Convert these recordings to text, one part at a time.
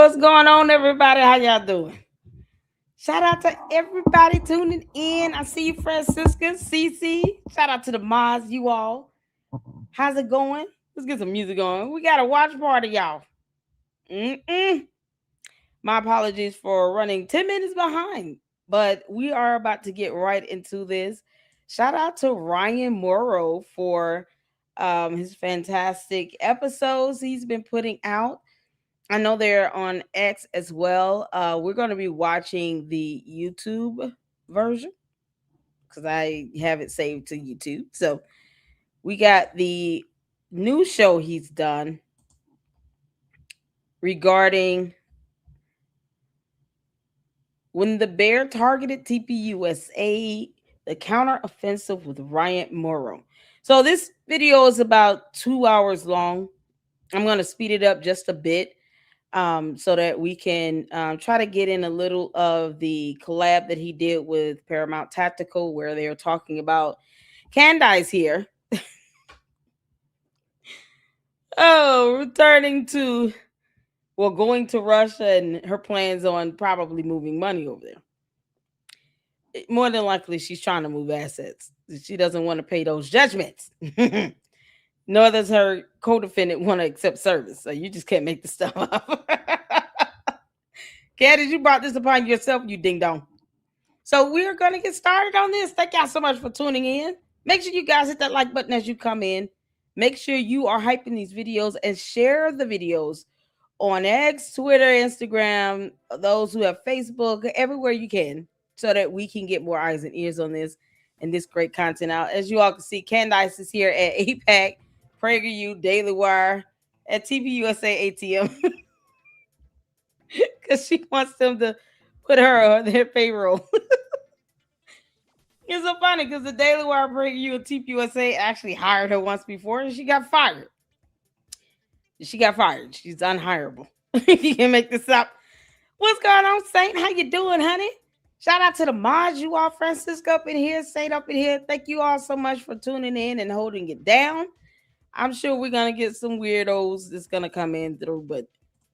What's going on, everybody? How y'all doing? Shout out to everybody tuning in. I see you, Francisca, Cece. Shout out to the mods, you all. How's it going? Let's get some music going. We got a watch party, y'all. Mm-mm. My apologies for running 10 minutes behind, but we are about to get right into this. Shout out to Ryan Morrow for his fantastic episodes he's been putting out. I know they're on X as well. We're going to be watching the YouTube version because I have it saved to YouTube. So we got the new show he's done regarding when the bear targeted TPUSA, the counteroffensive with Ryan Morrow. So this video is about 2 hours long. I'm going to speed it up just a bit so that we can try to get in a little of the collab that he did with Paramount Tactical, where they're talking about Candace here. Returning to, well, going to Russia and her plans on probably moving money over there. More than likely, she's trying to move assets. She doesn't want to pay those judgments. Nor does her co-defendant want to accept service. So you just can't make this stuff up. Candace, you brought this upon yourself, you ding dong. So we're going to get started on this. Thank y'all so much for tuning in. Make sure you guys hit that like button as you come in. Make sure you are hyping these videos and share the videos on X, Twitter, Instagram, those who have Facebook, everywhere you can, so that we can get more eyes and ears on this and this great content out. As you all can see, Candace is here at APAC, PragerU, Daily Wire, at TPUSA ATM. Because she wants them to put her on their payroll. It's so funny because the Daily Wire, PragerU, and TPUSA actually hired her once before and she got fired. She's unhireable. You can make this up. What's going on, Saint? How you doing, honey? Shout out to the mods, you all, Francisco up in here, Saint up in here. Thank you all so much for tuning in and holding it down. I'm sure we're gonna get some weirdos that's gonna come in through, but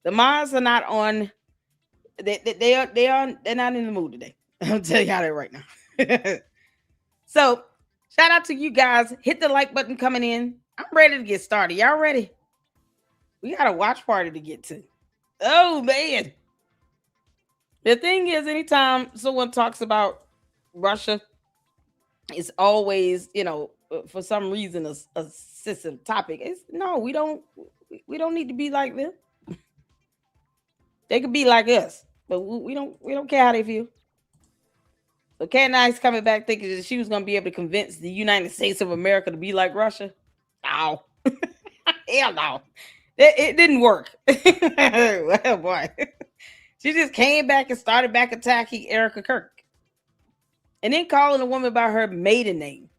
the mods are not on. They're not in the mood today. I'll tell y'all that right now. So shout out to you guys. Hit the like button coming in. I'm ready to get started. Y'all ready? We got a watch party to get to. Oh man. The thing is, anytime someone talks about Russia, it's always, for some reason a sensitive topic. It's no, we don't need to be like them. They could be like us, but we don't care how they feel. So Candace coming back thinking that she was gonna be able to convince the United States of America to be like Russia. No. Hell no. It didn't work. Well, boy. She just came back and started back attacking Erica Kirk. And then calling a woman by her maiden name.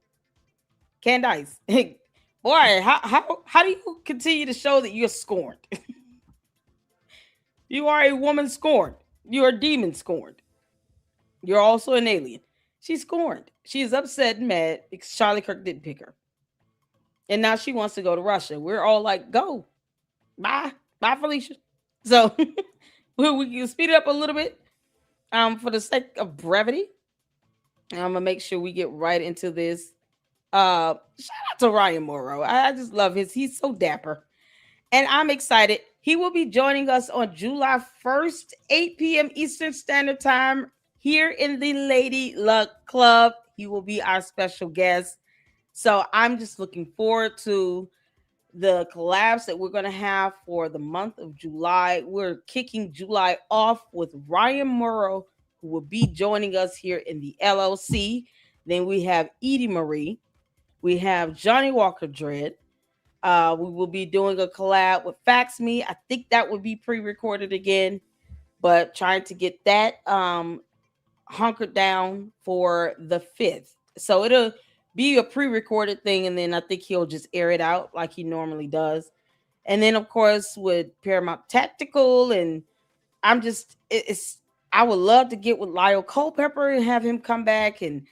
Candace. Boy, how do you continue to show that you're scorned? You are a woman scorned. You're a demon scorned. You're also an alien. She's scorned. She is upset and mad because Charlie Kirk didn't pick her. And now she wants to go to Russia. We're all like, go. Bye. Bye, Felicia. So we can speed it up a little bit for the sake of brevity. I'm going to make sure we get right into this. Shout out to Ryan Morrow. I just love he's so dapper. And I'm excited. He will be joining us on July 1st, 8 p.m. Eastern Standard Time here in the Lady Luck Club. He will be our special guest. So I'm just looking forward to the collabs that we're going to have for the month of July. We're kicking July off with Ryan Morrow, who will be joining us here in the LLC. Then we have Edie Marie. We have Johnny Walker Dread. We will be doing a collab with Fax Me. I think that would be pre-recorded again, but trying to get that hunkered down for the 5th. So it'll be a pre-recorded thing, and then I think he'll just air it out like he normally does. And then, of course, with Paramount Tactical, and I would love to get with Lyle Culpepper and have him come back and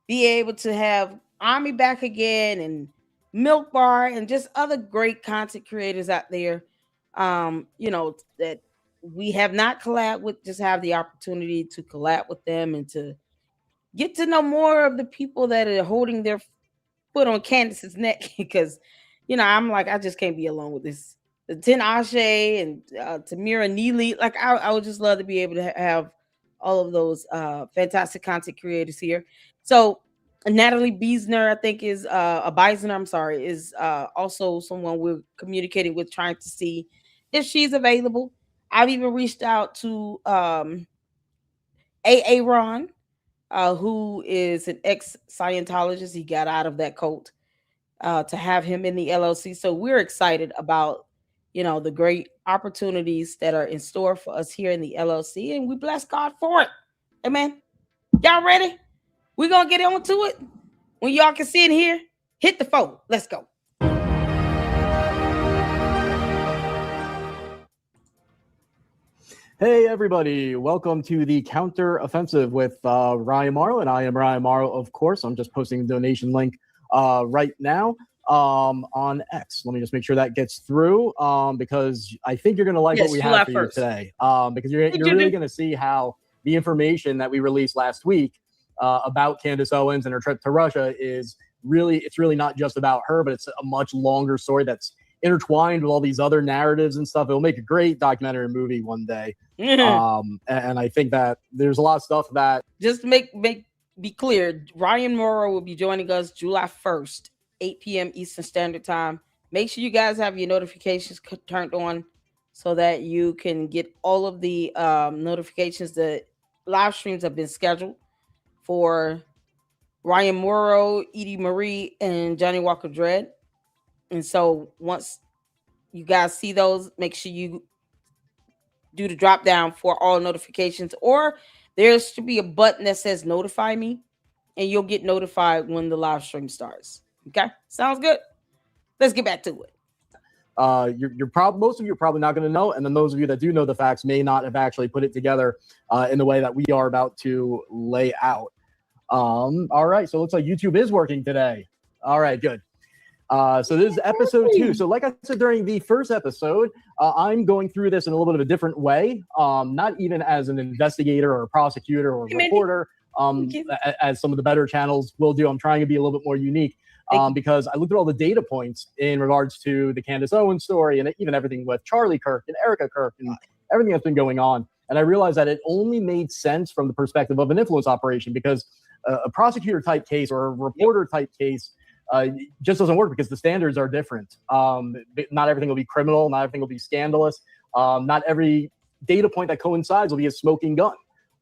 be able to have Army back again, and Milk Bar, and just other great content creators out there, that we have not collabed with, just have the opportunity to collab with them and to get to know more of the people that are holding their foot on Candace's neck because, I'm like, I just can't be alone with this. The Tin Ashe and Tamira Neely. Like, I would just love to be able to have all of those fantastic content creators here. So, Natalie Biesner, I think, is a Beisner, I'm sorry, is also someone we're communicating with, trying to see if she's available. I've even reached out to A. Ron, who is an ex Scientologist. He got out of that cult to have him in the LLC. So we're excited about, the great opportunities that are in store for us here in the LLC, and we bless God for it. Amen. Y'all ready? We're gonna get on to it. When y'all can see it here, hit the phone. Let's go. Hey everybody, welcome to the Counter Offensive with Ryan Mauro, and I am Ryan Mauro, of course. I'm just posting the donation link right now on X. Let me just make sure that gets through because I think you're going to like what we have for you today, because you're really going to see how the information that we released last week about Candace Owens and her trip to Russia it's really not just about her, but it's a much longer story that's intertwined with all these other narratives and stuff. It'll make a great documentary movie one day. And I think that there's a lot of stuff that just be clear. Ryan Mauro will be joining us July 1st, 8 p.m. Eastern Standard Time. Make sure you guys have your notifications turned on so that you can get all of the notifications. The live streams have been scheduled for Ryan Mauro, Edie Marie, and Johnny Walker Dread. And so once you guys see those, make sure you do the drop down for all notifications, or there should be a button that says notify me, and you'll get notified when the live stream starts. Okay, sounds good. Let's get back to it. Most of you are probably not going to know, and then those of you that do know the facts may not have actually put it together in the way that we are about to lay out. All right, so it looks like YouTube is working today. All right, good. So this is episode 2. So like I said during the first episode, I'm going through this in a little bit of a different way, not even as an investigator or a prosecutor or a reporter, as some of the better channels will do. I'm trying to be a little bit more unique because I looked at all the data points in regards to the Candace Owens story and even everything with Charlie Kirk and Erica Kirk and everything that's been going on. And I realized that it only made sense from the perspective of an influence operation, because a prosecutor type case or a reporter type case just doesn't work because the standards are different. Not everything will be criminal. Not everything will be scandalous. Not every data point that coincides will be a smoking gun.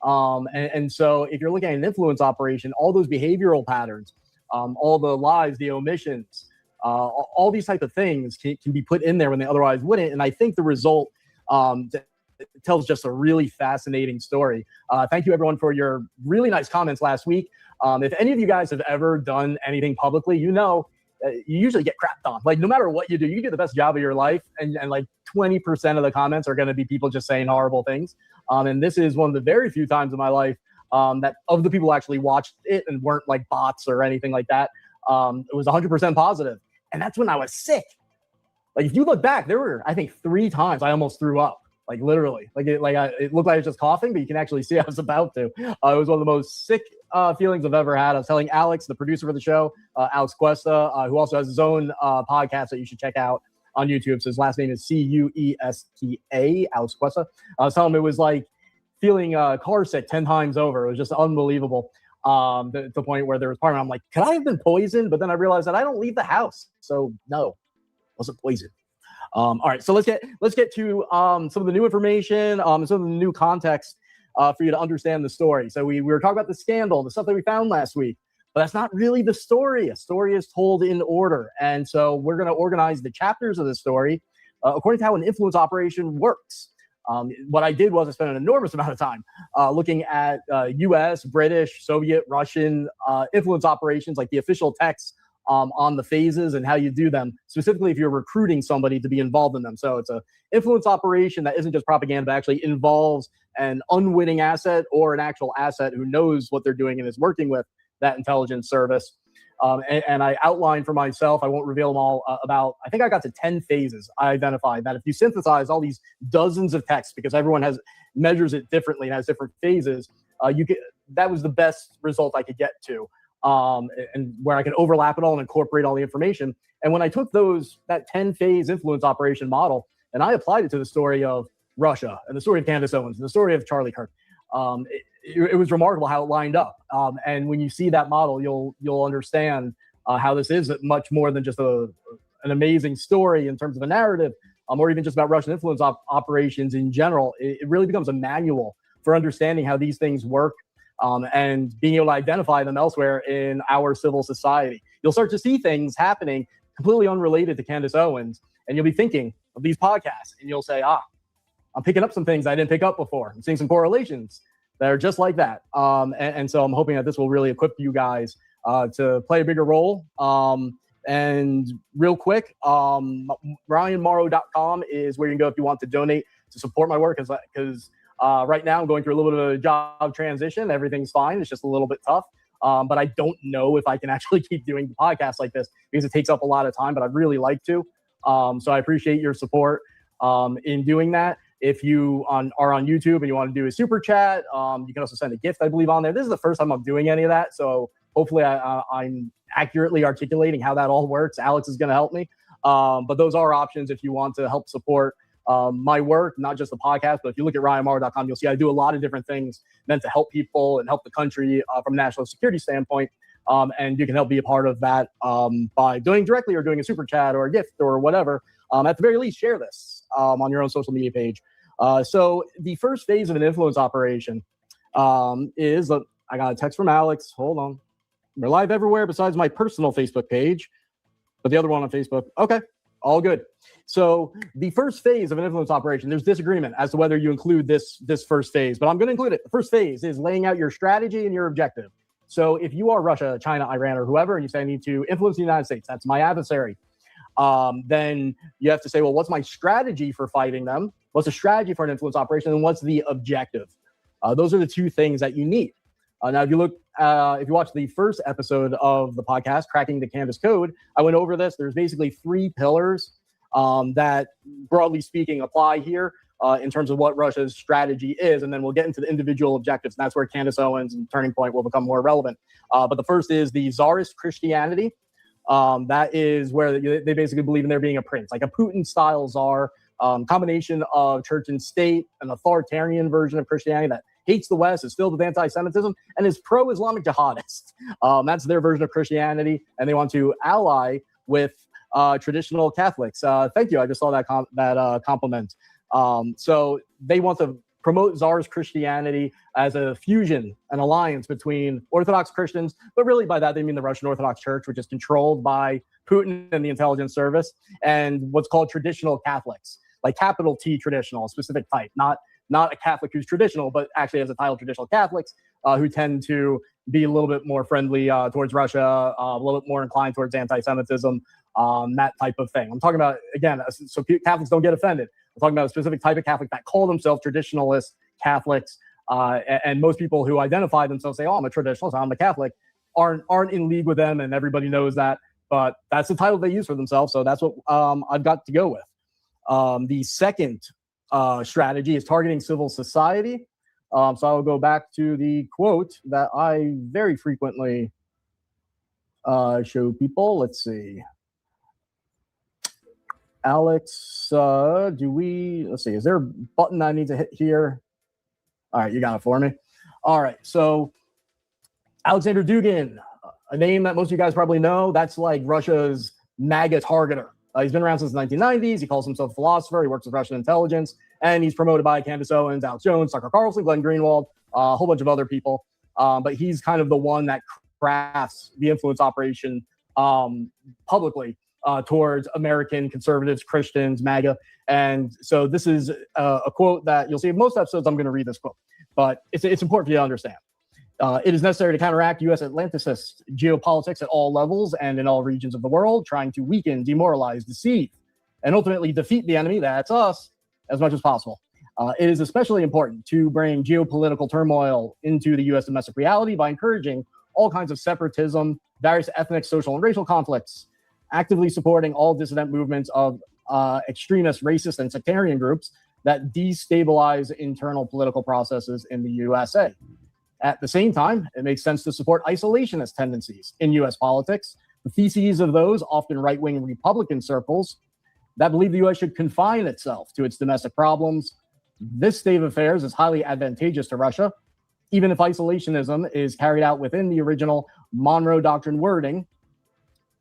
And so if you're looking at an influence operation, all those behavioral patterns, all the lies, the omissions, all these type of things can be put in there when they otherwise wouldn't. And I think the result tells just a really fascinating story. Thank you, everyone, for your really nice comments last week. If any of you guys have ever done anything publicly, you usually get crapped on. Like, no matter what you do the best job of your life, and like 20% of the comments are going to be people just saying horrible things. And this is one of the very few times in my life that of the people who actually watched it and weren't like bots or anything like that, it was 100% positive. And that's when I was sick. Like, if you look back, there were, I think, 3 times I almost threw up. Like, literally, it looked like I was just coughing, but you can actually see I was about to. It was one of the most sick feelings I've ever had. I was telling Alex, the producer of the show, Alex Cuesta, who also has his own podcast that you should check out on YouTube. So his last name is Cuesta, Alex Cuesta. I was telling him it was like feeling car sick 10 times over. It was just unbelievable. To the point where there was part of me, I'm like, could I have been poisoned? But then I realized that I don't leave the house. So no, wasn't poisoned. All right, so let's get to some of the new information, some of the new context for you to understand the story. So we were talking about the scandal, the stuff that we found last week, but that's not really the story. A story is told in order, and so we're going to organize the chapters of the story according to how an influence operation works. What I did was I spent an enormous amount of time looking at U.S., British, Soviet, Russian influence operations, like the official texts on the phases and how you do them, specifically if you're recruiting somebody to be involved in them. So it's an influence operation that isn't just propaganda, but actually involves an unwitting asset or an actual asset who knows what they're doing and is working with that intelligence service. And I outlined for myself, I won't reveal them all, I think I got to 10 phases. I identified that if you synthesize all these dozens of texts, because everyone measures it differently and has different phases, that was the best result I could get to, and where I could overlap it all and incorporate all the information. And when I took that 10-phase influence operation model and I applied it to the story of Russia and the story of Candace Owens and the story of Charlie Kirk, it was remarkable how it lined up. And when you see that model, you'll understand how this is much more than just an amazing story in terms of a narrative, or even just about Russian influence operations in general. It really becomes a manual for understanding how these things work, and being able to identify them elsewhere in our civil society. You'll start to see things happening completely unrelated to Candace Owens, and you'll be thinking of these podcasts, and you'll say, I'm picking up some things I didn't pick up before. I'm seeing some correlations that are just like that. And so I'm hoping that this will really equip you guys to play a bigger role. And real quick, RyanMauro.com is where you can go if you want to donate to support my work, because right now I'm going through a little bit of a job transition. Everything's fine. It's just a little bit tough. But I don't know if I can actually keep doing the podcast like this because it takes up a lot of time, but I'd really like to. So I appreciate your support in doing that. If you are on YouTube and you want to do a super chat, you can also send a gift, I believe, on there. This is the first time I'm doing any of that, so hopefully I'm accurately articulating how that all works. Alex is going to help me. But those are options if you want to help support my work, not just the podcast. But if you look at RyanMauro.com, you'll see I do a lot of different things meant to help people and help the country from a national security standpoint. And you can help be a part of that by doing directly or doing a super chat or a gift or whatever. At the very least, share this on your own social media page. So the first phase of an influence operation is, I got a text from Alex. Hold on. We're live everywhere besides my personal Facebook page, but the other one on Facebook. Okay, all good. So the first phase of an influence operation, there's disagreement as to whether you include this first phase, but I'm going to include it. The first phase is laying out your strategy and your objective. So if you are Russia, China, Iran, or whoever, and you say I need to influence the United States, that's my adversary. Then you have to say, well, what's my strategy for fighting them? What's the strategy for an influence operation? And what's the objective? Those are the two things that you need. Now, if you watch the first episode of the podcast, Cracking the Candace Code, I went over this. There's basically 3 pillars that, broadly speaking, apply here in terms of what Russia's strategy is. And then we'll get into the individual objectives. And that's where Candace Owens and Turning Point will become more relevant. But the first is the Tsarist Christianity. That is where they basically believe in there being a prince, like a Putin-style czar, combination of church and state, an authoritarian version of Christianity that hates the West, is filled with anti-Semitism, and is pro-Islamic jihadist. That's their version of Christianity, and they want to ally with traditional Catholics. Thank you. I just saw that compliment. So they want to promote Tsarist Christianity as a fusion, an alliance between Orthodox Christians, but really by that they mean the Russian Orthodox Church, which is controlled by Putin and the intelligence service, and what's called traditional Catholics, like capital T traditional, a specific type, not a Catholic who's traditional, but actually has a title traditional Catholics who tend to be a little bit more friendly towards Russia, a little bit more inclined towards anti-Semitism, that type of thing. I'm talking about, again, so Catholics don't get offended. I'm talking about a specific type of Catholic that call themselves traditionalist Catholics. And most people who identify themselves say, oh, I'm a traditionalist, I'm a Catholic, aren't in league with them, and everybody knows that. But that's the title they use for themselves, so that's what I've got to go with. The second strategy is targeting civil society. So I'll go back to the quote that I very frequently show people. Let's see. Alex, let's see, is there a button I need to hit here? All right, you got it for me. All right, so Alexander Dugin, a name that most of you guys probably know. That's like Russia's MAGA targeter. He's been around since the 1990s. He calls himself a philosopher. He works with Russian intelligence, and he's promoted by Candace Owens, Alex Jones, Tucker Carlson, Glenn Greenwald, a whole bunch of other people. But he's kind of the one that crafts the influence operation publicly towards American conservatives, Christians, MAGA. And so this is a quote that you'll see in most episodes. I'm going to read this quote, but it's important for you to understand. It is necessary to counteract U.S. Atlanticist geopolitics at all levels and in all regions of the world, trying to weaken, demoralize, deceive, and ultimately defeat the enemy, that's us, as much as possible. It is especially important to bring geopolitical turmoil into the U.S. domestic reality by encouraging all kinds of separatism, various ethnic, social, and racial conflicts, actively supporting all dissident movements of extremist, racist, and sectarian groups that destabilize internal political processes in the USA. At the same time, it makes sense to support isolationist tendencies in US politics. The theses of those, often right-wing Republican circles, that believe the U.S. should confine itself to its domestic problems. This state of affairs is highly advantageous to Russia, even if isolationism is carried out within the original Monroe Doctrine wording.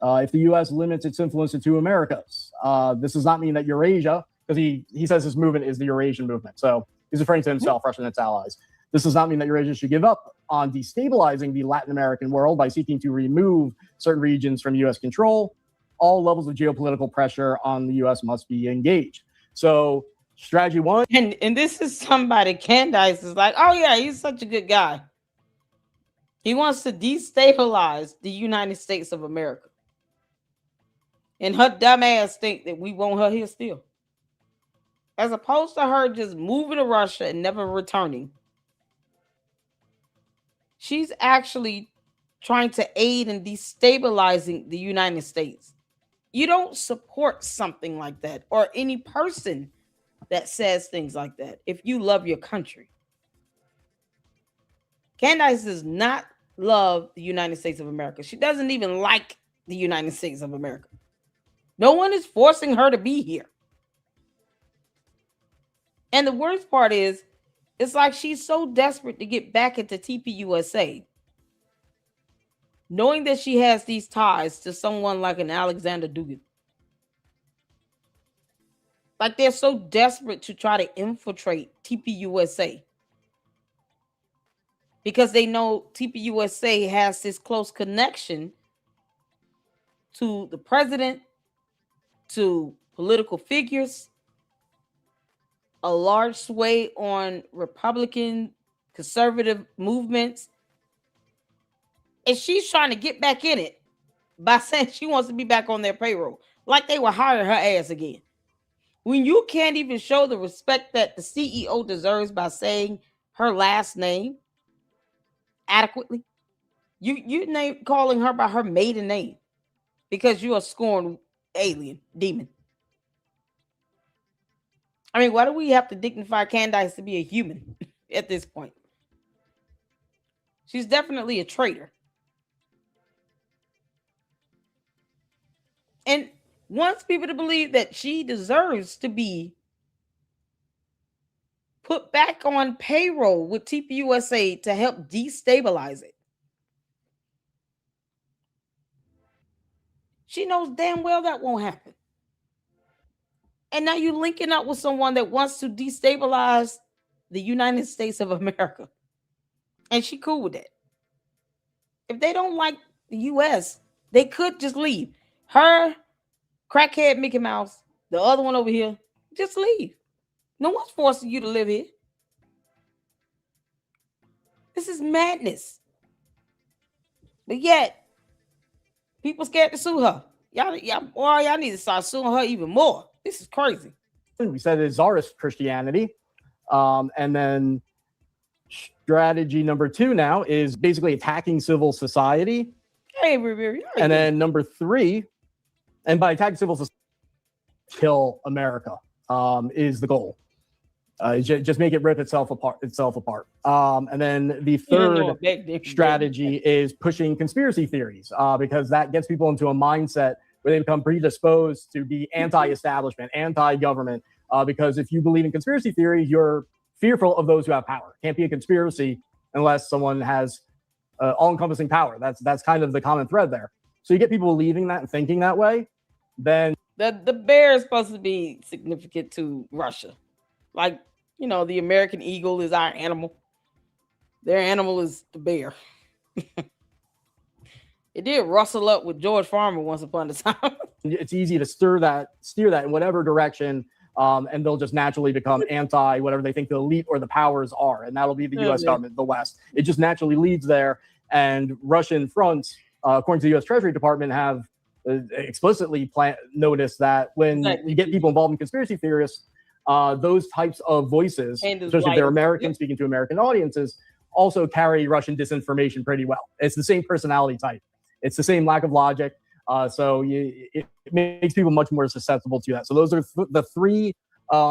If the U.S. limits its influence to two Americas, this does not mean that Eurasia, because he says this movement is the Eurasian movement. So he's referring to himself, Russia and its allies. This does not mean that Eurasia should give up on destabilizing the Latin American world by seeking to remove certain regions from U.S. control. All levels of geopolitical pressure on the U.S. must be engaged. So strategy one. And this is somebody, Candace is like, oh yeah, he's such a good guy. He wants to destabilize the United States of America. And her dumb ass think that we want her here still. As opposed to her just moving to Russia and never returning. She's actually trying to aid in destabilizing the United States. You don't support something like that or any person that says things like that if you love your country. Candace does not love the United States of America. She doesn't even like the United States of America. No one is forcing her to be here. And the worst part is, it's like she's so desperate to get back into TPUSA, knowing that she has these ties to someone like an Alexander Dugin. Like they're so desperate to try to infiltrate TPUSA because they know TPUSA has this close connection to the president, to political figures, a large sway on Republican conservative movements. And she's trying to get back in it by saying she wants to be back on their payroll. Like they will hire her ass again. When you can't even show the respect that the CEO deserves by saying her last name adequately, you calling her by her maiden name because you're a scorned alien demon. I mean, why do we have to dignify Candace to be a human at this point? She's definitely a traitor. And wants people to believe that she deserves to be put back on payroll with TPUSA to help destabilize it. She knows damn well that won't happen. And now you're linking up with someone that wants to destabilize the United States of America. And she cool with that. If they don't like the U.S., they could just leave. Her, crackhead Mickey Mouse, the other one over here, just leave. No one's forcing you to live here. This is madness. But yet, people scared to sue her. Y'all need to start suing her even more. This is crazy. We said it's czarist Christianity. And then strategy number 2 now is basically attacking civil society. Hey, Riri. And then number 3, and by attacking civil society, kill America is the goal. Just make it rip itself apart. And then the third strategy is pushing conspiracy theories because that gets people into a mindset where they become predisposed to be anti-establishment, anti-government. Because if you believe in conspiracy theories, you're fearful of those who have power. Can't be a conspiracy unless someone has all-encompassing power. That's kind of the common thread there. So you get people believing that and thinking that way. Then the bear is supposed to be significant to Russia. Like, you know, the American eagle is our animal. Their animal is the bear. It did rustle up with George Farmer once upon a time. It's easy to steer that in whatever direction, and they'll just naturally become anti whatever they think the elite or the powers are, and that'll be the U.S. government, the West. It just naturally leads there, and Russian fronts, according to the U.S. Treasury Department, have explicitly noticed that when you get people involved in conspiracy theorists, those types of voices, especially if they're American speaking to American audiences, also carry Russian disinformation pretty well. It's the same personality type. It's the same lack of logic. So it makes people much more susceptible to that. So those are the three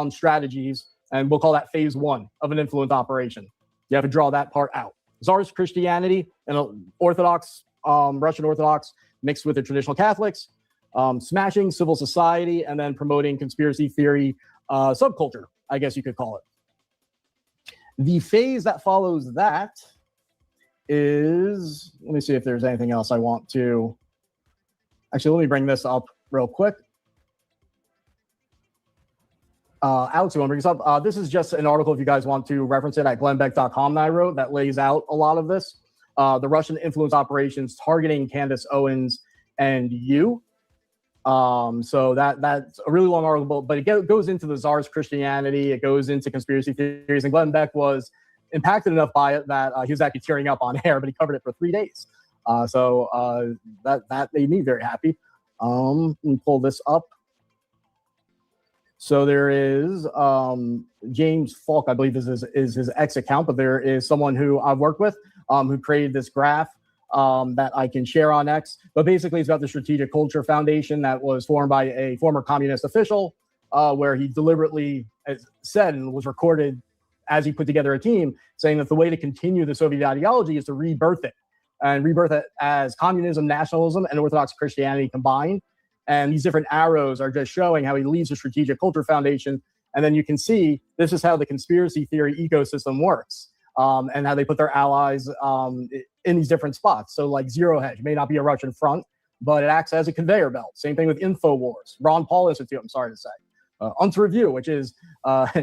strategies, and we'll call that phase one of an influence operation. You have to draw that part out. Tsarist Christianity and Orthodox, Russian Orthodox mixed with the traditional Catholics, smashing civil society, and then promoting conspiracy theory subculture, I guess you could call it. The phase that follows that is, let me see if there's anything else I want to, actually, let me bring this up real quick. Alex, you want to bring this up? This is just an article, if you guys want to reference it, at glennbeck.com that I wrote that lays out a lot of this. The Russian influence operations targeting Candace, Owens, and you. So that's a really long article, but it goes into the Tsarist Christianity. It goes into conspiracy theories. And Glenn Beck was impacted enough by it that he was actually tearing up on air, but he covered it for 3 days. So that made me very happy. Let me pull this up. So there is James Falk, I believe is his X account, but there is someone who I've worked with who created this graph that I can share on X. But basically, it's about the Strategic Culture Foundation that was formed by a former communist official, where he deliberately said and was recorded as he put together a team, saying that the way to continue the Soviet ideology is to rebirth it, and rebirth it as communism, nationalism, and Orthodox Christianity combined. And these different arrows are just showing how he leads the Strategic Culture Foundation. And then you can see this is how the conspiracy theory ecosystem works, and how they put their allies in these different spots. So like Zero Hedge may not be a Russian front, but it acts as a conveyor belt. Same thing with InfoWars, Ron Paul Institute, I'm sorry to say. Unz Review, which is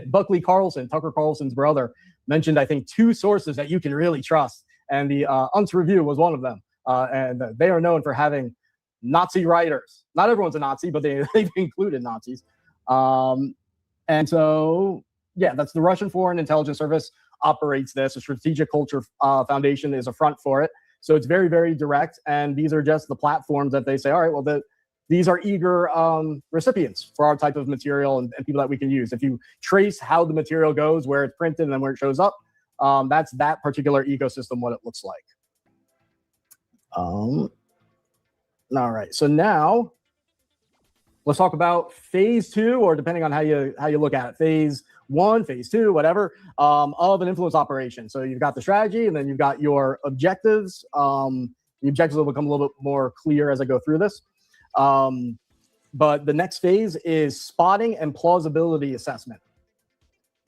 Buckley Carlson, Tucker Carlson's brother, mentioned, I think, 2 sources that you can really trust. And the Unz Review was one of them. And they are known for having Nazi writers. Not everyone's a Nazi, but they've included Nazis. And so, yeah, that's the Russian Foreign Intelligence Service operates this. The Strategic Culture Foundation is a front for it. So it's very, very direct. And these are just the platforms that they say, all right, well, these are eager recipients for our type of material and people that we can use. If you trace how the material goes, where it's printed and then where it shows up, that's that particular ecosystem, what it looks like. All right, so now let's talk about phase 2, or depending on how you look at it, phase 1, phase 2, whatever, of an influence operation. So you've got the strategy, and then you've got your objectives. The objectives will become a little bit more clear as I go through this. But the next phase is spotting and plausibility assessment.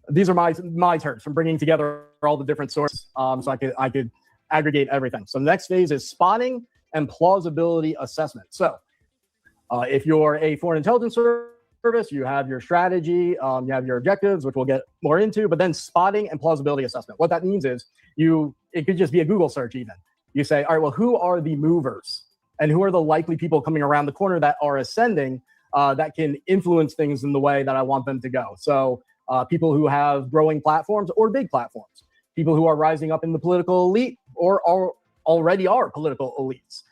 These are my terms from bringing together all the different sources, so I could aggregate everything. So the next phase is spotting and plausibility assessment. So if you're a foreign intelligence service, you have your strategy, you have your objectives, which we'll get more into, but then spotting and plausibility assessment. What that means is it could just be a Google search even. You say, all right, well, who are the movers and who are the likely people coming around the corner that are ascending that can influence things in the way that I want them to go? So people who have growing platforms or big platforms, people who are rising up in the political elite or already are political elites.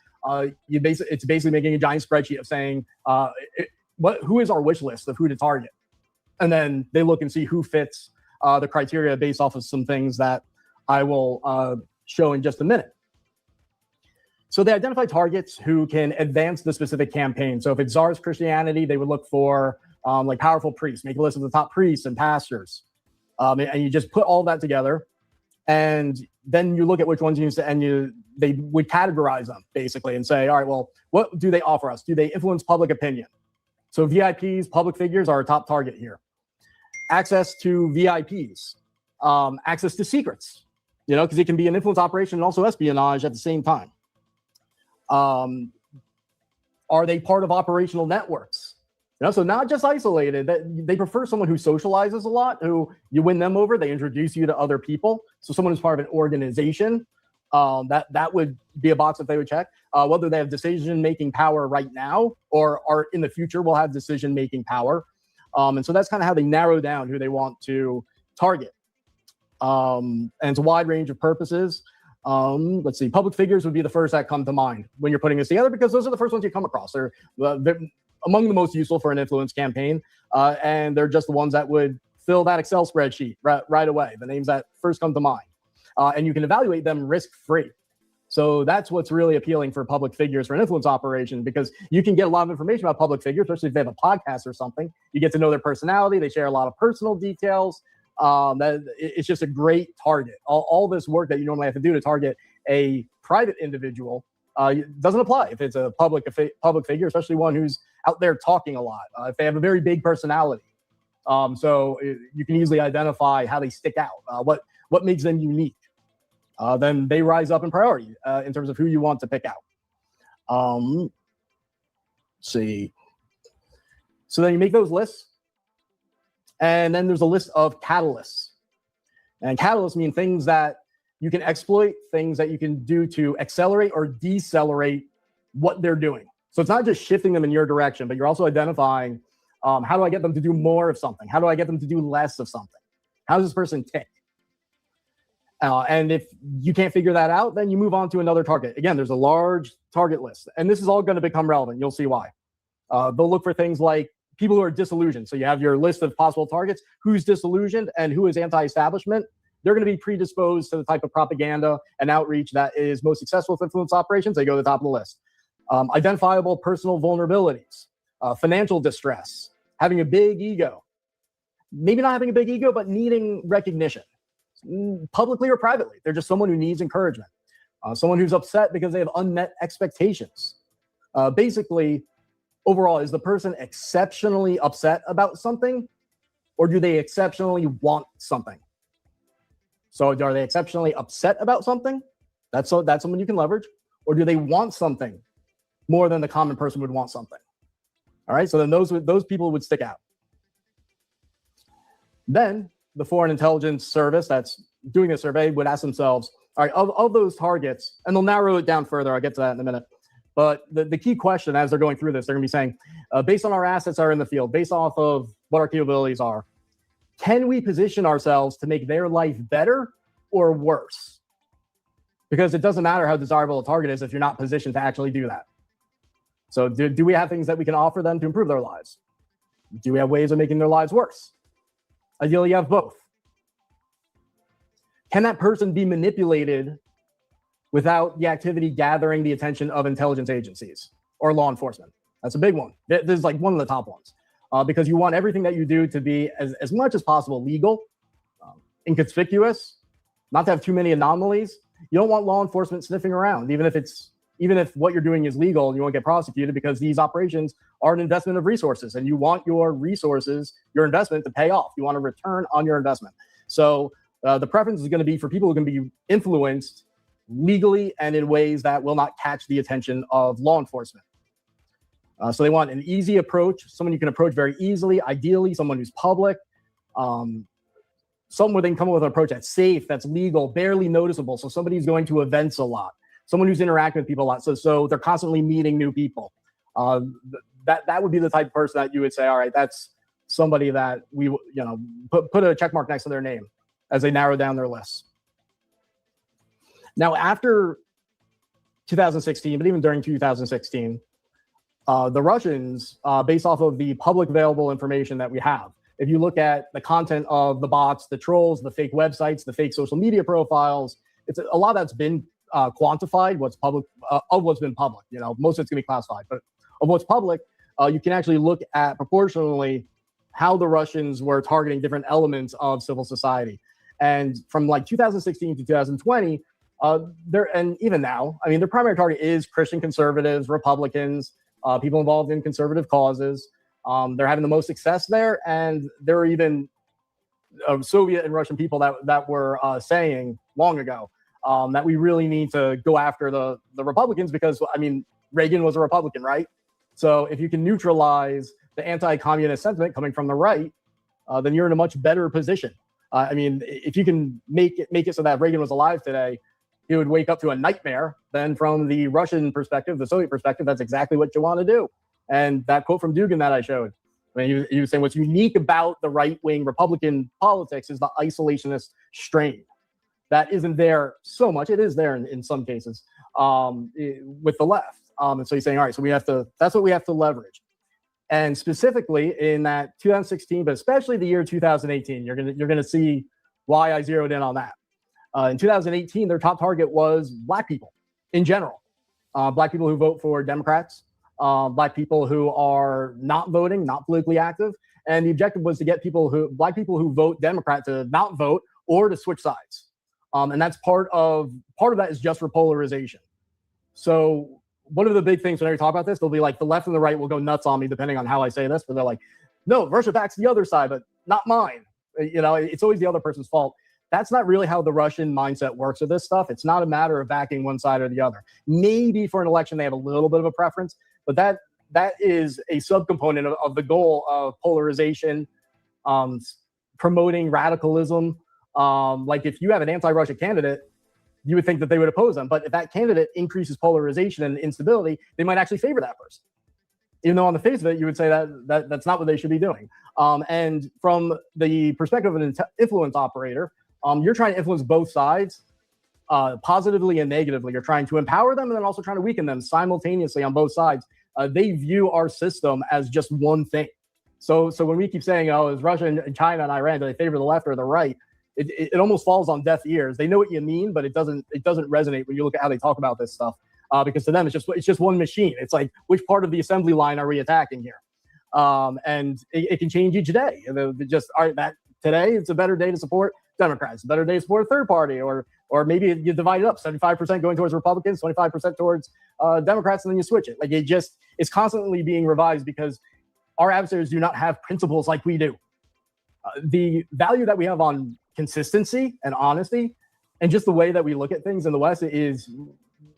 It's basically making a giant spreadsheet of saying, who is our wish list of who to target? And then they look and see who fits the criteria based off of some things that I will show in just a minute. So they identify targets who can advance the specific campaign. So if it's Tsarist Christianity, they would look for like powerful priests, make a list of the top priests and pastors. And you just put all that together. And then you look at which ones you use, and they would categorize them basically and say, all right, well, what do they offer us? Do they influence public opinion? So VIPs, public figures, are a top target here. Access to VIPs, access to secrets, because it can be an influence operation and also espionage at the same time. Are they part of operational networks? So not just isolated. They prefer someone who socializes a lot, who you win them over, they introduce you to other people. So someone who's part of an organization, that would be a box that they would check. Whether they have decision-making power right now or are in the future will have decision-making power. And so that's kind of how they narrow down who they want to target. And it's a wide range of purposes. Let's see, public figures would be the first that come to mind when you're putting this together, because those are the first ones you come across. They're among the most useful for an influence campaign, and they're just the ones that would fill that Excel spreadsheet right away, the names that first come to mind. and you can evaluate them risk-free. So that's what's really appealing for public figures for an influence operation, because you can get a lot of information about public figures, especially if they have a podcast or something. You get to know their personality. They share a lot of personal details. It's just a great target. All this work that you normally have to do to target a private individual doesn't apply if it's a public figure, especially one who's out there talking a lot, if they have a very big personality. So you can easily identify how they stick out, what makes them unique. Then they rise up in priority in terms of who you want to pick out. Let's see. So then you make those lists. And then there's a list of catalysts. And catalysts mean things that you can exploit, things that you can do to accelerate or decelerate what they're doing. So it's not just shifting them in your direction, but you're also identifying how do I get them to do more of something? How do I get them to do less of something? How does this person tick? And if you can't figure that out, then you move on to another target. Again, there's a large target list, and this is all going to become relevant. You'll see why. They'll look for things like people who are disillusioned. So you have your list of possible targets, who's disillusioned and who is anti-establishment. They're going to be predisposed to the type of propaganda and outreach that is most successful with influence operations. They go to the top of the list. Identifiable personal vulnerabilities, financial distress, having a big ego, maybe not having a big ego, but needing recognition. Publicly or privately. They're just someone who needs encouragement. Someone who's upset because they have unmet expectations. Basically, overall, is the person exceptionally upset about something, or do they exceptionally want something? So are they exceptionally upset about something? That's someone you can leverage. Or do they want something more than the common person would want something? All right, so then those people would stick out. Then the Foreign Intelligence Service that's doing a survey would ask themselves, all right, of those targets, and they'll narrow it down further. I'll get to that in a minute. But the key question as they're going through this, they're going to be saying, based on our assets that are in the field, based off of what our capabilities are, can we position ourselves to make their life better or worse? Because it doesn't matter how desirable a target is if you're not positioned to actually do that. So do we have things that we can offer them to improve their lives? Do we have ways of making their lives worse? Ideally, you have both. Can that person be manipulated without the activity gathering the attention of intelligence agencies or law enforcement? That's a big one. This is like one of the top ones, because you want everything that you do to be as much as possible legal, inconspicuous, not to have too many anomalies. You don't want law enforcement sniffing around, even if what you're doing is legal and you won't get prosecuted, because these operations are an investment of resources and you want your resources, your investment to pay off. You want a return on your investment. So the preference is going to be for people who can be influenced legally and in ways that will not catch the attention of law enforcement. So they want an easy approach, someone you can approach very easily, ideally someone who's public, someone where they can come up with an approach that's safe, that's legal, barely noticeable. So somebody who's going to events a lot, someone who's interacting with people a lot. So they're constantly meeting new people. That would be the type of person that you would say, all right, that's somebody that we, put a check mark next to their name as they narrow down their lists. Now, after 2016, but even during 2016, the Russians, based off of the public available information that we have, if you look at the content of the bots, the trolls, the fake websites, the fake social media profiles, it's a lot that's been quantified, what's public, of what's been public. Most of it's going to be classified, but of what's public, you can actually look at proportionally how the Russians were targeting different elements of civil society. And from like 2016 to 2020, and even now, I mean, their primary target is Christian conservatives, Republicans, people involved in conservative causes. They're having the most success there, and there are even Soviet and Russian people that were saying long ago that we really need to go after the Republicans because, I mean, Reagan was a Republican, right? So if you can neutralize the anti-communist sentiment coming from the right, then you're in a much better position. I mean, if you can make it so that Reagan was alive today, he would wake up to a nightmare. Then from the Russian perspective, the Soviet perspective, that's exactly what you want to do. And that quote from Dugin that I showed, I mean, he was saying what's unique about the right-wing Republican politics is the isolationist strain. That isn't there so much. It is there in some cases with the left. And so he's saying, all right, so that's what we have to leverage. And specifically in that 2016, but especially the year 2018, you're gonna see why I zeroed in on that. In 2018, their top target was Black people in general, Black people who vote for Democrats, Black people who are not voting, not politically active. And the objective was to get Black people who vote Democrat to not vote or to switch sides. And that's part of that is just for polarization. So one of the big things whenever you talk about this, they'll be like, the left and the right will go nuts on me depending on how I say this, but they're like, no, Russia backs the other side, but not mine. It's always the other person's fault. That's not really how the Russian mindset works with this stuff. It's not a matter of backing one side or the other. Maybe for an election, they have a little bit of a preference, but that is a subcomponent of the goal of polarization, promoting radicalism. Like if you have an anti-Russia candidate, you would think that they would oppose them. But if that candidate increases polarization and instability, they might actually favor that person. Even though on the face of it, you would say that that's not what they should be doing. And from the perspective of an influence operator, you're trying to influence both sides positively and negatively. You're trying to empower them and then also trying to weaken them simultaneously on both sides. They view our system as just one thing. So when we keep saying, oh, is Russia and China and Iran, do they favor the left or the right? It almost falls on deaf ears. They know what you mean, but it doesn't resonate when you look at how they talk about this stuff. Because to them, it's just one machine. It's like, which part of the assembly line are we attacking here? And it can change each day. Today it's a better day to support Democrats, a better day to support a third party, or maybe you divide it up, 75% going towards Republicans, 25% towards Democrats, and then you switch it. Like it's constantly being revised because our adversaries do not have principles like we do. The value that we have on consistency and honesty, and just the way that we look at things in the West is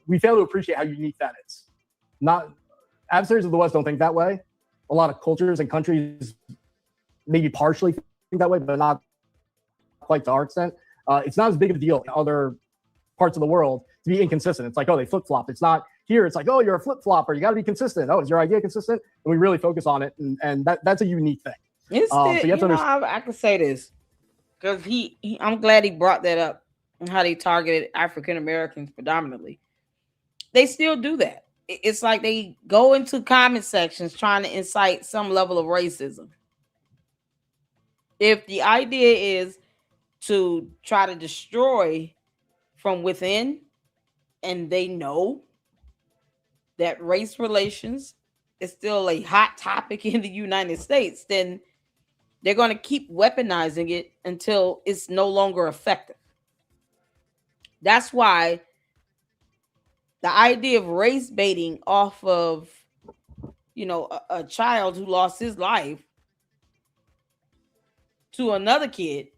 we fail to appreciate how unique that is. Not adversaries of the West don't think that way. A lot of cultures and countries maybe partially think that way, but not quite to our extent. It's not as big of a deal in other parts of the world to be inconsistent. It's like, oh, they flip-flop. It's not here. It's like, oh, you're a flip-flopper. You got to be consistent. Oh, is your idea consistent? And we really focus on it, and that's a unique thing. I can say this because I'm glad he brought that up and how they targeted African Americans predominantly. They still do that. It's like they go into comment sections trying to incite some level of racism. If the idea is to try to destroy from within, and they know that race relations is still a hot topic in the United States, then they're going to keep weaponizing it until it's no longer effective. That's why the idea of race baiting off of, a child who lost his life to another kid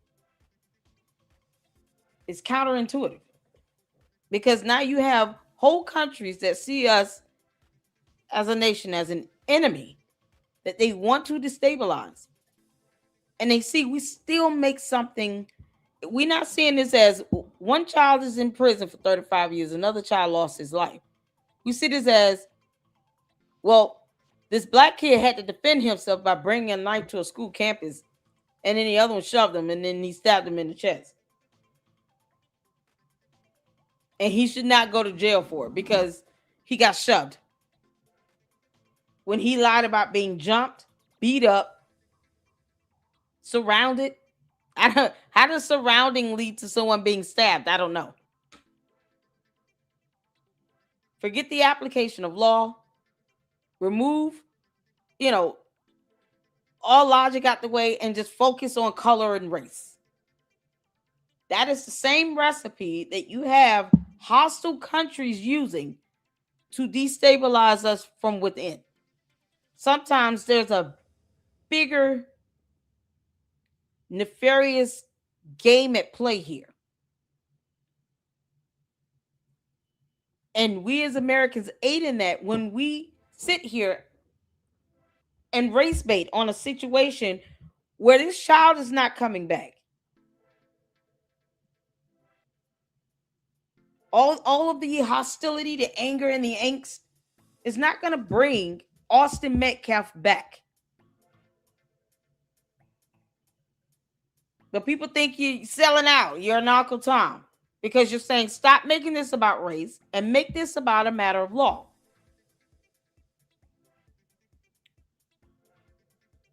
is counterintuitive. Because now you have whole countries that see us as a nation, as an enemy that they want to destabilize. And they see we still make something. We're not seeing this as one child is in prison for 35 years, another child lost his life. We see this as, well, this black kid had to defend himself by bringing a knife to a school campus, and then the other one shoved him, and then he stabbed him in the chest. And he should not go to jail for it because he got shoved. When he lied about being jumped, beat up, surrounded. How does surrounding lead to someone being stabbed? I don't know. Forget the application of law. Remove, all logic out the way and just focus on color and race. That is the same recipe that you have hostile countries using to destabilize us from within. Sometimes there's a bigger nefarious game at play here. And we as Americans aid in that when we sit here and race bait on a situation where this child is not coming back. All of the hostility, the anger, and the angst is not going to bring Austin Metcalf back. But people think you're selling out. You're an Uncle Tom. Because you're saying, stop making this about race and make this about a matter of law.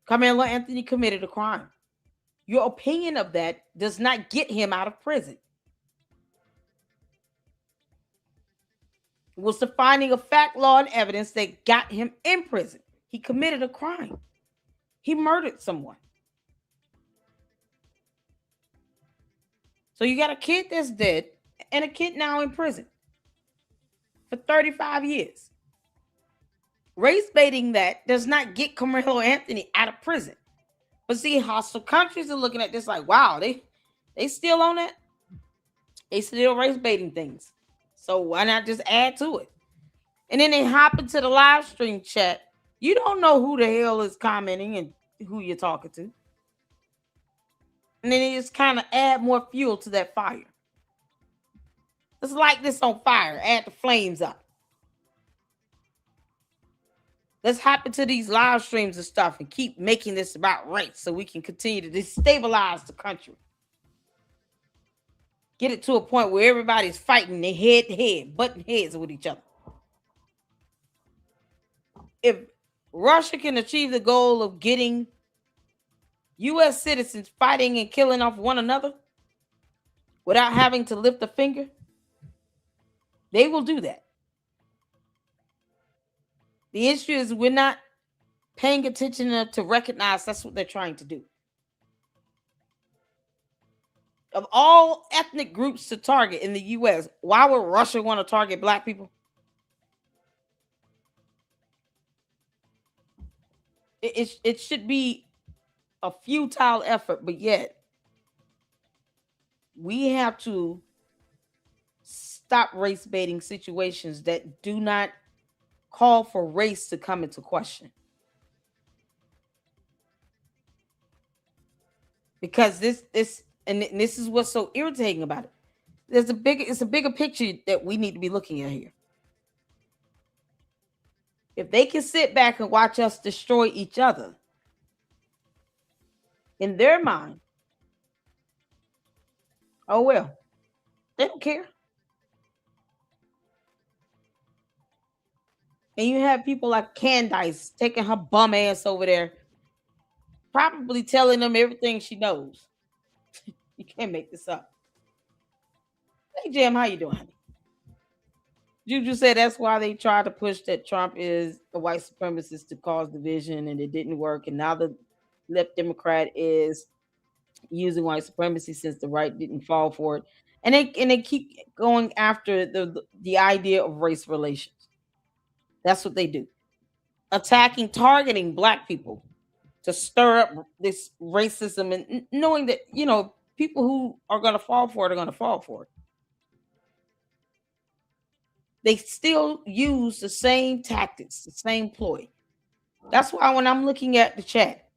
Carmelo Anthony committed a crime. Your opinion of that does not get him out of prison. was the finding of fact, law, and evidence that got him in prison. He committed a crime. He murdered someone. So you got a kid that's dead and a kid now in prison for 35 years. Race baiting that does not get Carmelo Anthony out of prison. But see, hostile countries are looking at this like, wow, they still on that? They still race baiting things. So why not just add to it? And then they hop into the live stream chat. You don't know who the hell is commenting and who you're talking to. And then they just kind of add more fuel to that fire. Let's light this on fire. Add the flames up. Let's hop into these live streams and stuff and keep making this about race so we can continue to destabilize the country. Get it to a point where everybody's fighting their head to head, butting heads with each other. If Russia can achieve the goal of getting U.S. citizens fighting and killing off one another without having to lift a finger, they will do that. The issue is we're not paying attention enough to recognize that's what they're trying to do. Of all ethnic groups to target in the U.S., why would Russia want to target black people? It should be a futile effort, but yet we have to stop race baiting situations that do not call for race to come into question. Because this is what's so irritating about it. It's a bigger picture that we need to be looking at here. If they can sit back and watch us destroy each other, in their mind, oh well, they don't care. And you have people like Candace taking her bum ass over there, probably telling them everything she knows. You can't make this up. Hey, Jim, how you doing, honey? Juju said that's why they tried to push that Trump is a white supremacist to cause division, and it didn't work. And now the left Democrat is using white supremacy since the right didn't fall for it. And they keep going after the idea of race relations. That's what they do. Attacking, targeting black people to stir up this racism, and knowing that, you know, people who are going to fall for it are going to fall for it. They still use the same tactics, the same ploy. That's why when I'm looking at the chat,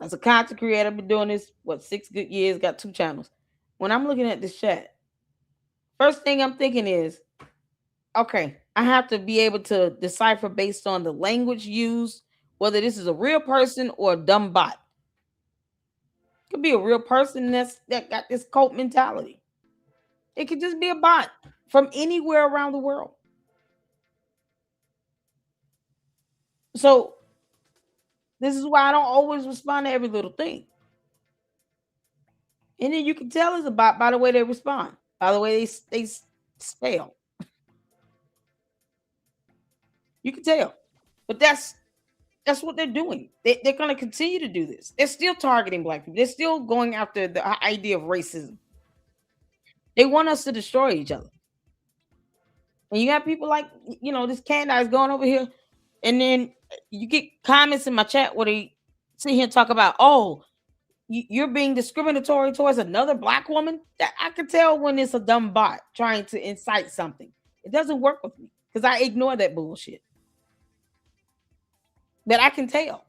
as a content creator, I've been doing this, 6 good years, got 2 channels. When I'm looking at this chat, first thing I'm thinking is, okay, I have to be able to decipher based on the language used, whether this is a real person or a dumb bot. It could be a real person that got this cult mentality. It could just be a bot from anywhere around the world. So this is why I don't always respond to every little thing. And then you can tell it's a bot by the way they respond, by the way they spell. You can tell. But that's what they're doing. They're going to continue to do this. They're still targeting black people. They're still going after the idea of racism. They want us to destroy each other. And you got people like, you know, this Candace going over here. And then you get comments in my chat where they sit here and talk about, oh, you're being discriminatory towards another black woman. That I can tell when it's a dumb bot trying to incite something. It doesn't work with me because I ignore that bullshit. But I can tell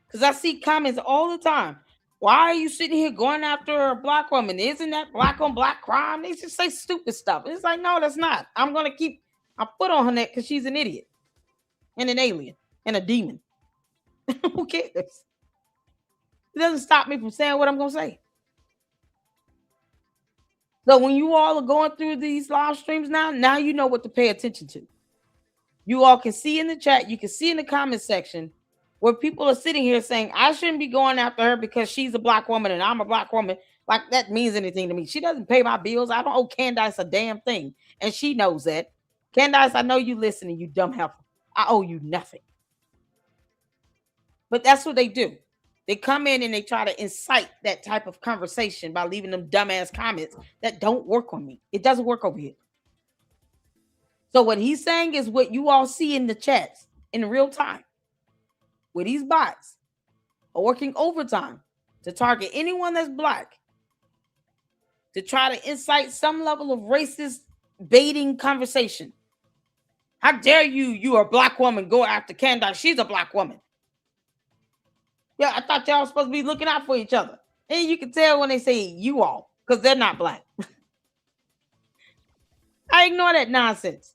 because I see comments all the time. Why are you sitting here going after a black woman? Isn't that black on black crime? They just say stupid stuff. It's like, no, that's not. I'm going to keep my foot on her neck because she's an idiot and an alien and a demon. Who cares? It doesn't stop me from saying what I'm going to say. So when you all are going through these live streams now you know what to pay attention to. You all can see in the chat, you can see in the comment section where people are sitting here saying, I shouldn't be going after her because she's a black woman and I'm a black woman. Like that means anything to me. She doesn't pay my bills. I don't owe Candace a damn thing. And she knows that. Candace, I know you listening, you dumb heifer. I owe you nothing. But that's what they do. They come in and they try to incite that type of conversation by leaving them dumbass comments that don't work on me. It doesn't work over here. So what he's saying is what you all see in the chats in real time. Where these bots are working overtime to target anyone that's black, to try to incite some level of racist baiting conversation. How dare you are a black woman, go after Candace? She's a black woman. Yeah, I thought y'all were supposed to be looking out for each other. And you can tell when they say you all, because they're not black. I ignore that nonsense.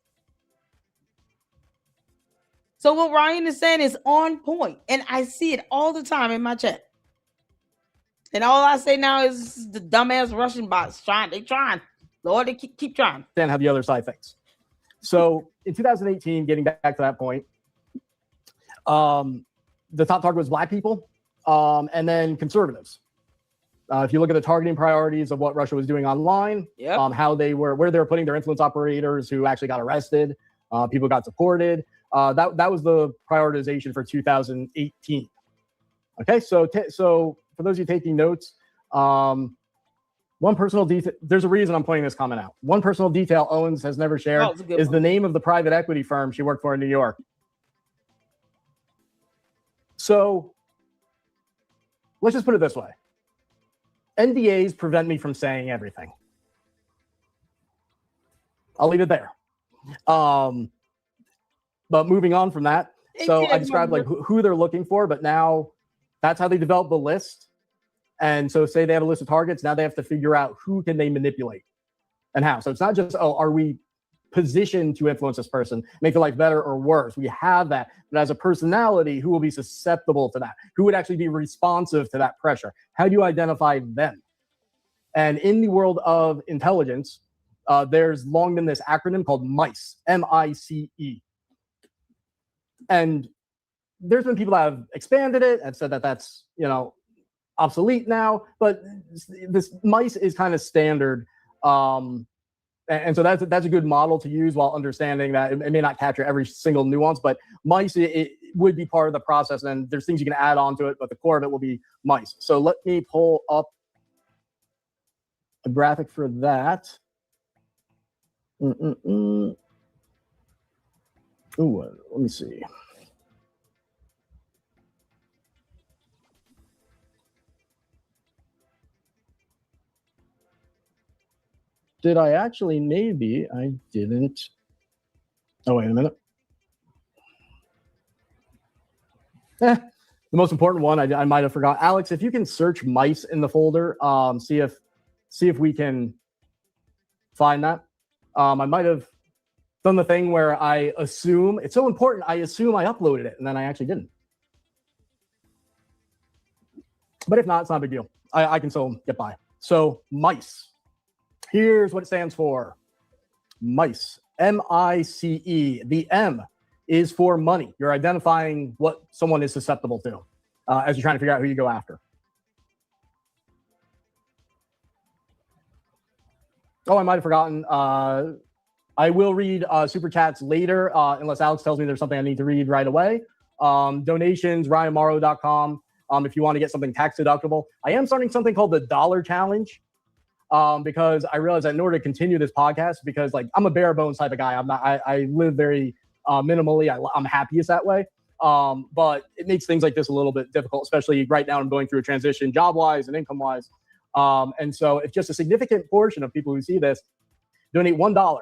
So what Ryan is saying is on point, and I see it all the time in my chat. And all I say now is the dumbass Russian bots trying. They trying. Lord, they keep trying. Then how the other side thinks. So in 2018, getting back to that point, the top target was black people, and then conservatives. If you look at the targeting priorities of what Russia was doing online, how they were, where they were putting their influence operators who actually got arrested, people got deported. That was the prioritization for 2018. Okay, so for those of you taking notes, one personal detail, there's a reason I'm pointing this comment out. One personal detail Owens has never shared is the name of the private equity firm she worked for in New York. So let's just put it this way. NDAs prevent me from saying everything. I'll leave it there. But moving on from that, so I described like who they're looking for, but now that's how they develop the list. And so say they have a list of targets, now they have to figure out who can they manipulate and how. So it's not just, oh, are we positioned to influence this person, make their life better or worse? We have that, but as a personality, who will be susceptible to that? Who would actually be responsive to that pressure? How do you identify them? And in the world of intelligence, there's long been this acronym called MICE, M-I-C-E. And there's been people that have expanded it and said that that's, obsolete now, but this MICE is kind of standard. And so that's a good model to use while understanding that it may not capture every single nuance, but MICE, it would be part of the process, and there's things you can add on to it, but the core of it will be MICE. So let me pull up a graphic for that. Ooh, let me see. Did I actually? Maybe I didn't. Oh, wait a minute. The most important one I might have forgot. Alex, if you can search MICE in the folder, see if we can find that. I might have done the thing where I assume it's so important. I assume I uploaded it, and then I actually didn't. But if not, it's not a big deal. I can still get by. So MICE. Here's what it stands for. MICE, M-I-C-E. The M is for money. You're identifying what someone is susceptible to as you're trying to figure out who you go after. Oh, I might have forgotten. I will read super chats later unless Alex tells me there's something I need to read right away. Donations, RyanMauro.com. If you want to get something tax deductible. I am starting something called the Dollar Challenge. Because I realized that in order to continue this podcast, because like I'm a bare bones type of guy, I live very minimally. I'm happiest that way. But it makes things like this a little bit difficult, especially right now I'm going through a transition job wise and income wise. And so if just a significant portion of people who see this donate $1,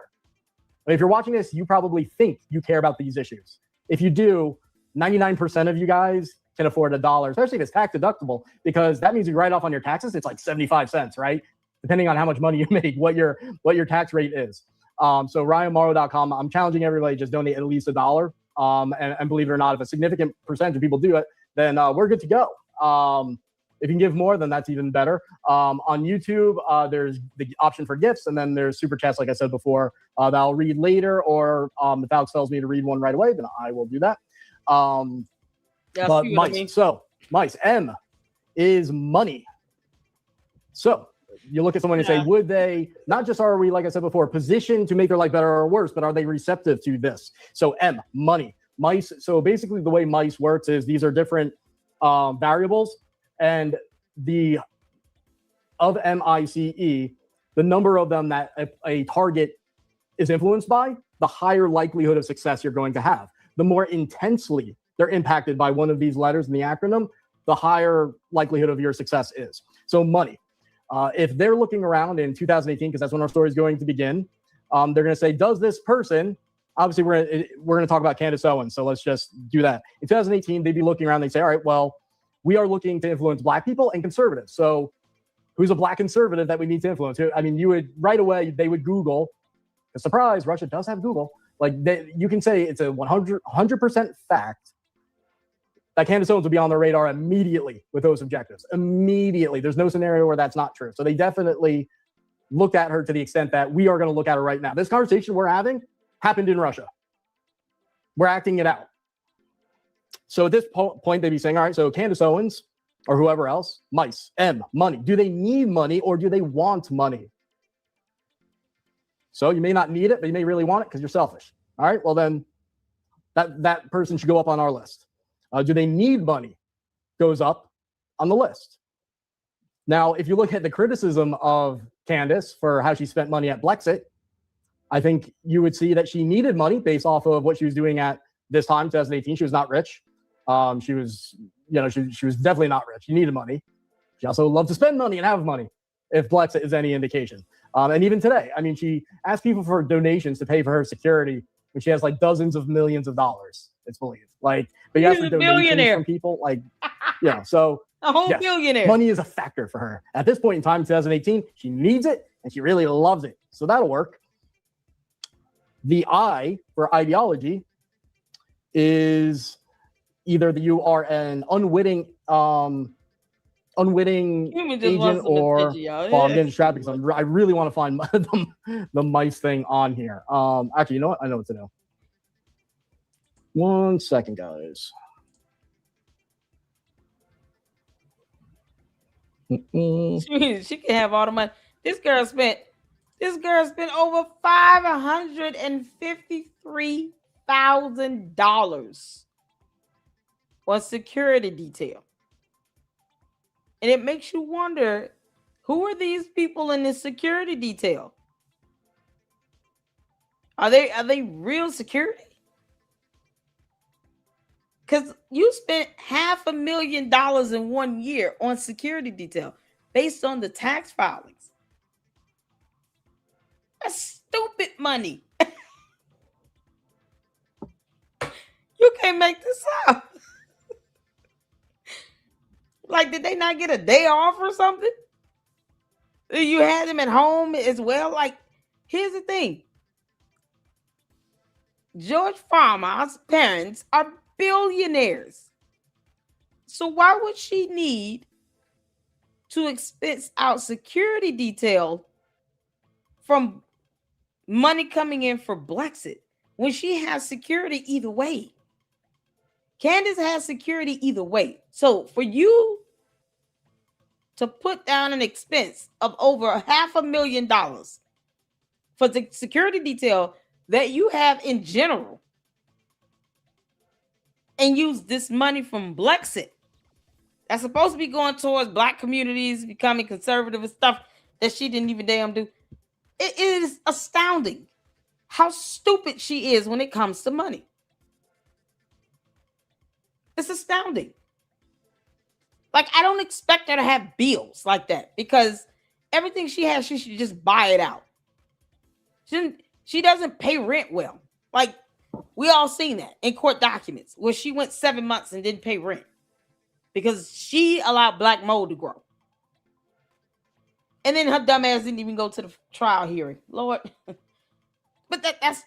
if you're watching this, you probably think you care about these issues. If you do, 99% of you guys can afford $1, especially if it's tax deductible, because that means you write off on your taxes. It's like 75 cents, right? Depending on how much money you make, what your tax rate is. So RyanMauro.com, I'm challenging everybody just donate at least $1. And believe it or not, if a significant percentage of people do it, then we're good to go. If you can give more, then that's even better. On YouTube, there's the option for gifts, and then there's super chats, like I said before, that I'll read later, or if Alex tells me to read one right away, then I will do that. But MICE, so MICE, M is money. So You look at someone and say, would they, not just are we, like I said before, positioned to make their life better or worse, but are they receptive to this? So M, money. Mice. So basically the way mice works is these are different variables, and the of MICE, the number of them that a target is influenced by, the higher likelihood of success you're going to have. The more intensely they're impacted by one of these letters in the acronym, the higher likelihood of your success is. So money. If they're looking around in 2018, because that's when our story is going to begin, they're going to say, does this person, obviously we're going to talk about Candace Owens, so let's just do that. In 2018, they'd be looking around, they'd say, all right, well, we are looking to influence Black people and conservatives. So who's a Black conservative that we need to influence? I mean, you would, right away, they would Google, a surprise, Russia does have Google. Like, you can say it's a 100% fact that Candace Owens would be on their radar immediately with those objectives. Immediately. There's no scenario where that's not true. So they definitely looked at her to the extent that we are going to look at her right now. This conversation we're having happened in Russia. We're acting it out. So at this point, they'd be saying, all right, so Candace Owens or whoever else, mice, M, money. Do they need money or do they want money? So you may not need it, but you may really want it because you're selfish. All right, well then that person should go up on our list. Do they need money? Goes up on the list. Now, if you look at the criticism of Candace for how she spent money at Blexit, I think you would see that she needed money based off of what she was doing at this time, 2018. She was not rich. She was, she was definitely not rich. She needed money. She also loved to spend money and have money, if Blexit is any indication. And even today, I mean, she asked people for donations to pay for her security when she has like dozens of millions of dollars, it's believed. Like, but you ask for donations from people, like, so a whole billionaire. Money is a factor for her. At this point in time, 2018, she needs it and she really loves it. So that'll work. The I for ideology is either you are an unwitting agent or I'm getting distracted because I really want to find the mice thing on here. Actually, you know what? I know what to do. 1 second, guys. She can have all the money. This girl spent over $553,000 on security detail. And it makes you wonder, who are these people in this security detail? Are they real security? Because you spent $500,000 in 1 year on security detail based on the tax filings. That's stupid money. You can't make this up. Like, did they not get a day off or something? You had them at home as well? Like, here's the thing. George Farmer's parents are billionaires. So why would she need to expense out security detail from money coming in for Blexit when she has security either way? Candace has security either way. So for you to put down an expense of over $500,000 for the security detail that you have in general and use this money from Blexit that's supposed to be going towards Black communities becoming conservative and stuff that she didn't even damn do. It is astounding how stupid she is when it comes to money. It's astounding. Like, I don't expect her to have bills like that because everything she has, she should just buy it out. She doesn't pay rent well. Like, we all seen that in court documents where she went 7 months and didn't pay rent because she allowed black mold to grow. And then her dumb ass didn't even go to the trial hearing. Lord. But that's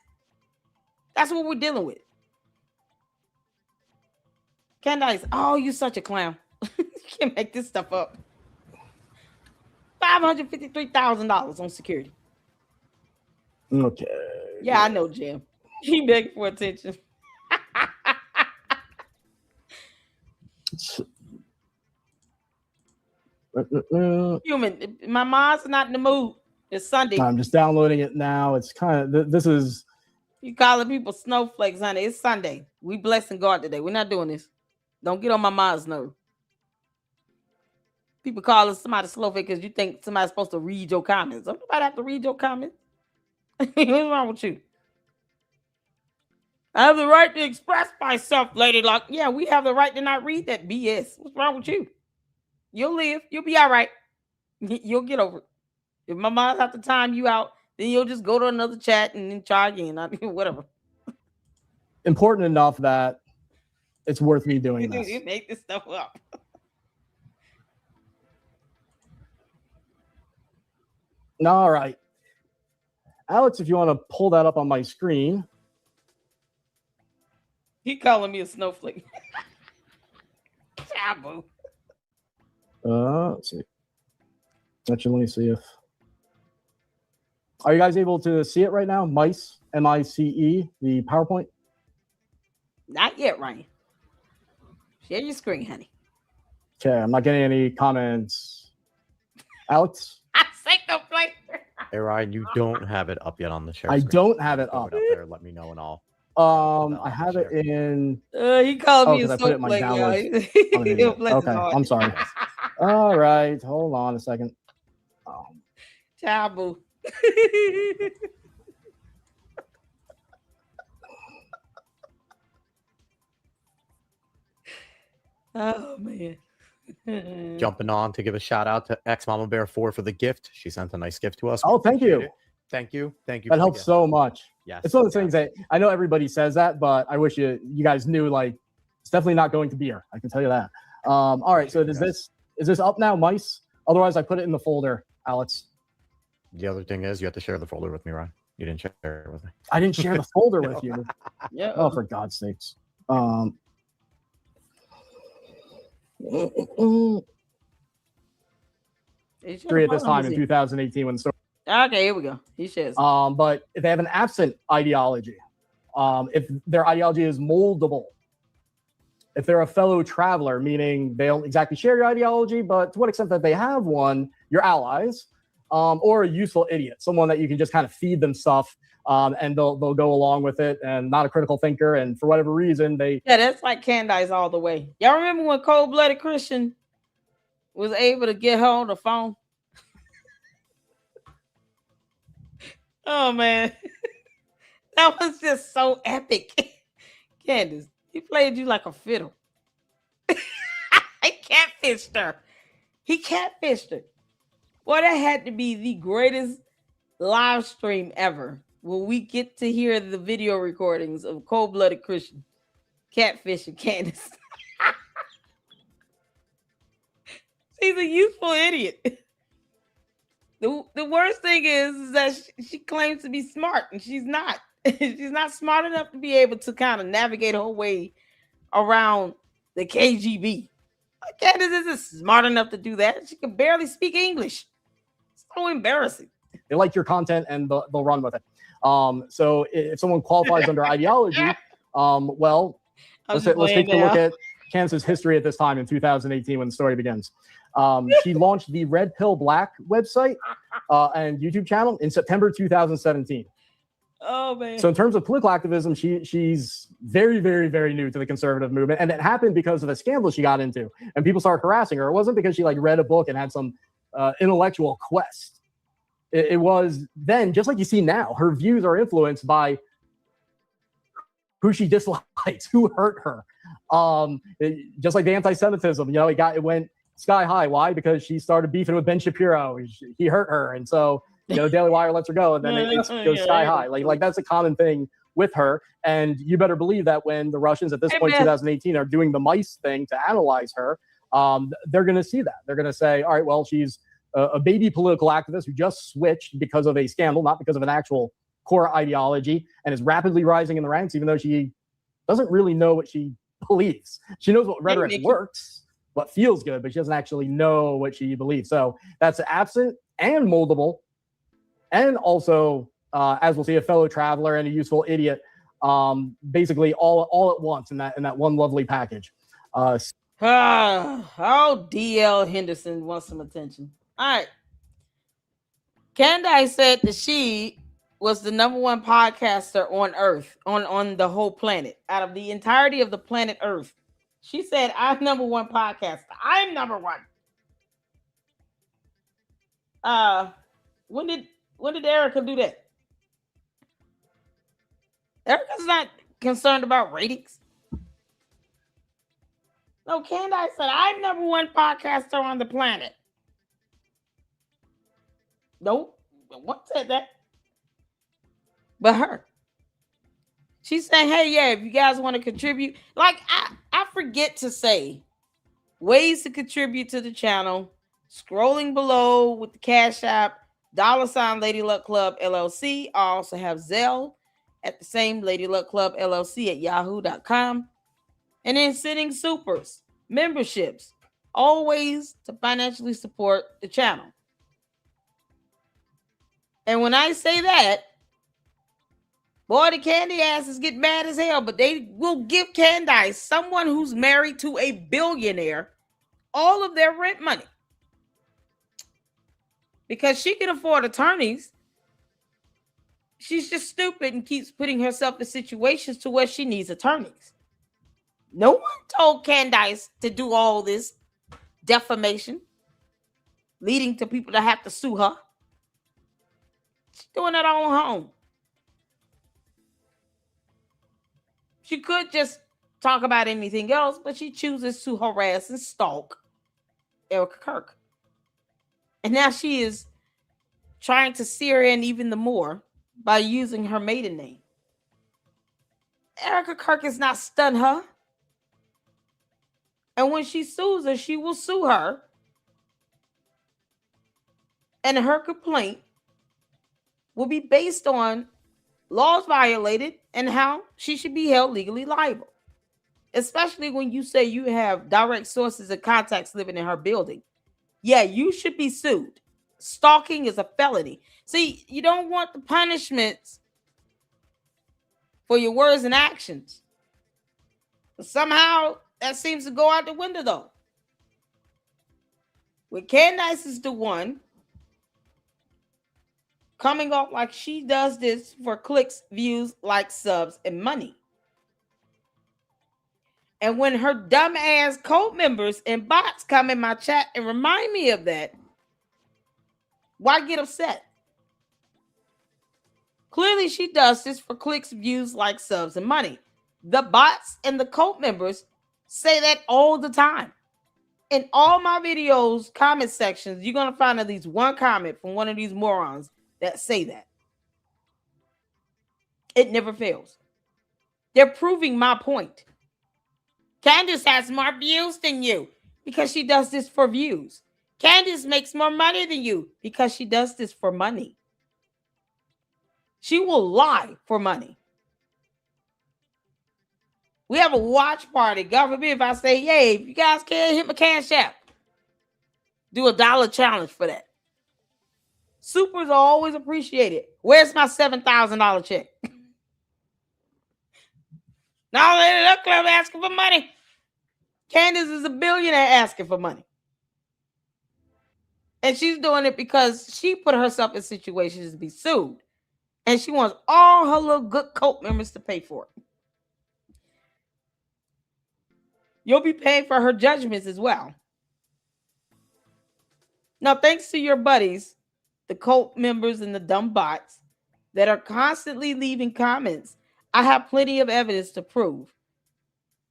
what we're dealing with. Candace, oh, you such a clown. You can't make this stuff up. $553,000 on security. Okay. Yeah, I know, Jim. He begging for attention. Human, my mom's not in the mood. It's Sunday. I'm just downloading it now. It's kind of this is. You calling people snowflakes, honey. It's Sunday. We blessing God today. We're not doing this. Don't get on my mom's nerve. People call us somebody snowflake because you think somebody's supposed to read your comments. Don't nobody have to read your comments. What's wrong with you? I have the right to express myself, Lady Luck. Yeah, we have the right to not read that BS. What's wrong with you? You'll live. You'll be all right. You'll get over it. If my mom have to time you out, then you'll just go to another chat and then try again. Whatever. Important enough that it's worth me doing this. You make this stuff up. All right. Alex, if you want to pull that up on my screen. He calling me a snowflake. Taboo. Let's see. Actually, let me see if. Are you guys able to see it right now? Mice, M-I-C-E, the PowerPoint? Not yet, Ryan. Share your screen, honey. Okay, I'm not getting any comments. Alex? I say no play. Hey, Ryan, you don't have it up yet on the share I screen. don't have it Throw up. it up there. Let me know and I'll. I have it in. He called me a I put it in my snowflake. downloads. Okay, I'm sorry. All right, hold on a second. Taboo. Oh man. Jumping on to give a shout out to X Mama Bear 4 for the gift. She sent a nice gift to us. Oh, thank you. Thank you. Thank you. That helps so much. Yes. It's one of the things that I know everybody says that, but I wish you guys knew, like, it's definitely not going to beer. I can tell you that. All right. So is this up now, Mice? Otherwise, I put it in the folder, Alex. The other thing is you have to share the folder with me, Ryan. You didn't share it with me. I didn't share the folder with you. Yeah. Oh, for God's sakes. 3 at this time in 2018 when the story. Okay, here we go. He shares. But if they have an absent ideology, if their ideology is moldable, if they're a fellow traveler, meaning they don't exactly share your ideology, but to what extent that they have one, your allies, or a useful idiot, someone that you can just kind of feed them stuff, and they'll go along with it, and not a critical thinker, and for whatever reason that's like Candace all the way. Y'all remember when Cold-Blooded Christian was able to get her on the phone? Oh man, that was just so epic. Candace, he played you like a fiddle. He catfished her. Boy, that had to be the greatest live stream ever. When we get to hear the video recordings of Cold-Blooded Christian catfishing Candace. She's a useful idiot. The worst thing is that she claims to be smart, and she's not. She's not smart enough to be able to kind of navigate her way around the KGB. Candace isn't smart enough to do that. She can barely speak English. It's so embarrassing. they like your content and they'll run with it. So if someone qualifies under ideology, well, let's take a look at Candace's history at this time in 2018 when the story begins. She launched the Red Pill Black website and YouTube channel in September 2017. Oh man! So in terms of political activism, she's very, very, very new to the conservative movement, and it happened because of a scandal she got into, and people started harassing her. It wasn't because she read a book and had some intellectual quest. It was then, just like you see now, her views are influenced by who she dislikes, who hurt her. Just like the anti-Semitism, it went sky high. Why? Because she started beefing with Ben Shapiro. He hurt her, and so Daily Wire lets her go, and then it goes sky high. Like that's a common thing with her. And you better believe that when the Russians at this point, 2018, are doing the mice thing to analyze her, they're going to see that. They're going to say, all right, well, she's a baby political activist who just switched because of a scandal, not because of an actual core ideology, and is rapidly rising in the ranks, even though she doesn't really know what she believes. She knows what rhetoric works, what feels good, but she doesn't actually know what she believes. So that's absent and moldable. And also, as we'll see, a fellow traveler and a useful idiot, basically all at once in that one lovely package. Oh, DL Henderson wants some attention. All right. Candace said that she was the number one podcaster on Earth, on the whole planet, out of the entirety of the planet Earth. She said, "I'm number one podcaster. I'm number one." Uh, when did Erica do that? Erica's not concerned about ratings. No, Candace said, "I'm number one podcaster on the planet." Nope, what said that? But her. She said, "Hey, yeah, if you guys want to contribute, like I forget to say ways to contribute to the channel. Scrolling below with the Cash App, $ Lady Luck Club LLC. I also have Zelle at the same Lady Luck Club LLC at yahoo.com. And then sending supers, memberships, always to financially support the channel. And when I say that, boy, the candy asses get mad as hell, but they will give Candace, someone who's married to a billionaire, all of their rent money. Because she can afford attorneys. She's just stupid and keeps putting herself in situations to where she needs attorneys. No one told Candace to do all this defamation, leading to people to have to sue her. She's doing that all on her own. She could just talk about anything else, but she chooses to harass and stalk Erica Kirk. And now she is trying to sear in even the more by using her maiden name. Erica Kirk has not stunned her. And when she sues her, she will sue her. And her complaint will be based on laws violated and how she should be held legally liable. Especially when you say you have direct sources and contacts living in her building. Yeah, you should be sued. Stalking is a felony. See, you don't want the punishments for your words and actions. But somehow that seems to go out the window, though. When Candace is the one coming off like she does this for clicks, views, likes, subs, and money. And when her dumb ass cult members and bots come in my chat and remind me of that, why get upset? Clearly, she does this for clicks, views, likes, subs, and money. The bots and the cult members say that all the time. In all my videos, comment sections, you're going to find at least one comment from one of these morons that say that. It never fails. They're proving my point. Candace has more views than you because she does this for views. Candace makes more money than you because she does this for money. She will lie for money. We have a watch party. God forbid if I say, "Yay, if you guys can't hit my Cash App, do a $1 challenge for that." Supers are always appreciated. Where's my $7,000 check? Now the club asking for money. Candace is a billionaire asking for money. And she's doing it because she put herself in situations to be sued. And she wants all her little good cult members to pay for it. You'll be paying for her judgments as well. Now, thanks to your buddies, the cult members and the dumb bots that are constantly leaving comments, I have plenty of evidence to prove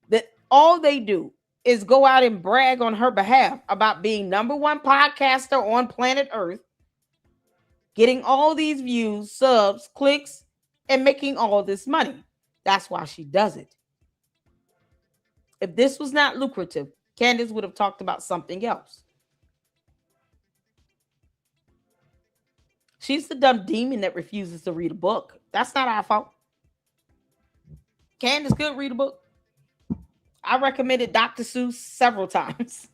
that all they do is go out and brag on her behalf about being number one podcaster on planet Earth, getting all these views, subs, clicks, and making all this money. That's why she does it. If this was not lucrative, Candace would have talked about something else. She's the dumb demon that refuses to read a book. That's not our fault. Candace could read a book. I recommended Dr. Seuss several times.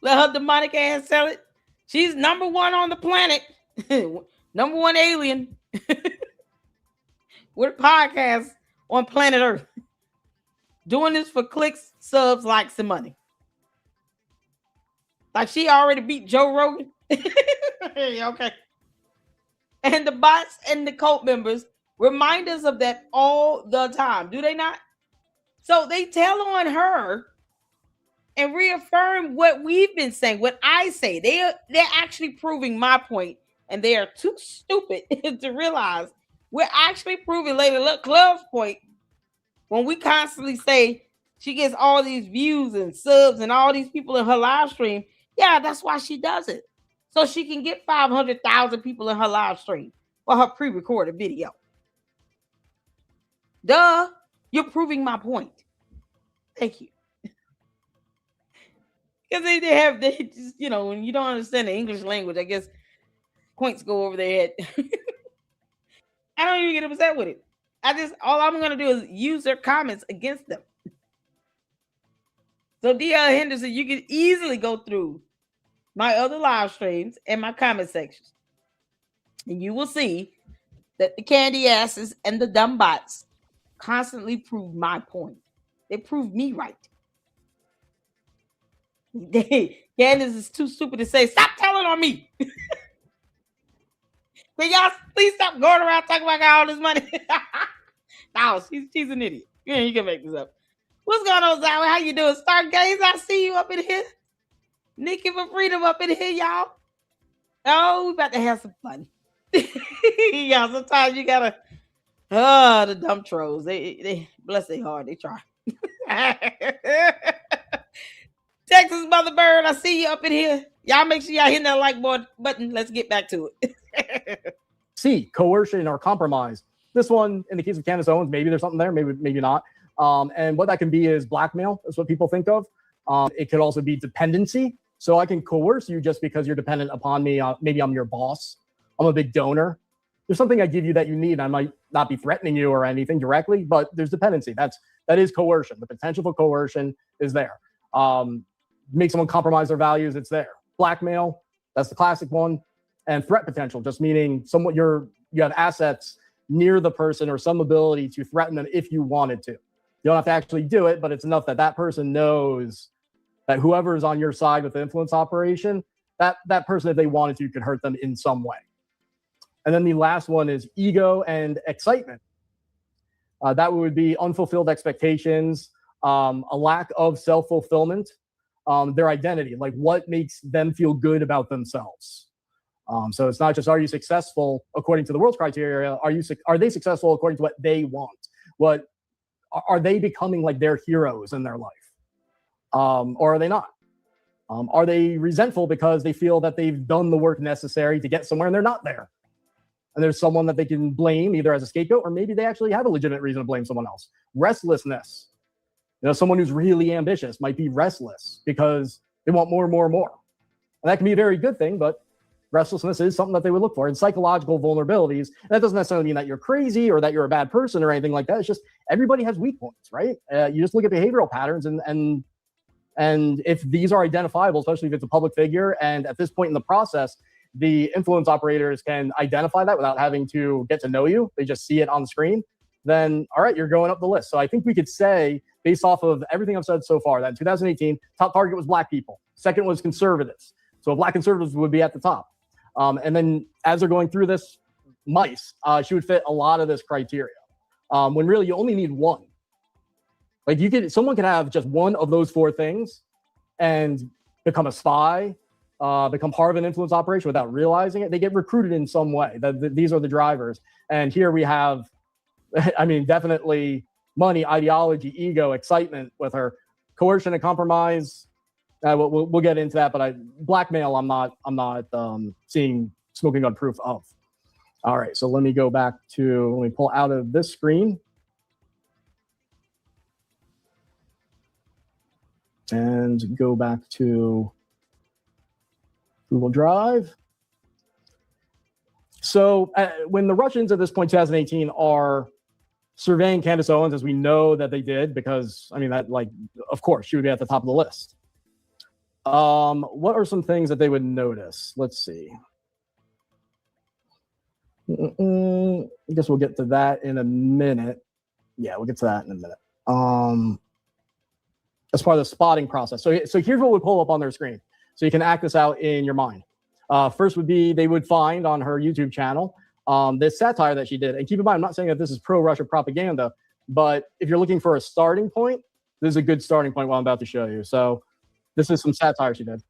Let her demonic ass sell it. She's number one on the planet. Number one alien. With a podcast on planet Earth. Doing this for clicks, subs, likes, and money. Like she already beat Joe Rogan. Okay. And the bots and the cult members remind us of that all the time, do they not? So they tell on her and reaffirm what we've been saying, what I say. They're actually proving my point, and they are too stupid to realize we're actually proving Lady Club's point when we constantly say she gets all these views and subs and all these people in her live stream. Yeah, that's why she does it. So she can get 500,000 people in her live stream for her pre-recorded video. Duh, you're proving my point. Thank you. Because they just, when you don't understand the English language, I guess points go over their head. I don't even get upset with it. All I'm gonna do is use their comments against them. So D.L. Henderson, you can easily go through my other live streams and my comment sections, and you will see that the candy asses and the dumb bots constantly prove my point. They prove me right. Candace is too stupid to say, stop telling on me. But y'all please stop going around talking about all this money. No, she's an idiot. Yeah, you can make this up. What's going on, Zowie? How you doing? Stargaze, I see you up in here. Nikki for Freedom up in here, y'all. Oh, we about to have some fun. Y'all, sometimes you gotta the dumb trolls. They bless their heart, they try. Texas Mother Bird, I see you up in here. Y'all make sure y'all hit that like button. Let's get back to it. C, coercion or compromise. This one, in the case of Candace Owens, maybe there's something there, maybe not. And what that can be is blackmail, is what people think of. It could also be dependency. So I can coerce you just because you're dependent upon me. Maybe I'm your boss. I'm a big donor. There's something I give you that you need. I might not be threatening you or anything directly, but there's dependency. That is coercion. The potential for coercion is there. Make someone compromise their values, it's there. Blackmail, that's the classic one. And threat potential, just meaning you have assets near the person or some ability to threaten them if you wanted to. You don't have to actually do it, but it's enough that that person knows that whoever is on your side with the influence operation, that person, if they wanted to, could hurt them in some way. And then the last one is ego and excitement. That would be unfulfilled expectations, a lack of self-fulfillment, their identity, like what makes them feel good about themselves. So it's not just, are you successful according to the world's criteria? Are they successful according to what they want? What are they becoming like their heroes in their life? Or are they not? Are they resentful because they feel that they've done the work necessary to get somewhere and they're not there? And there's someone that they can blame either as a scapegoat, or maybe they actually have a legitimate reason to blame someone else. Restlessness. Someone who's really ambitious might be restless because they want more and more and more. And that can be a very good thing, but restlessness is something that they would look for. And psychological vulnerabilities, and that doesn't necessarily mean that you're crazy or that you're a bad person or anything like that. It's just everybody has weak points, right? You just look at behavioral patterns and if these are identifiable, especially if it's a public figure, and at this point in the process, the influence operators can identify that without having to get to know you. They just see it on the screen. Then, all right, you're going up the list. So I think we could say, based off of everything I've said so far, that in 2018, top target was black people. Second was conservatives. So black conservatives would be at the top. And then as they're going through this, mice, she would fit a lot of this criteria. When really you only need one. Like someone could have just one of those four things and become a spy, become part of an influence operation without realizing it. They get recruited in some way. These are the drivers. And here we have, definitely money, ideology, ego, excitement with her. Coercion and compromise. We'll get into that, but blackmail, I'm not seeing smoking gun proof of. All right, so let me pull out of this screen. And go back to Google Drive. So when the Russians at this point, 2018, are surveying Candace Owens, as we know that they did, because, of course, she would be at the top of the list. What are some things that they would notice? Let's see. I guess we'll get to that in a minute. Yeah, we'll get to that in a minute. as part of the spotting process. So here's what would pull up on their screen. So you can act this out in your mind. First would be they would find on her YouTube channel this satire that she did. And keep in mind, I'm not saying that this is pro-Russia propaganda, but if you're looking for a starting point, this is a good starting point what I'm about to show you. So this is some satire she did.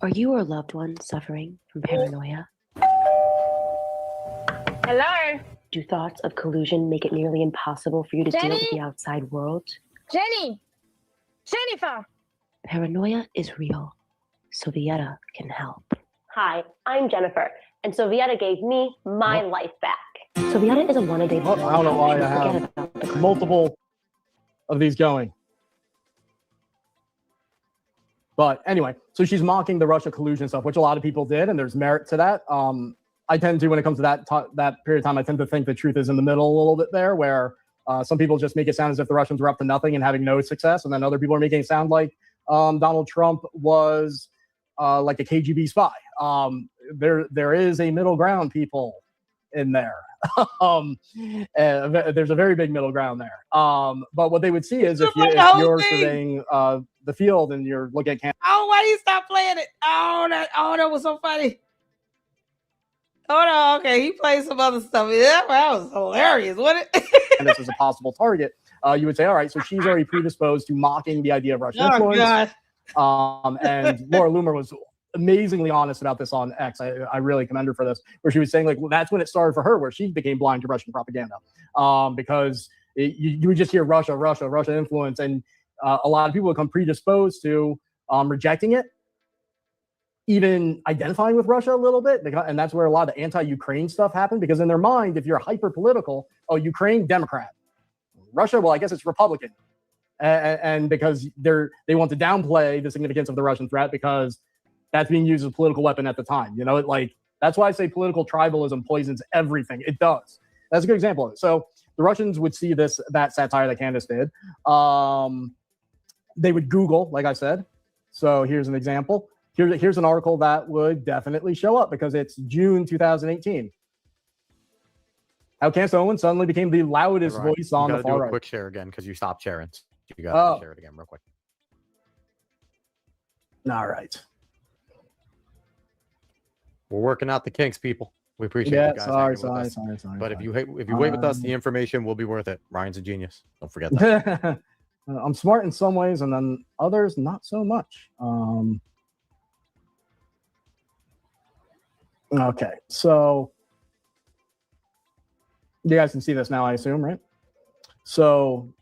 Are you or a loved one suffering from paranoia? Hello? Do thoughts of collusion make it nearly impossible for you to deal with the outside world? Jenny! Jennifer! Paranoia is real. Sovieta can help. Hi, I'm Jennifer, and Sovieta gave me my life back. Sovieta is a one-a-day I don't know why I have multiple of these going. But anyway, so she's mocking the Russia collusion stuff, which a lot of people did, and there's merit to that. I tend to, when it comes to that period of time, I tend to think the truth is in the middle a little bit there, where some people just make it sound as if the Russians were up to nothing and having no success, and then other people are making it sound like Donald Trump was like a KGB spy. There is a middle ground, people, in there. There's a very big middle ground there. But what they would see is if you're surveying the field and you're looking at Candace. Oh, why you stop playing it? That was so funny. Oh no, okay, he played some other stuff. Yeah, that was hilarious, wasn't it? And this is a possible target. You would say, all right, so she's already predisposed to mocking the idea of Russian influence. God. And Laura Loomer was amazingly honest about this on X. I really commend her for this, where she was saying, like, well, that's when it started for her, where she became blind to Russian propaganda. Because you would just hear Russia influence, and a lot of people would come predisposed to rejecting it, even identifying with Russia a little bit. And that's where a lot of the anti-Ukraine stuff happened, because in their mind, if you're hyper-political, oh, Ukraine, Democrat. Russia, well, I guess it's Republican. And because they want to downplay the significance of the Russian threat because that's being used as a political weapon at the time. You know, that's why I say political tribalism poisons everything. It does. That's a good example of it. So the Russians would see that satire that Candace did. They would Google, like I said. So here's an example. Here's an article that would definitely show up because it's June 2018. How Candace Owens suddenly became the loudest voice on the far right. Quick share again because you stopped sharing. You got to share it again real quick. All right. We're working out the kinks, people. We appreciate you guys. Sorry. But if you wait with us, the information will be worth it. Ryan's a genius. Don't forget that. I'm smart in some ways, and then others not so much. Okay, so you guys can see this now, I assume, right? So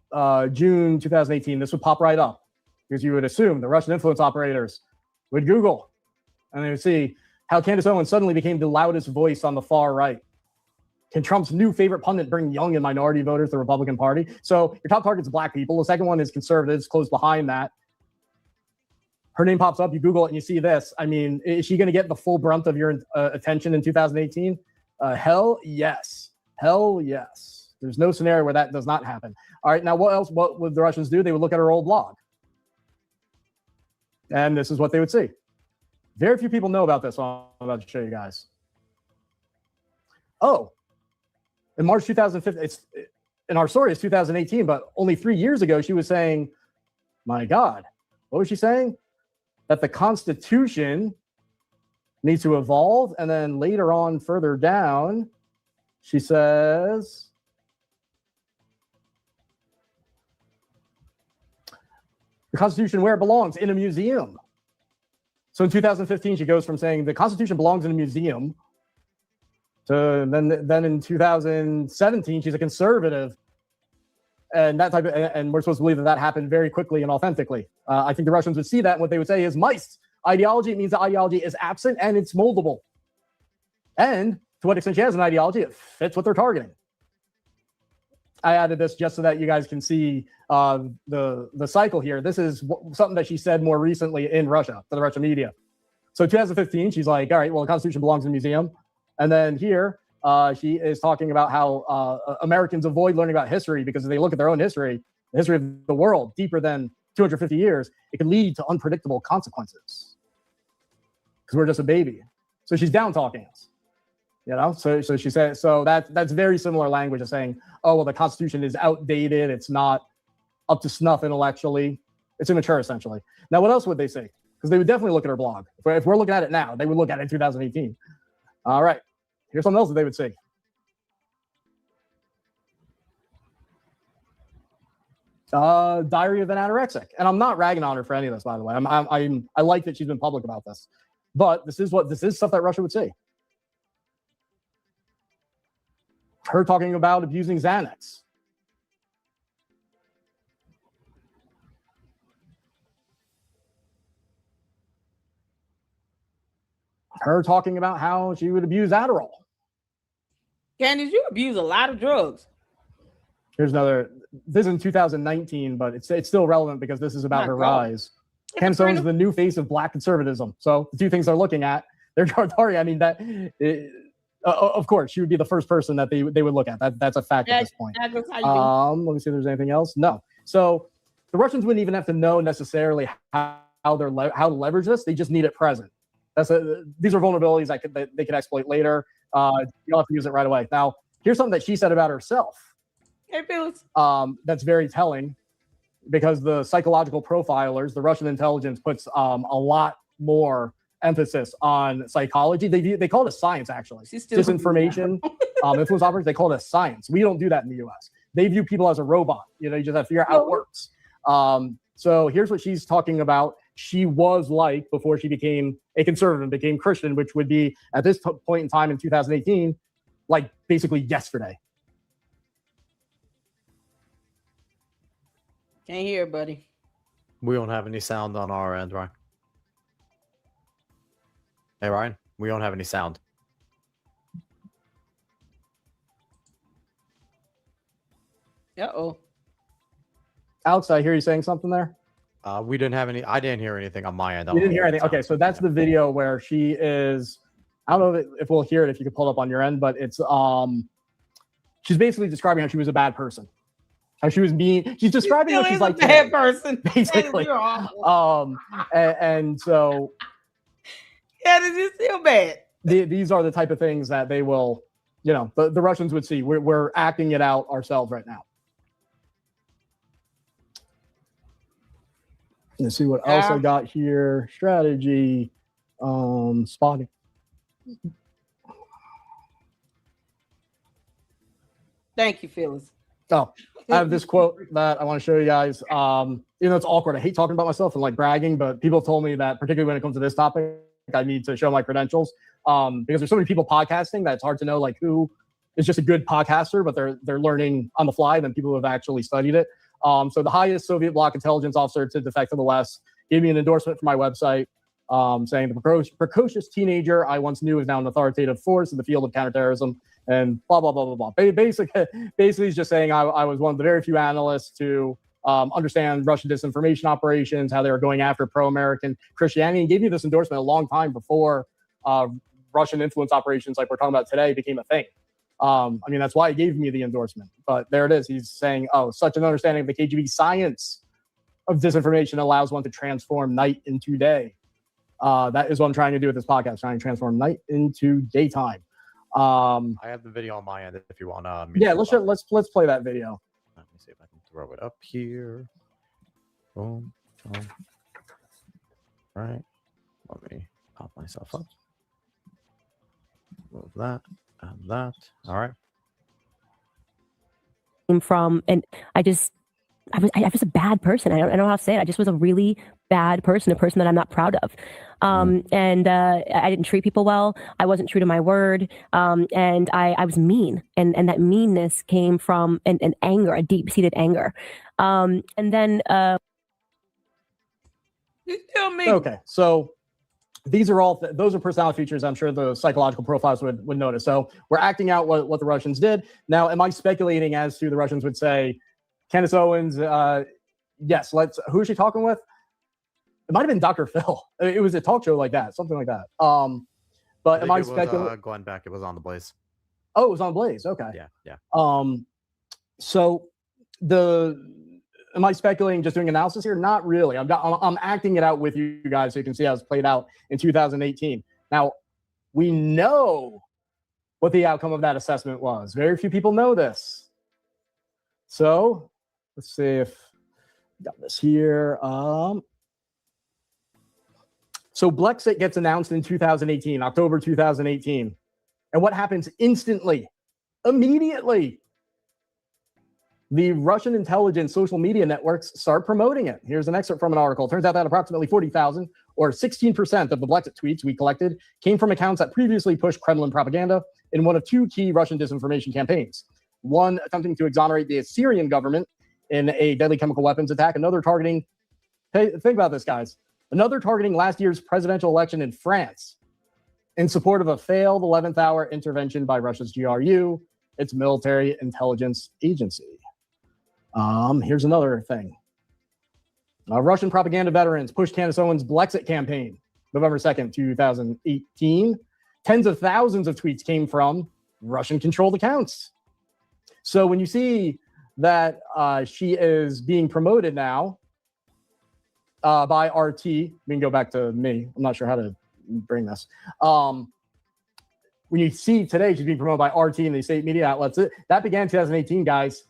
June 2018, this would pop right up because you would assume the Russian influence operators would Google, and they would see how Candace Owens suddenly became the loudest voice on the far right. Can Trump's new favorite pundit bring young and minority voters to the Republican Party? So your top target's black people. The second one is conservatives, close behind that. Her name pops up. You Google it and you see this. I mean, is she going to get the full brunt of your attention in 2018? Hell yes. Hell yes. There's no scenario where that does not happen. All right. Now, what else? What would the Russians do? They would look at her old blog. And this is what they would see. Very few people know about this. So I'm about to show you guys. Oh, in March 2015, in our story, it's 2018, but only 3 years ago, she was saying, my God, what was she saying? That the Constitution needs to evolve. And then later on, further down, she says, the Constitution where it belongs, in a museum. So in 2015, she goes from saying the Constitution belongs in a museum to then in 2017, she's a conservative. And that type of, and we're supposed to believe that happened very quickly and authentically. I think the Russians would see that, and what they would say is mice ideology. It means the ideology is absent and it's moldable. And to what extent she has an ideology, it fits what they're targeting. I added this just so that you guys can see the cycle here. This is something that she said more recently in Russia to the Russian media. So 2015, she's like, all right, well, the Constitution belongs in a museum. And then here, she is talking about how Americans avoid learning about history because if they look at their own history, the history of the world, deeper than 250 years, it can lead to unpredictable consequences because we're just a baby. So she's down talking us, you know? So she said, so that's very similar language of saying, oh, well, the Constitution is outdated. It's not up to snuff intellectually. It's immature, essentially. Now, what else would they say? Because they would definitely look at our blog. If we're looking at it now, they would look at it in 2018. All right. Here's something else that they would say. Diary of an Anorexic. And I'm not ragging on her for any of this, by the way. I like that she's been public about this. But this is stuff that Russia would say. Her talking about abusing Xanax. Her talking about how she would abuse Adderall. Candace, you abuse a lot of drugs. Here's another. This is in 2019, but it's still relevant because this is about her rise. Candace Owens is the new face of Black conservatism. So the two things they're looking at, they're Tartari. I mean, of course, she would be the first person that they would look at. That's a fact at this point. Let me see if there's anything else. No. So the Russians wouldn't even have to know necessarily how to leverage this. They just need it present. These are vulnerabilities that they could exploit later. You don't have to use it right away. Now, here's something that she said about herself. Hey, Felix. That's very telling because the psychological profilers, the Russian intelligence puts a lot more emphasis on psychology. They call it a science, actually. Disinformation, influence operators, they call it a science. We don't do that in the U.S. They view people as a robot. You know, you just have to figure out how it works. So here's what she's talking about. She was like before she became a conservative and became Christian, which would be at this point in time in 2018, like basically yesterday. Can't hear, buddy. We don't have any sound on our end, Ryan. Hey, Ryan, we don't have any sound. Uh-oh. Alex, I hear you saying something there. We didn't have any. I didn't hear anything on my end. You didn't hear anything. Okay, so that's the video where she is. I don't know if we'll hear it if you could pull it up on your end, but it's she's basically describing how she was a bad person, how she was mean. She's describing what she's like. A bad person, basically. And so. Yeah, this is still bad. These are the type of things that they will, you know, the Russians would see. We're acting it out ourselves right now. Let's see what else I got here. Strategy, spotting. Thank you, Phyllis. Oh, I have this quote that I want to show you guys. You know, it's awkward. I hate talking about myself and like bragging, but people told me that particularly when it comes to this topic, I need to show my credentials because there's so many people podcasting that it's hard to know like who is just a good podcaster, but they're learning on the fly than people who have actually studied it. So the highest Soviet bloc intelligence officer to defect to the West gave me an endorsement for my website saying the precocious teenager I once knew is now an authoritative force in the field of counterterrorism and blah, blah, blah, blah, blah. Basically, he's just saying I was one of the very few analysts to understand Russian disinformation operations, how they were going after pro-American Christianity. He gave me this endorsement a long time before Russian influence operations like we're talking about today became a thing. I mean, that's why he gave me the endorsement. But there it is. He's saying, oh, such an understanding of the KGB science of disinformation allows one to transform night into day. That is what I'm trying to do with this podcast, trying to transform night into daytime. I have the video on my end if you want to. Yeah, let's play that video. Let me see if I can throw it up here. Boom, boom. All right. Let me pop myself up. Move that. And that. All right. From and I was a bad person. I don't know how to say it. I just was a really bad person, a person that I'm not proud of. And I didn't treat people well. I wasn't true to my word. And I was mean. And that meanness came from an anger, a deep-seated anger. And then you tell me. Okay, so these are all those are personality features I'm sure the psychological profiles would notice. So we're acting out what the Russians did. Now, am I speculating as to the Russians would say, Candace Owens, yes, who is she talking with? It might have been Dr. Phil. It was a talk show like that, something like that. But am I speculating? Going back, it was on the Blaze. Oh, it was on Blaze. Okay. Yeah. So am I speculating, just doing analysis here? Not really. I'm acting it out with you guys so you can see how it's played out in 2018. Now, we know what the outcome of that assessment was. Very few people know this. So let's see if I got this here. So Brexit gets announced in 2018, October 2018. And what happens instantly? Immediately, the Russian intelligence social media networks start promoting it. Here's an excerpt from an article. Turns out that approximately 40,000 or 16% of the Brexit tweets we collected came from accounts that previously pushed Kremlin propaganda in one of two key Russian disinformation campaigns. One attempting to exonerate the Syrian government in a deadly chemical weapons attack, another targeting, hey, think about this, guys, another targeting last year's presidential election in France in support of a failed 11th hour intervention by Russia's GRU, its military intelligence agency. Here's another thing. Russian propaganda veterans pushed Candace Owens' Brexit campaign, November 2nd, 2018. Tens of thousands of tweets came from Russian-controlled accounts. So when you see that she is being promoted now by RT, we can go back to me. I'm not sure how to bring this. When you see today she's being promoted by RT and the state media outlets, that began in 2018, guys.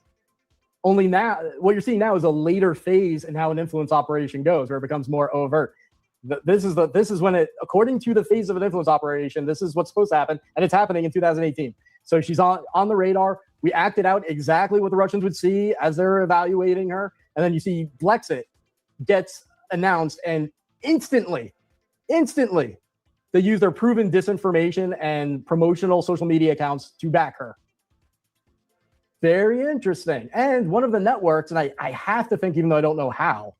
Only now, what you're seeing now is a later phase in how an influence operation goes, where it becomes more overt. This is when it, according to the phase of an influence operation, this is what's supposed to happen, and it's happening in 2018. So she's on the radar. We acted out exactly what the Russians would see as they're evaluating her, and then you see Brexit gets announced, and instantly, they use their proven disinformation and promotional social media accounts to back her. Very interesting. And one of the networks, and I have to think, even though I don't know how,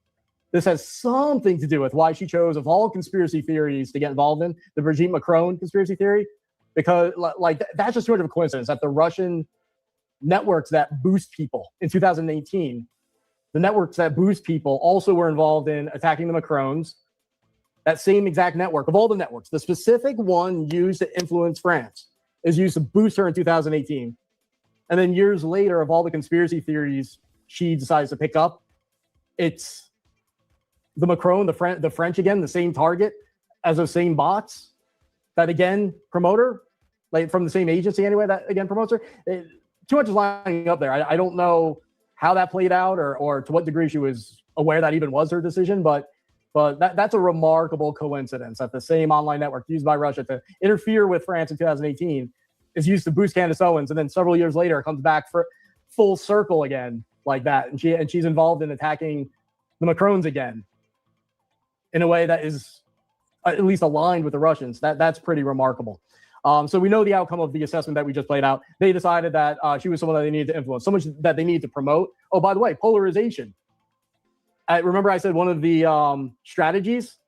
this has something to do with why she chose, of all conspiracy theories to get involved in, the Brigitte Macron conspiracy theory, because like that's just sort of a coincidence that the Russian networks that boost people in 2018, the networks that boost people also were involved in attacking the Macrons. That same exact network, of all the networks, the specific one used to influence France is used to boost her in 2018. And then years later, of all the conspiracy theories she decides to pick up, it's the Macron, the French again, the same target as those same bots that again promote her, like from the same agency anyway, that again promotes her. Too much is lining up there. I don't know how that played out or to what degree she was aware that even was her decision, but that's a remarkable coincidence that the same online network used by Russia to interfere with France in 2018 is used to boost Candace Owens, and then several years later it comes back for full circle again like that, and she's involved in attacking the Macrons again in a way that is at least aligned with the Russians. That's pretty remarkable. So we know the outcome of the assessment that we just played out. They decided that she was someone that they needed to influence, someone that they needed to promote. Oh, by the way, polarization. Remember I said one of the strategies?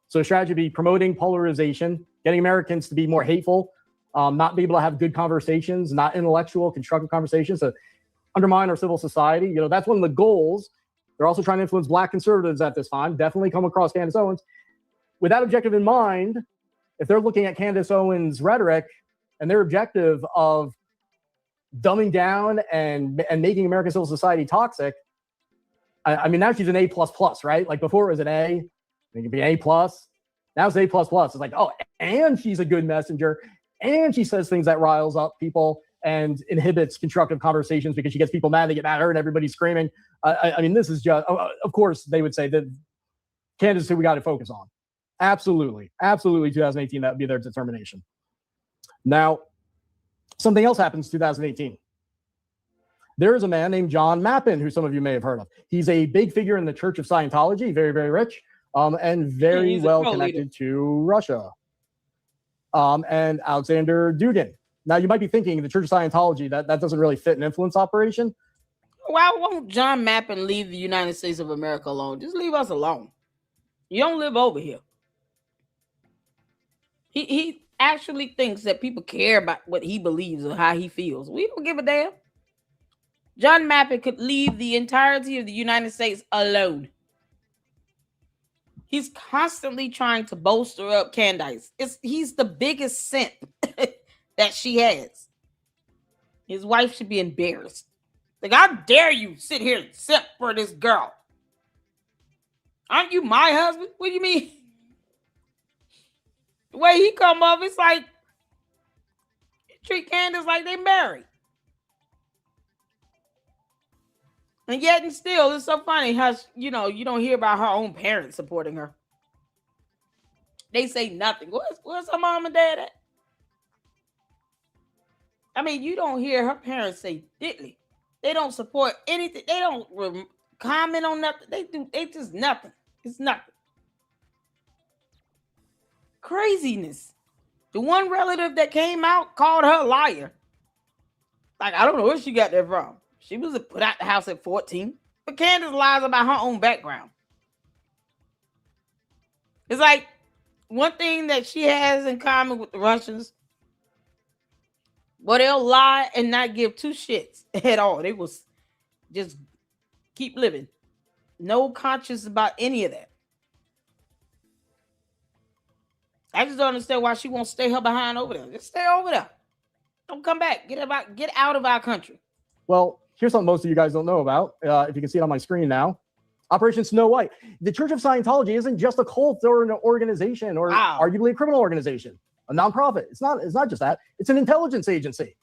So strategy would be promoting polarization, getting Americans to be more hateful, not be able to have good conversations, not intellectual, constructive conversations, to undermine our civil society. You know, that's one of the goals. They're also trying to influence Black conservatives at this time. Definitely come across Candace Owens. With that objective in mind, if they're looking at Candace Owens' rhetoric and their objective of dumbing down and making American civil society toxic, I mean, now she's an A++, right? Like before it was an A, it could be A+. Now it's A++. It's like, oh, and she's a good messenger. And she says things that riles up people and inhibits constructive conversations because she gets people mad. They get mad at her and everybody's screaming. I mean, this is just, of course, they would say that Candace is who we got to focus on. Absolutely. 2018, that would be their determination. Now, something else happens in 2018. There is a man named John Mappin, who some of you may have heard of. He's a big figure in the Church of Scientology, very, very rich, and very well connected to Russia. And Alexander Dugin. Now, you might be thinking the Church of Scientology, that doesn't really fit an influence operation. Why won't John Mappin leave the United States of America alone? Just leave us alone. You don't live over here. He actually thinks that people care about what he believes or how he feels. We don't give a damn. John Mappin could leave the entirety of the United States alone. He's constantly trying to bolster up Candace. He's the biggest simp that she has. His wife should be embarrassed. Like, how dare you sit here and simp for this girl? Aren't you my husband? What do you mean? The way he come up, it's like you treat Candace like they married. And yet and still, it's so funny how, you don't hear about her own parents supporting her. They say nothing. Where's her mom and dad at? I mean, you don't hear her parents say diddly. They don't support anything. They don't comment on nothing. They just nothing. It's nothing. Craziness. The one relative that came out called her a liar. Like, I don't know where she got that from. She was put out the house at 14. But Candace lies about her own background. It's like one thing that she has in common with the Russians, but they'll lie and not give two shits at all. They will just keep living. No conscience about any of that. I just don't understand why she won't stay her behind over there. Just stay over there. Don't come back. Get out of our country. Well, here's something most of you guys don't know about. If you can see it on my screen now. Operation Snow White. The Church of Scientology isn't just a cult or an organization or arguably a criminal organization, a nonprofit. It's not just that. It's an intelligence agency.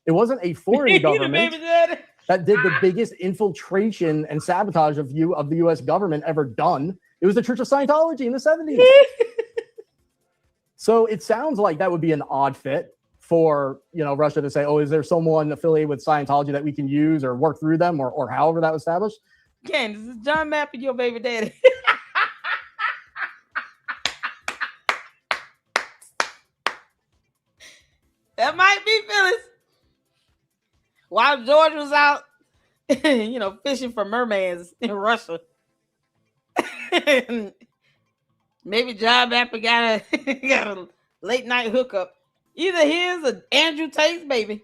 It wasn't a foreign government that did the biggest infiltration and sabotage of the U.S. government ever done. It was the Church of Scientology in the 70s. So it sounds like that would be an odd fit for Russia to say, oh, is there someone affiliated with Scientology that we can use or work through them or however that was established? Candace, is John Mappin your baby daddy? That might be Phyllis. While George was out, fishing for mermaids in Russia. Maybe John Mappin got a late night hookup. Either his or Andrew Tate's baby.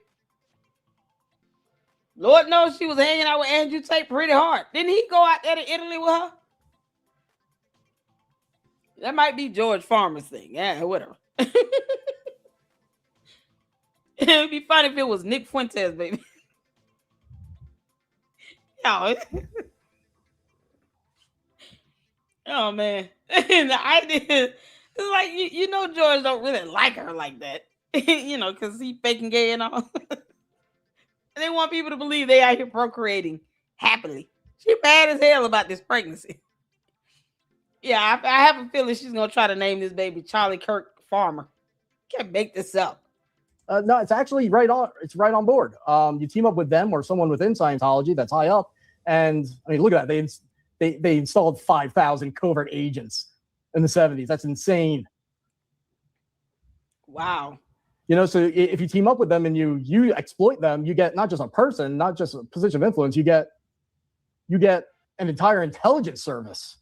Lord knows she was hanging out with Andrew Tate pretty hard. Didn't he go out there to Italy with her? That might be George Farmer's thing. Yeah, whatever. It would be funny if it was Nick Fuentes, baby. Oh, man. The idea is like, George don't really like her like that. Because he faking gay and all. And they want people to believe they out here procreating happily. She mad as hell about this pregnancy. Yeah, I have a feeling she's going to try to name this baby Charlie Kirk Farmer. Can't make this up. No, it's actually right on. It's right on board. You team up with them or someone within Scientology that's high up. And I mean, look at that. They installed 5,000 covert agents in the 70s. That's insane. Wow. So if you team up with them and you exploit them, you get not just a person, not just a position of influence, you get an entire intelligence service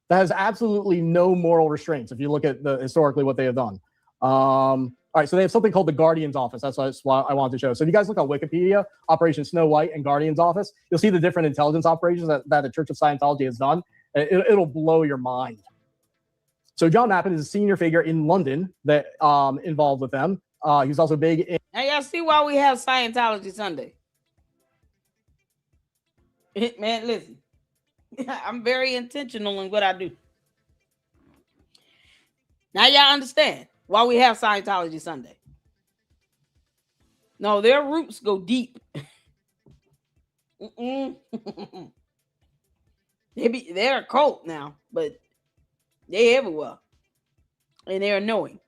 that has absolutely no moral restraints. If you look at historically what they have done. All right, so they have something called the Guardian's Office. That's what I wanted to show. So if you guys look on Wikipedia, Operation Snow White and Guardian's Office, you'll see the different intelligence operations that the Church of Scientology has done. It'll blow your mind. So John Mappin is a senior figure in London that involved with them. He's also big in... Now y'all see why we have Scientology Sunday. Man, listen. I'm very intentional in what I do. Now y'all understand why we have Scientology Sunday. No, their roots go deep. They're a cult now, but they everywhere. And they're annoying.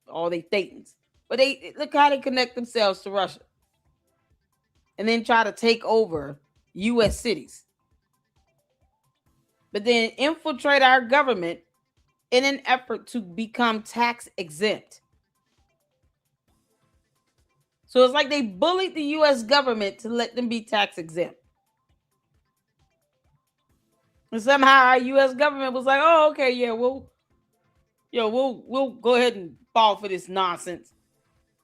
All they Thetans. But they look how they connect themselves to Russia. And then try to take over U.S. cities. But then infiltrate our government in an effort to become tax exempt. So it's like they bullied the U.S. government to let them be tax exempt. And somehow our U.S. government was like, oh, okay, yeah, we'll go ahead and fall for this nonsense.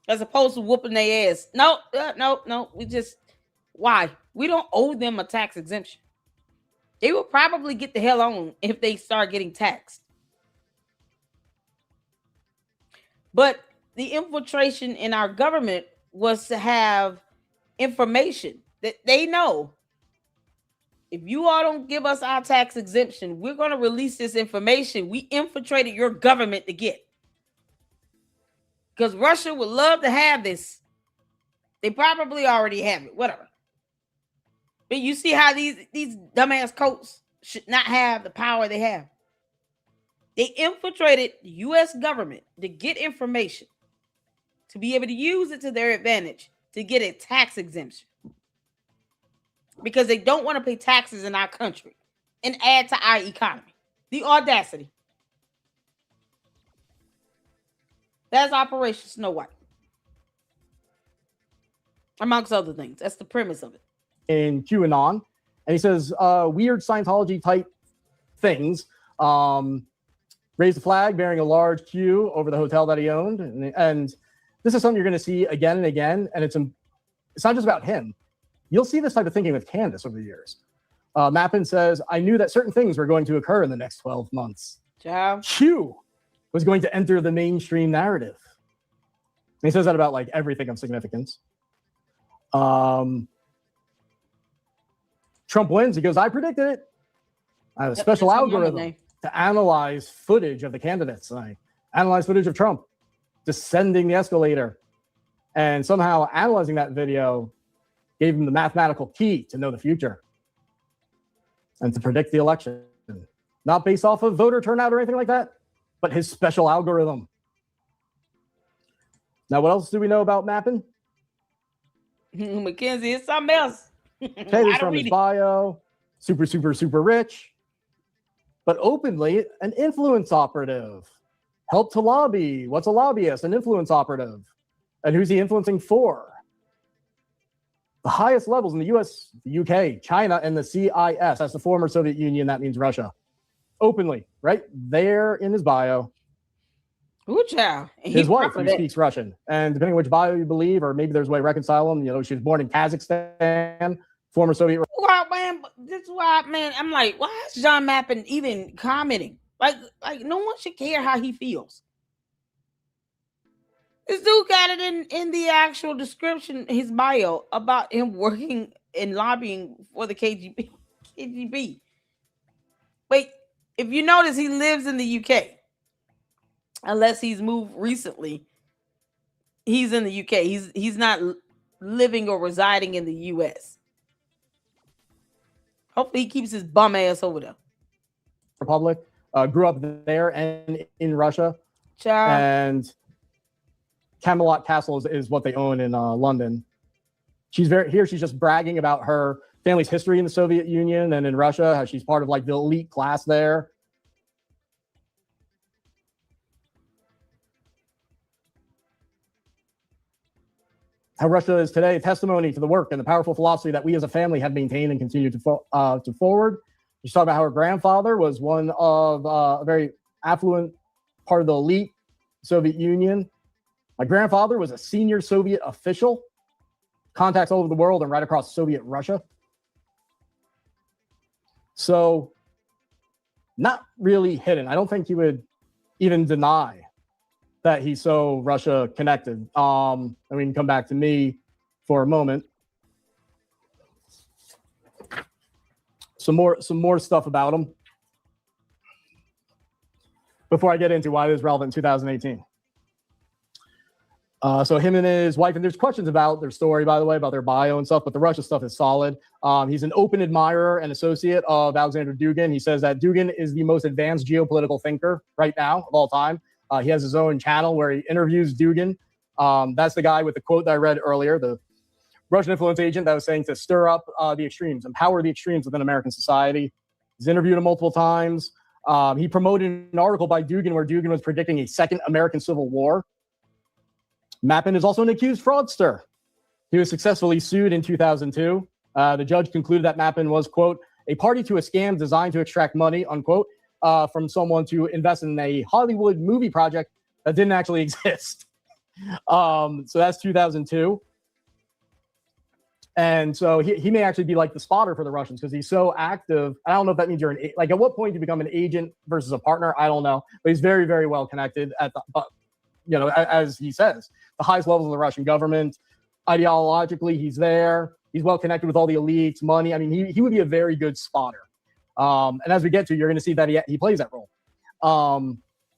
As opposed to whooping their ass. No. Why? We don't owe them a tax exemption. They will probably get the hell on if they start getting taxed. But the infiltration in our government was to have information that they know. If you all don't give us our tax exemption, we're going to release this information we infiltrated your government to get. Because Russia would love to have this. They probably already have it, whatever. But you see how these dumbass coats should not have the power they have. They infiltrated the U.S. government to get information, to be able to use it to their advantage, to get a tax exemption. Because they don't want to pay taxes in our country and add to our economy. The audacity. That's Operation Snow White. Amongst other things. That's the premise of it. In QAnon. And he says, weird Scientology type things. Raised a flag bearing a large Q over the hotel that he owned. And this is something you're going to see again and again. And it's not just about him. You'll see this type of thinking with Candace over the years. Mappin says, I knew that certain things were going to occur in the next 12 months. Ciao. Q was going to enter the mainstream narrative. And he says that about like everything of significance. Trump wins. He goes, I predicted it. I have a special algorithm to analyze footage of the candidates. I analyze footage of Trump descending the escalator. And somehow analyzing that video gave him the mathematical key to know the future and to predict the election. Not based off of voter turnout or anything like that, but his special algorithm. Now, what else do we know about Mappin? Mackenzie, it's something else. Okay, this from his bio. Super, super, super rich. But openly, an influence operative. Help to lobby. What's a lobbyist? An influence operative. And who's he influencing for? The highest levels in the US, the UK, China, and the CIS. That's the former Soviet Union. That means Russia. Openly, right there in his bio. Ooh, child. His wife, who speaks Russian. And depending on which bio you believe, or maybe there's a way to reconcile them, she was born in Kazakhstan, former Soviet. Wow, man, this is why, man, I'm like, why is John Mappin even commenting? Like no one should care how he feels. This dude got it in the actual description, his bio, about him working and lobbying for the KGB. But if you notice, he lives in the UK. Unless he's moved recently, he's in the UK. He's not living or residing in the US. Hopefully he keeps his bum ass over there. Republic, grew up there and in Russia. Child. And Camelot Castle is what they own in London. She's just bragging about her family's history in the Soviet Union and in Russia, how she's part of like the elite class there. How Russia is today a testimony to the work and the powerful philosophy that we as a family have maintained and continue to forward. She's talking about how her grandfather was one of a very affluent part of the elite Soviet Union. My grandfather was a senior Soviet official, contacts all over the world and right across Soviet Russia. So not really hidden. I don't think he would even deny that he's so Russia connected. And we can come back to me for a moment. Some more stuff about him before I get into why it is relevant in 2018. So him and his wife, and there's questions about their story, by the way, about their bio and stuff, but the Russia stuff is solid. He's an open admirer and associate of Alexander Dugin. He says that Dugin is the most advanced geopolitical thinker right now of all time. He has his own channel where he interviews Dugin. That's the guy with the quote that I read earlier, the Russian influence agent that was saying to stir up the extremes, empower the extremes within American society. He's interviewed him multiple times. He promoted an article by Dugin where Dugin was predicting a second American Civil War. Mappin is also an accused fraudster. He was successfully sued in 2002. The judge concluded that Mappin was, quote, a party to a scam designed to extract money, unquote, from someone to invest in a Hollywood movie project that didn't actually exist. So that's 2002. And so he may actually be like the spotter for the Russians because he's so active. I don't know if that means you're like at what point do you become an agent versus a partner? I don't know, but he's very, very well connected at the, as he says, the highest levels of the Russian government. ideologically, he's there. He's well connected with all the elites, money. I mean, he would be a very good spotter. And as we get to, you're going to see that he plays that role.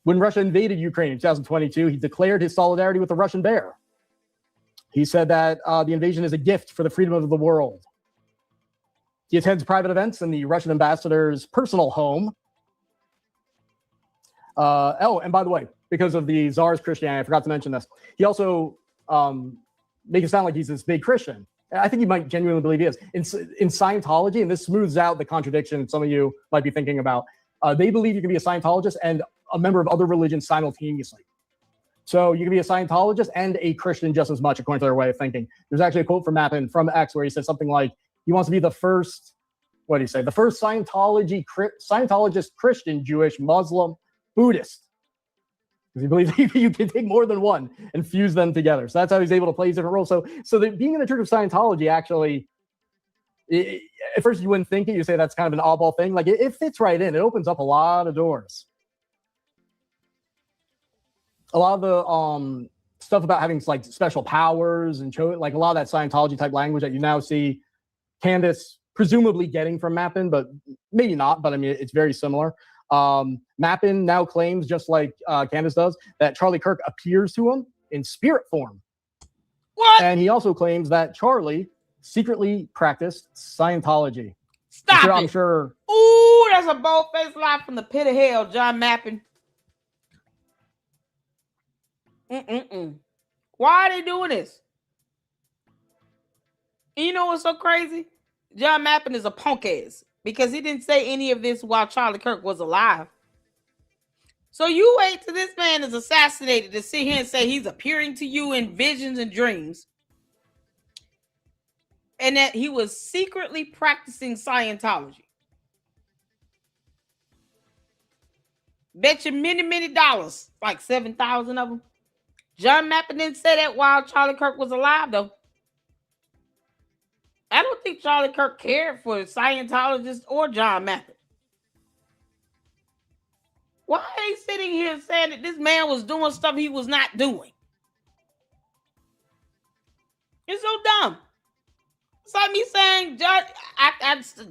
When Russia invaded Ukraine in 2022, he declared his solidarity with the Russian bear. He said that the invasion is a gift for the freedom of the world. He attends private events in the Russian ambassador's personal home. And by the way, because of the Tsar's Christianity, I forgot to mention this. He also makes it sound like he's this big Christian. I think he might genuinely believe he is. In Scientology, and this smooths out the contradiction some of you might be thinking about, they believe you can be a Scientologist and a member of other religions simultaneously. So you can be a Scientologist and a Christian just as much, according to their way of thinking. There's actually a quote from Mappin from X where he says something like, he wants to be the first, what do you say? The first Scientologist, Christian, Jewish, Muslim, Buddhist. Because he believes you can take more than one and fuse them together. So that's how he's able to play his different roles. So being in the Church of Scientology actually, at first you wouldn't think it. You say that's kind of an oddball thing. Like it fits right in. It opens up a lot of doors. A lot of the stuff about having like special powers and like a lot of that Scientology type language that you now see Candace presumably getting from Mappin, but maybe not. But I mean, it's very similar. Mappin now claims, just like Candace does, that Charlie Kirk appears to him in spirit form. What? And he also claims that Charlie secretly practiced Scientology. Stop it. I'm sure. Ooh, that's a bold-faced lie from the pit of hell, John Mappin. Why are they doing this? You know what's so crazy? John Mappin is a punk ass because he didn't say any of this while Charlie Kirk was alive. So you wait till this man is assassinated to sit here and say he's appearing to you in visions and dreams, and that he was secretly practicing Scientology. Bet you many dollars, like 7,000 of them. John Mappin didn't say that while Charlie Kirk was alive, though. I don't think Charlie Kirk cared for Scientologists or John Mappin. Why are they sitting here saying that this man was doing stuff he was not doing? It's so dumb. It's like me saying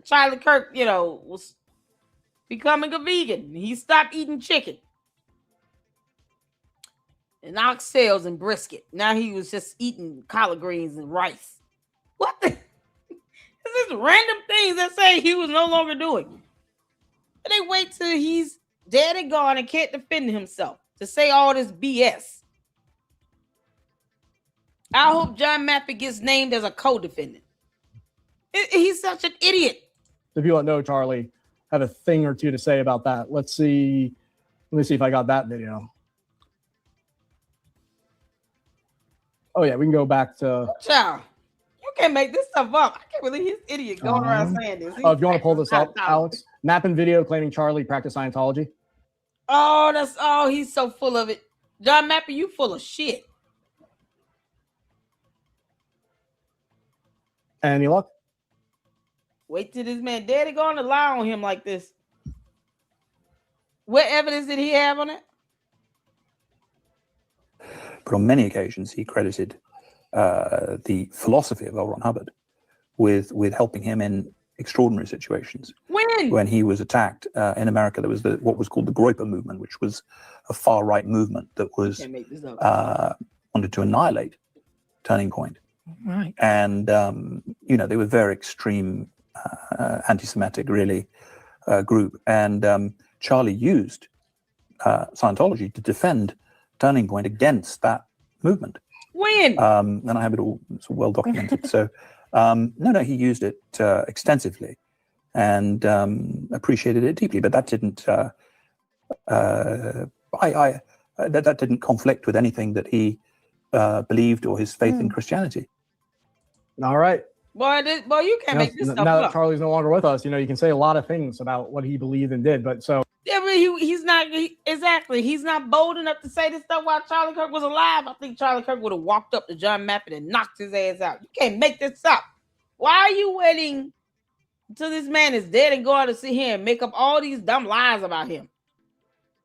Charlie Kirk, was becoming a vegan. He stopped eating chicken and oxtails and brisket. Now he was just eating collard greens and rice. What the? This is random things that say he was no longer doing. And they wait till he's dead and gone and can't defend himself to say all this BS. I hope John Mappin gets named as a co-defendant. He's such an idiot. If you don't know, Charlie, I have a thing or two to say about that. Let me see if I got that video. Oh yeah, we can go back to. Child, you can't make this stuff up. I can't believe he's idiot going around saying this. If you want to pull this up, Alex, Mappin video claiming Charlie practiced Scientology. Oh, he's so full of it. John Mappin, you full of shit. Any luck? Wait till this man daddy gonna lie on him like this. What evidence did he have on it? But on many occasions, he credited the philosophy of L. Ron Hubbard with helping him in extraordinary situations. When he was attacked in America, there was what was called the Groyper movement, which was a far-right movement that was wanted to annihilate Turning Point. Right. And, they were very extreme anti-Semitic, really, group. And Charlie used Scientology to defend Turning Point against that movement. When? And I have it all well documented. So, he used it extensively and appreciated it deeply. But that didn't, that didn't conflict with anything that he believed or his faith in Christianity. All right. Boy, you can't make this stuff now up. That Charlie's no longer with us, you can say a lot of things about what he believed and did, but so. Yeah, but he's not, exactly. He's not bold enough to say this stuff while Charlie Kirk was alive. I think Charlie Kirk would have walked up to John Mappin and knocked his ass out. You can't make this up. Why are you waiting until this man is dead and go out to sit here and make up all these dumb lies about him?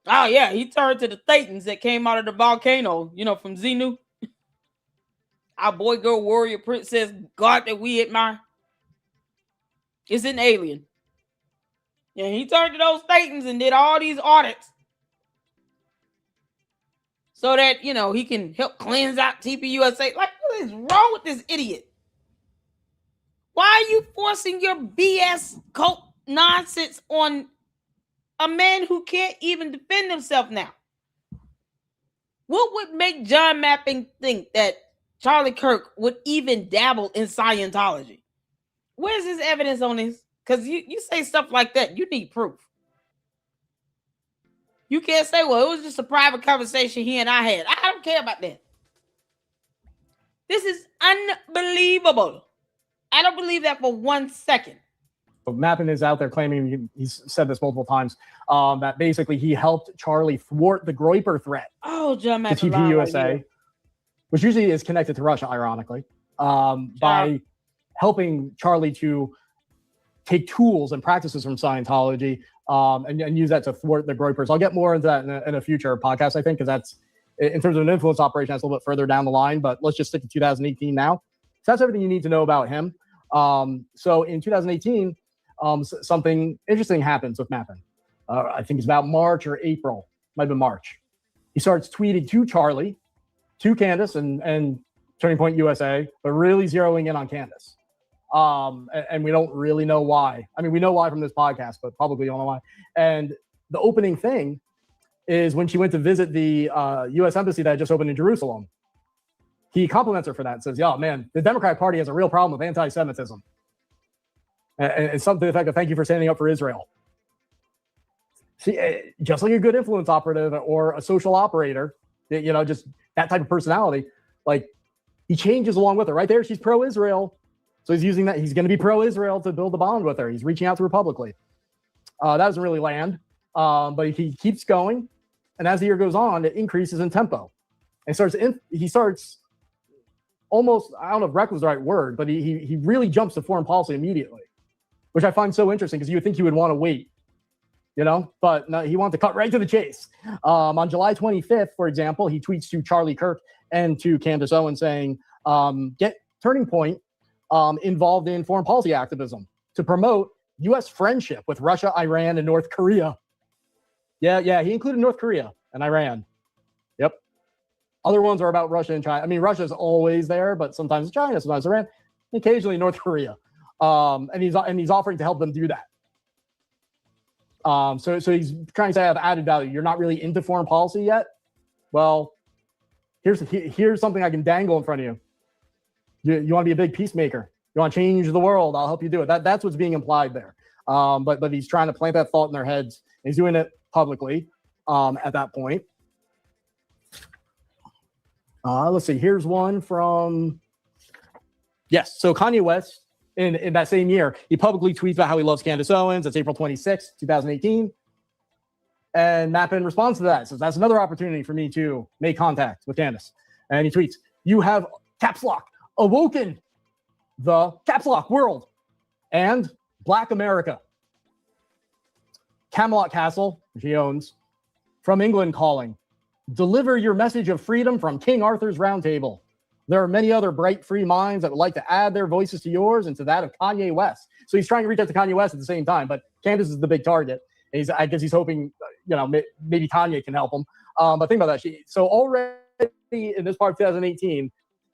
Oh, yeah, he turned to the Thetans that came out of the volcano, from Xenu. Our boy, girl, warrior, princess, God that we admire. It's an alien. And he turned to those Thetans and did all these audits so that, you know, he can help cleanse out TPUSA. Like, what is wrong with this idiot? Why are you forcing your BS cult nonsense on a man who can't even defend himself now? What would make John Mapping think that Charlie Kirk would even dabble in Scientology? Where's his evidence on this? Because you say stuff like that, you need proof. You can't say, well, it was just a private conversation he and I had. I don't care about that. This is unbelievable. I don't believe that for 1 second. But Mappin is out there claiming, he's said this multiple times, that basically he helped Charlie thwart the Groyper threat to TPUSA, which usually is connected to Russia, ironically, by helping Charlie to take tools and practices from Scientology and use that to thwart the Groypers. I'll get more into that in a future podcast, I think, because that's, in terms of an influence operation, that's a little bit further down the line, but let's just stick to 2018 now. So that's everything you need to know about him. So in 2018, something interesting happens with Mappin. I think it's about March or April, might have been March. He starts tweeting to Charlie, to Candace and Turning Point USA, but really zeroing in on Candace. And we don't really know why. I mean, we know why from this podcast, but probably don't know why. And the opening thing is when she went to visit the U.S. embassy that just opened in Jerusalem. He compliments her for that and says, "Yeah, man, the Democratic Party has a real problem with anti-Semitism." And something to the effect of, "Thank you for standing up for Israel." See, just like a good influence operative or a social operator, you know, just that type of personality, like he changes along with her. Right there, she's pro-Israel. So he's using that. He's going to be pro-Israel to build a bond with her. He's reaching out to her publicly. That doesn't really land, but he keeps going. And as the year goes on, it increases in tempo. And he starts almost, I don't know if reckless is the right word, but he really jumps to foreign policy immediately, which I find so interesting because you would think he would want to wait, you know, but no, he wanted to cut right to the chase. On July 25th, for example, he tweets to Charlie Kirk and to Candace Owens saying, get Turning Point involved in foreign policy activism to promote U.S. friendship with Russia, Iran, and North Korea. Yeah, he included North Korea and Iran. Yep. Other ones are about Russia and China. I mean, Russia's always there, but sometimes China, sometimes Iran, occasionally North Korea. And he's offering to help them do that. So he's trying to say I have added value. You're not really into foreign policy yet? Well, here's something I can dangle in front of you. You want to be a big peacemaker. You want to change the world. I'll help you do it. That's what's being implied there. But he's trying to plant that thought in their heads. He's doing it publicly at that point. Let's see. Here's one from, yes. So Kanye West, in that same year, he publicly tweets about how he loves Candace Owens. That's April 26, 2018. And Mappin responds to that. Says, that's another opportunity for me to make contact with Candace. And he tweets, you have, caps lock, awoken the caps lock world and Black America. Camelot Castle, which he owns, from England calling. Deliver your message of freedom from King Arthur's Round Table. There are many other bright, free minds that would like to add their voices to yours and to that of Kanye West. So he's trying to reach out to Kanye West at the same time, but Candace is the big target. I guess he's hoping, you know, maybe Kanye can help him. But think about that. So already in this part of 2018,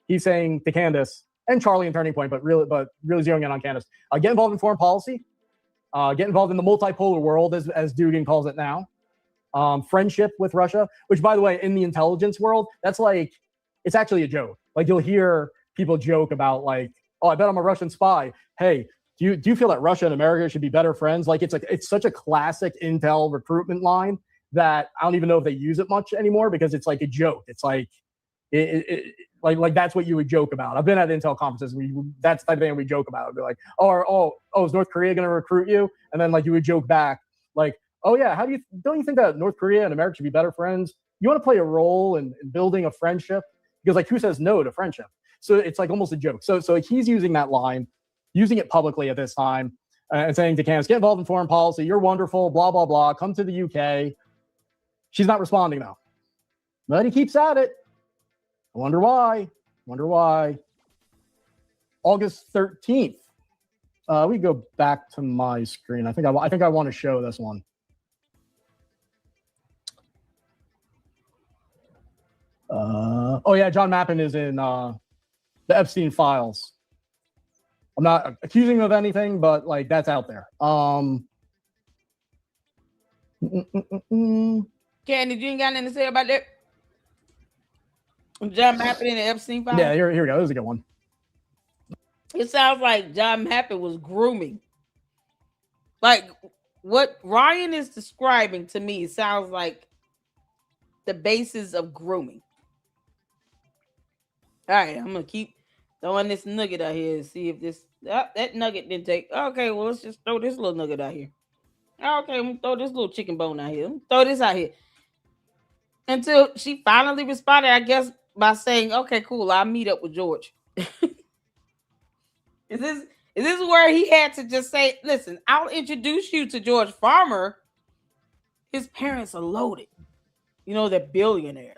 he's saying to Candace and Charlie and Turning Point, but really zeroing in on Candace, get involved in foreign policy, get involved in the multipolar world, as Dugan calls it now. Friendship with Russia, which, by the way, in the intelligence world, that's like, it's actually a joke. Like, you'll hear people joke about, like, oh, I bet I'm a Russian spy. Hey, do you feel that Russia and America should be better friends? Like, it's such a classic intel recruitment line that I don't even know if they use it much anymore because it's like a joke. It's like, like that's what you would joke about. I've been at intel conferences. That's the type of thing we joke about. It'd be like, oh, is North Korea going to recruit you? And then, like, you would joke back, like, oh yeah, don't you think that North Korea and America should be better friends? You want to play a role in building a friendship? Because, like, who says no to friendship? So it's like almost a joke. So he's using that line, using it publicly at this time, and saying to Candace, get involved in foreign policy. You're wonderful, blah, blah, blah. Come to the UK. She's not responding, though. But he keeps at it. I wonder why. Wonder why. August 13th. We go back to my screen. I think I want to show this one. Oh yeah, John Mappin is in the Epstein files. I'm not accusing him of anything, but like that's out there. Candy, you ain't got nothing to say about that? John Mappin in the Epstein files? Yeah, here we go. This is a good one. It sounds like John Mappin was grooming. Like what Ryan is describing to me sounds like the basis of grooming. All right, I'm gonna keep throwing this nugget out here and see if this that nugget didn't take. Okay, well let's just throw this little nugget out here. Okay, I'm gonna throw this little chicken bone out here. Throw this out here. Until she finally responded, I guess, by saying, "Okay, cool, I'll meet up with George." Is this where he had to just say, "Listen, I'll introduce you to George Farmer. His parents are loaded. You know, they're billionaires."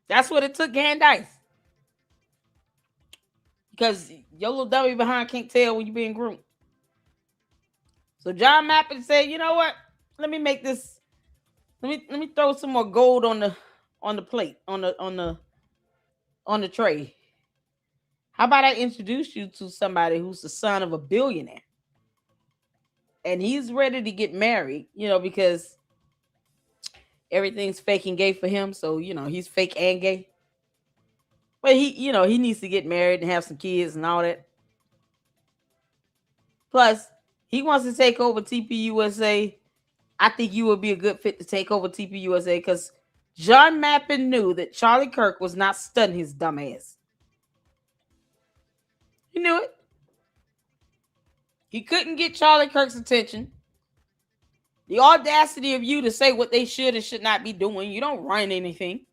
That's what it took, Candace. Because your little dummy behind can't tell when you're being groomed. So John Mappin said, "You know what? Let me make this. Let me throw some more gold on the plate, on the tray. How about I introduce you to somebody who's the son of a billionaire? And he's ready to get married, you know, because everything's fake and gay for him. So, you know, he's fake and gay. But he needs to get married and have some kids and all that. Plus, he wants to take over TPUSA. I think you would be a good fit to take over TPUSA because John Mappin knew that Charlie Kirk was not stunning his dumb ass. He knew it. He couldn't get Charlie Kirk's attention. The audacity of you to say what they should and should not be doing. You don't run anything.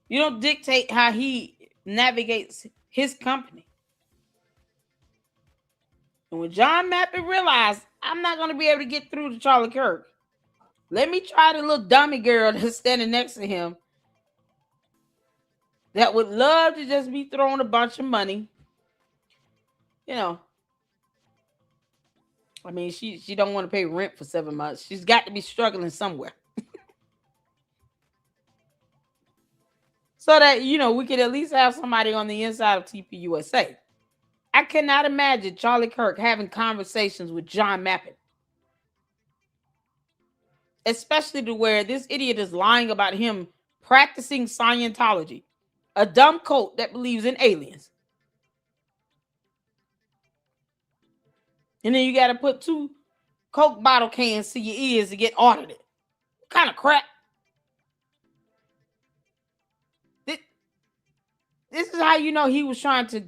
You don't dictate how he navigates his company. And when John Mappin realized, I'm not going to be able to get through to Charlie Kirk, let me try the little dummy girl that's standing next to him that would love to just be throwing a bunch of money. You know, I mean, she don't want to pay rent for 7 months. She's got to be struggling somewhere. So that, you know, we could at least have somebody on the inside of TPUSA. I cannot imagine Charlie Kirk having conversations with John Mappin. Especially to where this idiot is lying about him practicing Scientology. A dumb cult that believes in aliens. And then you got to put 2 Coke bottle cans to your ears to get audited. What kind of crap? This is how you know he was trying to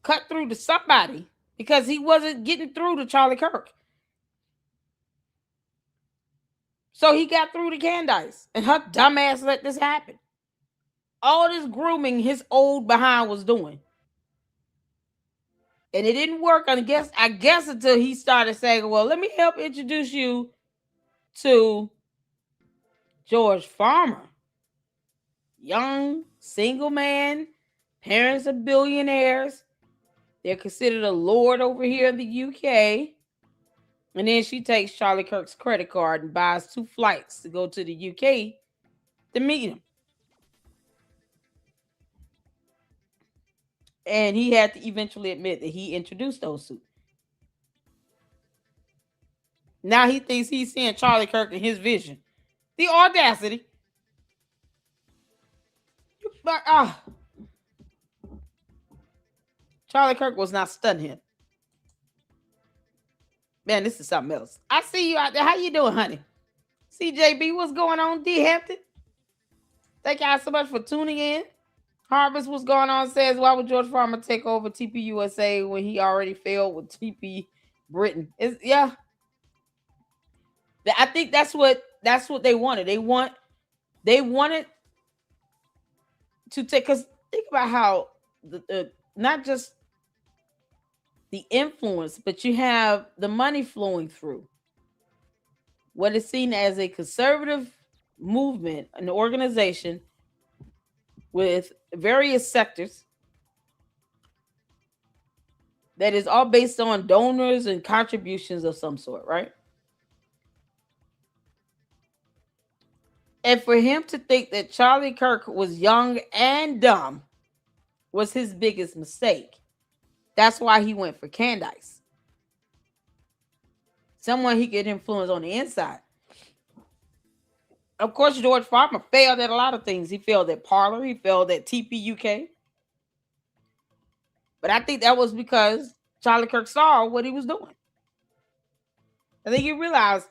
cut through to somebody because he wasn't getting through to Charlie Kirk. So he got through to Candace and her dumbass let this happen. All this grooming his old behind was doing. And it didn't work, I guess until he started saying, well, let me help introduce you to George Farmer. Young, single man, parents are billionaires. They're considered a lord over here in the UK. And then she takes Charlie Kirk's credit card and buys 2 flights to go to the UK to meet him. And he had to eventually admit that he introduced those 2. Now he thinks he's seeing Charlie Kirk in his vision. The audacity. Charlie Kirk was not stunning him. Man, this is something else. I see you out there. How you doing, honey? CJB, what's going on? D. Hampton. Thank y'all so much for tuning in. Harvest, what's going on? Says, why would George Farmer take over TPUSA when he already failed with TP Britain? Yeah. I think that's what they wanted. They wanted to take, because think about how the not just the influence, but you have the money flowing through. what is seen as a conservative movement, an organization with various sectors that is all based on donors and contributions of some sort, right? And for him to think that Charlie Kirk was young and dumb was his biggest mistake. That's why he went for Candace. Someone he could influence on the inside. Of course, George Farmer failed at a lot of things. He failed at Parler. He failed at TPUK. But I think that was because Charlie Kirk saw what he was doing. I think he realized,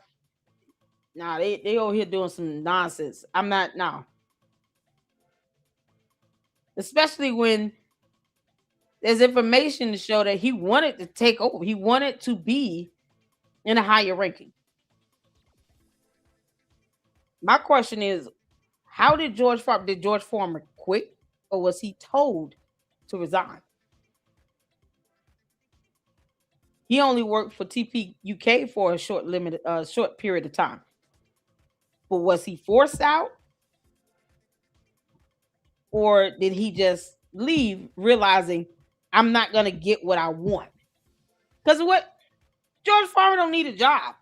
nah, they over here doing some nonsense. I'm not, no. Especially when there's information to show that he wanted to take over. He wanted to be in a higher ranking. My question is, how did George Farmer quit, or was he told to resign? He only worked for TPUK for a short period of time. But was he forced out? Or did he just leave realizing I'm not going to get what I want? Because what? George Farmer don't need a job.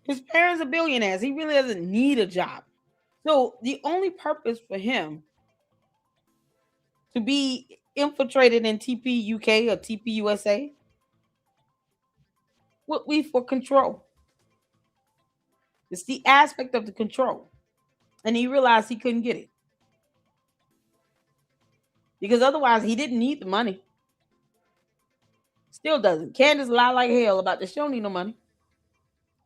His parents are billionaires. He really doesn't need a job. So the only purpose for him to be infiltrated in TPUK or TPUSA would be for control. It's the aspect of the control. And he realized he couldn't get it. Because otherwise he didn't need the money. Still doesn't. Candace lied like hell about this. She don't need no money.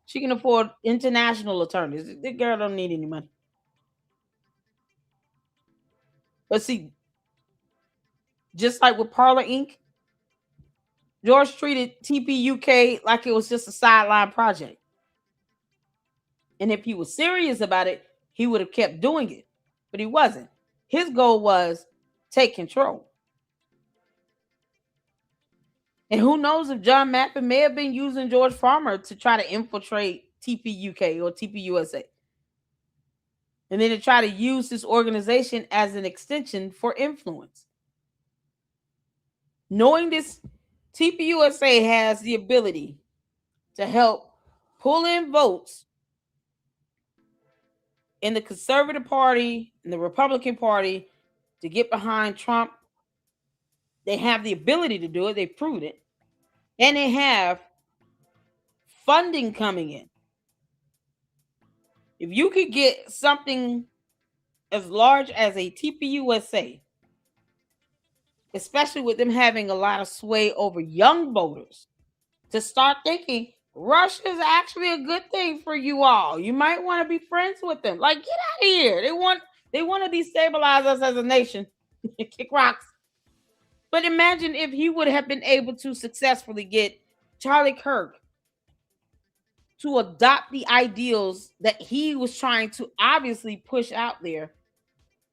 She can afford international attorneys. The girl don't need any money. But see, just like with Parler Inc., George treated TPUK like it was just a sideline project. And if he was serious about it, he would have kept doing it. But he wasn't. His goal was take control. And who knows if John Mappin may have been using George Farmer to try to infiltrate TPUK or TPUSA. And then to try to use this organization as an extension for influence. Knowing this, TPUSA has the ability to help pull in votes in the Conservative Party and the Republican Party to get behind Trump. They have the ability to do it. They've proved it. And they have funding coming in. If you could get something as large as a TPUSA, especially with them having a lot of sway over young voters, to start thinking Russia's actually a good thing for you all. You might want to be friends with them. Like, get out of here. They want to destabilize us as a nation. Kick rocks. But imagine if he would have been able to successfully get Charlie Kirk to adopt the ideals that he was trying to obviously push out there,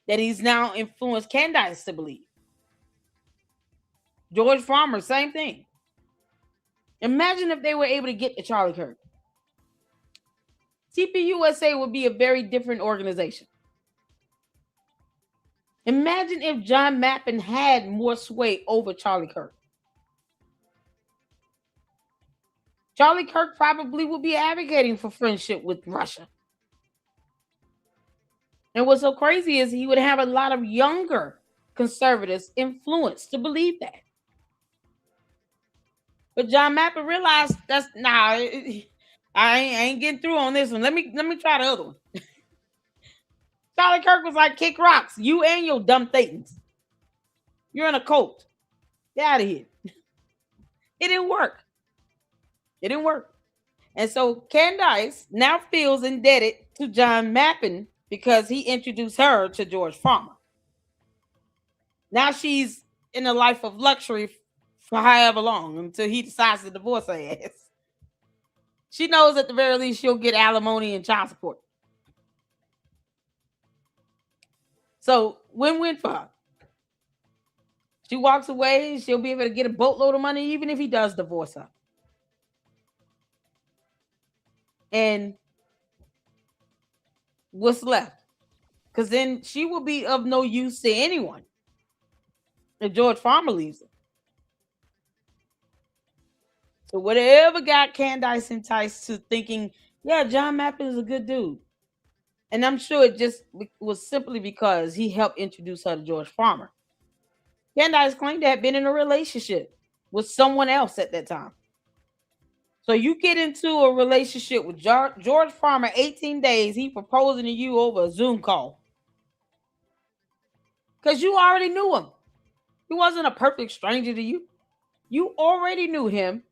that he's now influenced Candace to believe. George Farmer, same thing. Imagine if they were able to get to Charlie Kirk. TPUSA would be a very different organization. Imagine if John Mappin had more sway over Charlie Kirk. Charlie Kirk probably would be advocating for friendship with Russia. And what's so crazy is he would have a lot of younger conservatives influenced to believe that. But John Mappin realized I ain't getting through on this one. Let me try the other one. Charlie Kirk was like, kick rocks. You and your dumb things. You're in a cult. Get out of here. It didn't work. It didn't work. And so Candace now feels indebted to John Mappin because he introduced her to George Farmer. Now she's in a life of luxury for however long until he decides to divorce her ass. She knows at the very least she'll get alimony and child support. So win-win for her. She walks away, she'll be able to get a boatload of money even if he does divorce her. And what's left? Because then she will be of no use to anyone if George Farmer leaves her. So whatever got Candace enticed to thinking, yeah, John Mappin is a good dude. And I'm sure it just was simply because he helped introduce her to George Farmer. Candace claimed to have been in a relationship with someone else at that time. So you get into a relationship with George Farmer, 18 days, he proposing to you over a Zoom call. Because you already knew him. He wasn't a perfect stranger to you. You already knew him.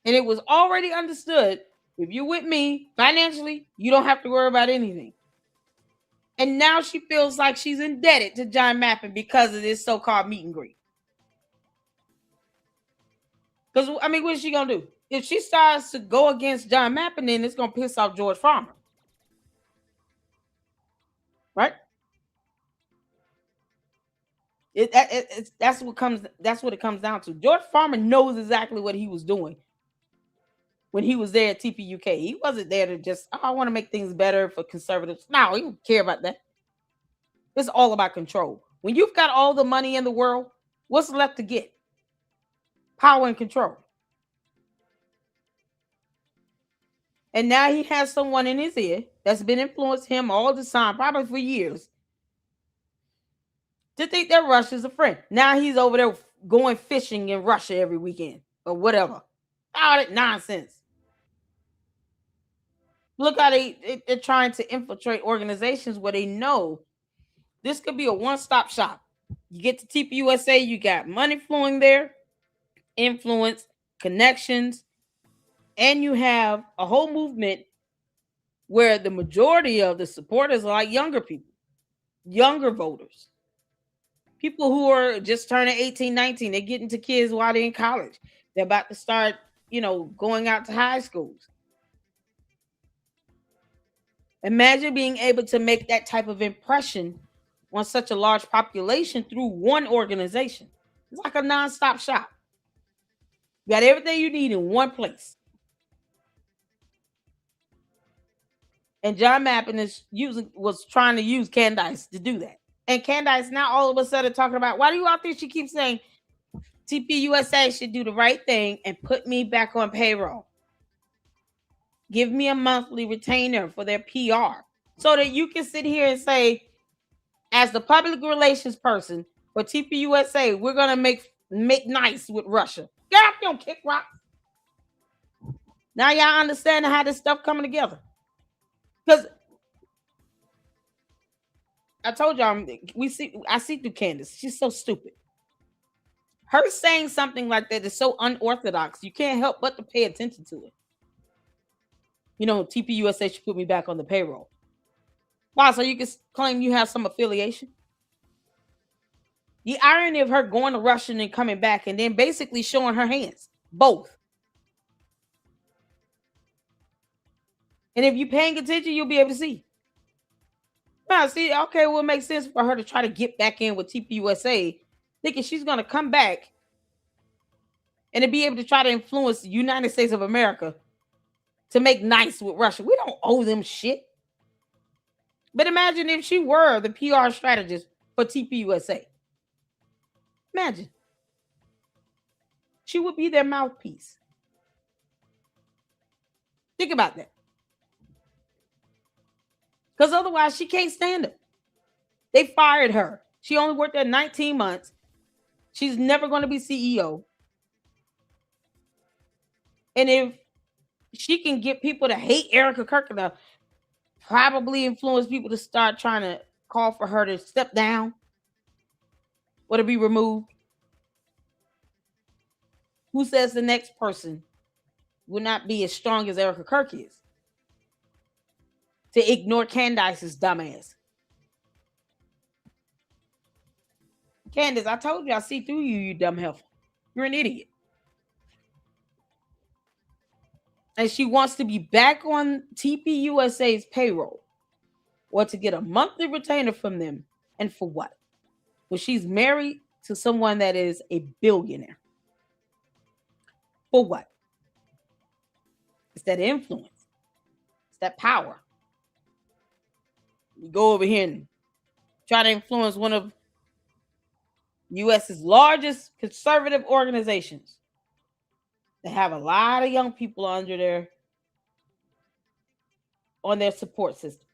And it was already understood, if you're with me financially, you don't have to worry about anything. And now she feels like she's indebted to John Mappin because of this so-called meet and greet. Because, I mean, what is she going to do? If she starts to go against John Mappin, then it's going to piss off George Farmer. Right? That's what it comes down to. George Farmer knows exactly what he was doing when he was there at TPUK. He wasn't there to just, I want to make things better for conservatives. No, he don't care about that. It's all about control. When you've got all the money in the world, what's left to get? Power and control. And now he has someone in his ear that's been influencing him all the time, probably for years, to think that Russia's a friend. Now he's over there going fishing in Russia every weekend or whatever. All that nonsense. Look how they're trying to infiltrate organizations where they know this could be a one-stop shop. You get to TPUSA, you got money flowing there, influence, connections, and you have a whole movement where the majority of the supporters are like younger people, younger voters, people who are just turning 18, 19. They're getting to kids while they're in college. They're about to start, going out to high schools. Imagine being able to make that type of impression on such a large population through one organization. It's like a non-stop shop. You got everything you need in one place. And John Mappin was trying to use Candace to do that. And Candace now all of a sudden talking about, why do you out there? She keeps saying TPUSA should do the right thing and put me back on payroll. Give me a monthly retainer for their PR so that you can sit here and say, as the public relations person for TPUSA, we're going to make nice with Russia. Get up there, kick rock. Now y'all understand how this stuff coming together. Because I told y'all, I see through Candace. She's so stupid. Her saying something like that is so unorthodox. You can't help but to pay attention to it. TPUSA should put me back on the payroll. Wow, so you can claim you have some affiliation? The irony of her going to Russia and coming back and then basically showing her hands. Both. And if you're paying attention, you'll be able to see. Now, see, okay, well, it makes sense for her to try to get back in with TPUSA, thinking she's going to come back and to be able to try to influence the United States of America to make nice with Russia. We don't owe them shit. But imagine if she were the PR strategist for TPUSA. Imagine. She would be their mouthpiece. Think about that. Because otherwise, she can't stand it. They fired her. She only worked there 19 months. She's never going to be CEO. And if she can get people to hate Erica Kirkland, probably influence people to start trying to call for her to step down or to be removed. Who says the next person will not be as strong as Erica Kirk is? To ignore Candace's dumbass. Candace, I told you I see through you, you dumb heifer. You're an idiot. And she wants to be back on TPUSA's payroll or to get a monthly retainer from them. And for what? Well, she's married to someone that is a billionaire. For what? It's that influence. that power. You go over here and try to influence one of U.S.'s largest conservative organizations that have a lot of young people on their support system.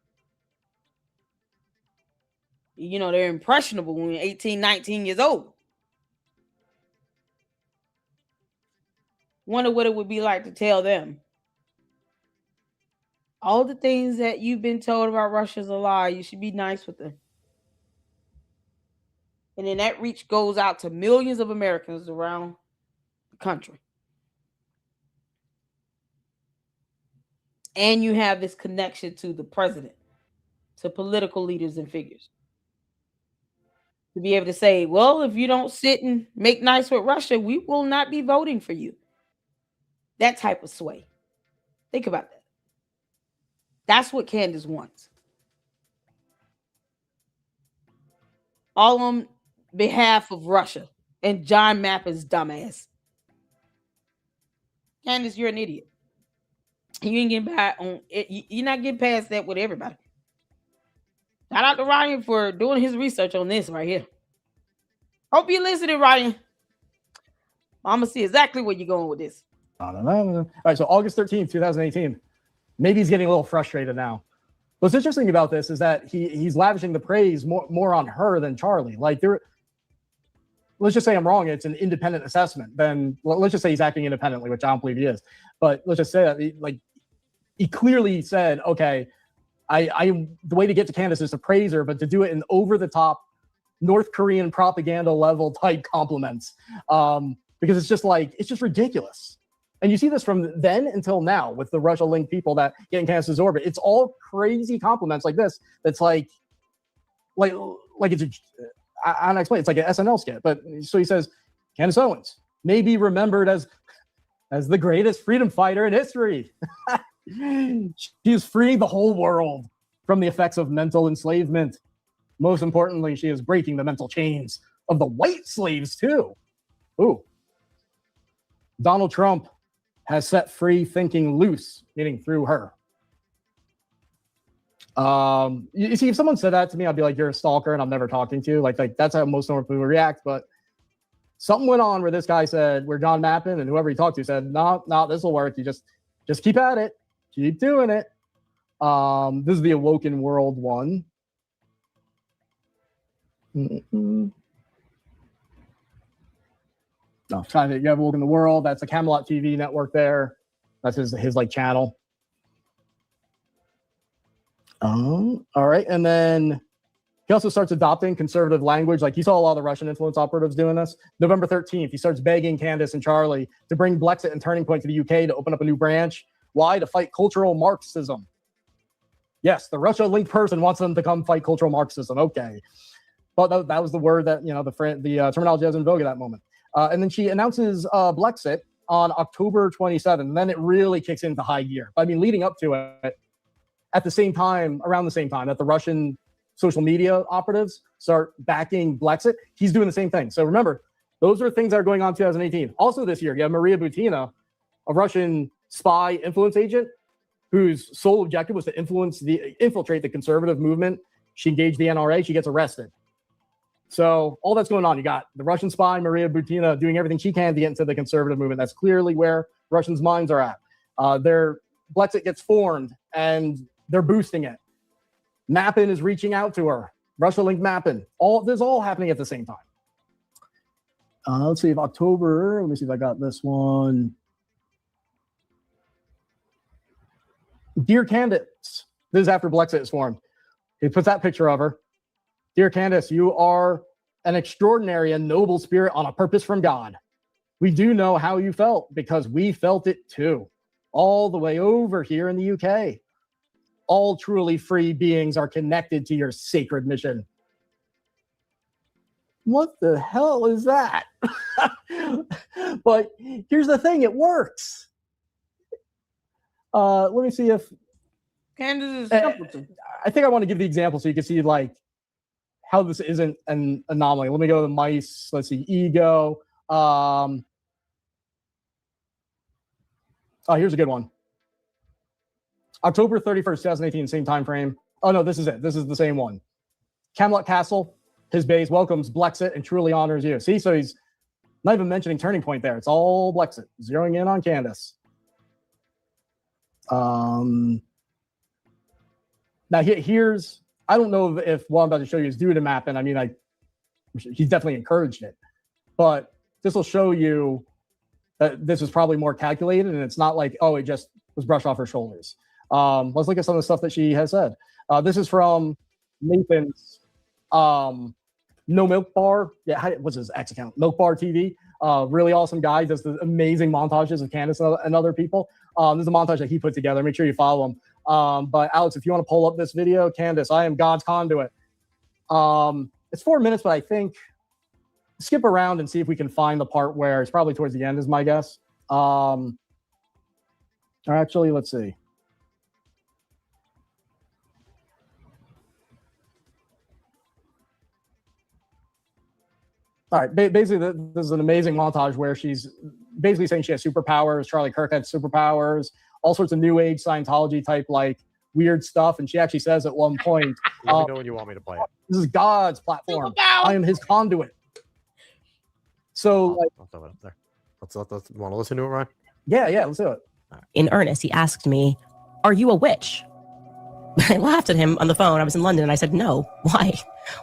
You know, they're impressionable when you're 18, 19 years old. Wonder what it would be like to tell them all the things that you've been told about Russia's a lie. You should be nice with them. And then that reach goes out to millions of Americans around the country. And you have this connection to the president, to political leaders and figures. To be able to say, well, if you don't sit and make nice with Russia, we will not be voting for you. That type of sway. Think about that. That's what Candace wants. All on behalf of Russia and John Mappin's dumbass. Candace, you're an idiot. You ain't getting by on it. You're not getting past that with everybody. Shout out to Ryan for doing his research on this right here. Hope you're listening, Ryan. I'm gonna see exactly where you're going with this. All right, so August 13th, 2018. Maybe he's getting a little frustrated now. What's interesting about this is that he's lavishing the praise more on her than Charlie. Like, let's just say I'm wrong. It's an independent assessment. Then let's just say he's acting independently, which I don't believe he is. But let's just say that he clearly said, okay, I the way to get to Candace is to praise her, but to do it in over the top North Korean propaganda level type compliments, because it's just ridiculous. And you see this from then until now with the Russia-linked people that get in Candace's orbit. It's all crazy compliments like this. That's like it's I don't explain. It's like an SNL skit. But so he says, Candace Owens may be remembered as the greatest freedom fighter in history. She is freeing the whole world from the effects of mental enslavement. Most importantly, she is breaking the mental chains of the white slaves too. Ooh. Donald Trump has set free thinking loose, meaning through her. You see, if someone said that to me, I'd be like, you're a stalker and I'm never talking to you. Like that's how most normal people react. But something went on where this guy said, where John Mappin and whoever he talked to said, no, this will work. You just keep at it. Keep doing it. This is the Awoken World one. No, trying to you have Awoken the World. That's the Camelot TV network there. That's his channel. All right. And then he also starts adopting conservative language. Like, you saw a lot of the Russian influence operatives doing this. November 13th, he starts begging Candace and Charlie to bring Brexit and Turning Point to the UK to open up a new branch. Why? To fight cultural Marxism. Yes, the Russia-linked person wants them to come fight cultural Marxism. Okay. But that was the word that, the terminology was in vogue at that moment. And then she announces Brexit on October 27th. And then it really kicks into high gear. I mean, leading up to it, around the same time that the Russian social media operatives start backing Brexit, he's doing the same thing. So remember, those are things that are going on in 2018. Also this year, you have Maria Butina, a Russian spy influence agent whose sole objective was to infiltrate the conservative movement. She engaged the NRA. She gets arrested. So all that's going on. You got the Russian spy, Maria Butina, doing everything she can to get into the conservative movement. That's clearly where Russians' minds are at. Their Brexit gets formed, and they're boosting it. Mappin is reaching out to her. Russia-linked Mappin. This is all happening at the same time. Let's see if October. Let me see if I got this one. Dear Candace. This is after Brexit is formed. He puts that picture of her. Dear Candace, you are an extraordinary and noble spirit on a purpose from God. We do know how you felt because we felt it too. All the way over here in the UK. All truly free beings are connected to your sacred mission. What the hell is that? But here's the thing, it works. Let me see if Candace is simpleton. I think I want to give the example so you can see how this isn't an anomaly. Let me go to the mice. Let's see, ego. Here's a good one. October 31st, 2018, same time frame. Oh, no, this is it. This is the same one. Camelot Castle, his base welcomes Blexit and truly honors you. See, so he's not even mentioning Turning Point there. It's all Blexit, zeroing in on Candace. Now, here's, I don't know if what I'm about to show you is due to mapping. I mean, he's definitely encouraged it. But this will show you that this is probably more calculated, and it's not like, oh, it just was brushed off her shoulders. Let's look at some of the stuff that she has said. This is from Nathan's No Milk Bar. Yeah, what's his X account? Milk Bar TV. Really awesome guy. Does the amazing montages of Candace and other people. This is a montage that he put together. Make sure you follow him. But Alex, if you want to pull up this video, Candace, I am God's conduit. It's 4 minutes, but I think skip around and see if we can find the part where it's probably towards the end is my guess. Or actually, let's see. All right, basically, this is an amazing montage where she's basically saying she has superpowers. Charlie Kirk had superpowers, all sorts of new age Scientology type like weird stuff. And she actually says at one point, let me know when you want me to play it. This is God's platform. I am his conduit. So, I'll throw it up there. Let's want to listen to it, Ryan? Yeah, let's do it. In earnest, he asked me, "Are you a witch?" I laughed at him on the phone. I was in London, and I said, "No. Why?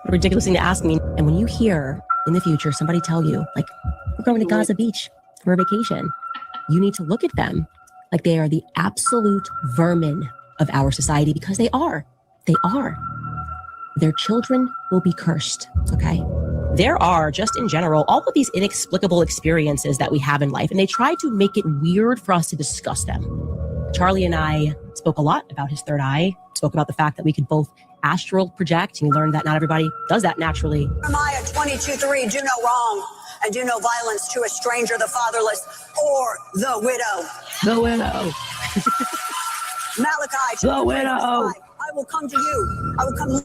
What a ridiculous thing to ask me." And when you hear in the future somebody tell you, like, "We're going to Gaza Beach for a vacation," you need to look at them like they are the absolute vermin of our society, because they are. They are. Their children will be cursed, okay? There are, just in general, all of these inexplicable experiences that we have in life, and they try to make it weird for us to discuss them. Charlie and I spoke a lot about his third eye, spoke about the fact that we could both astral project, and we learned that not everybody does that naturally. Jeremiah 22:3, do no wrong and do no violence to a stranger, the fatherless, or the widow. The widow. Malachi, the widow. I will come to you. I will come.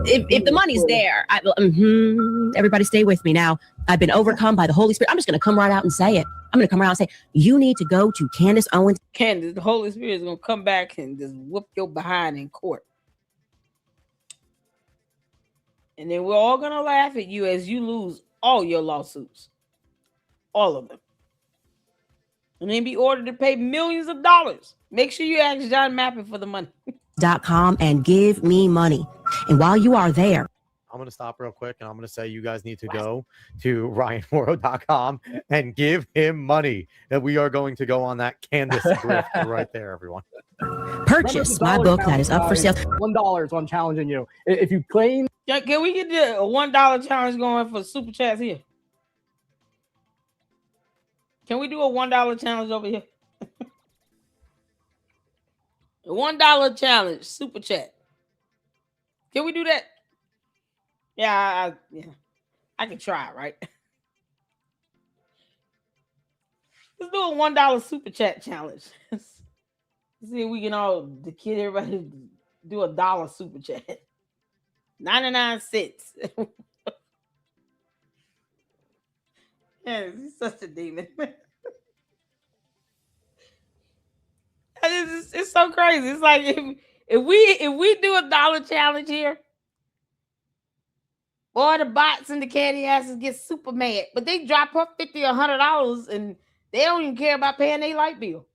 If the money's there, I will. Everybody stay with me now. I've been overcome by the Holy Spirit. I'm just going to come right out and say it. I'm going to come around and say, you need to go to Candace Owens. Candace, the Holy Spirit is going to come back and just whoop your behind in court. And then we're all going to laugh at you as you lose all your lawsuits. All of them. And then be ordered to pay millions of dollars. Make sure you ask John Mappin for the money. .com and give me money. And while you are there, I'm going to stop real quick, and I'm going to say you guys need to go to RyanMauro.com and give him money. And we are going to go on that Candace grift right there, everyone. Purchase my book that is up for sale. $1 on challenging you. If you claim... Yeah, can we get the $1 challenge going for super chats here? Can we do a $1 challenge over here? A $1 challenge, super chat. Can we do that? Yeah, I can try, right? Let's do a $1 super chat challenge. Let's see if we can all kid everybody to do a $1 super chat. 99 cents. Yeah, he's such a demon. It's so crazy. It's like if we do a $1 challenge here, boy, the bots and the candy asses get super mad. But they drop her $50 or $100 and they don't even care about paying their light bill.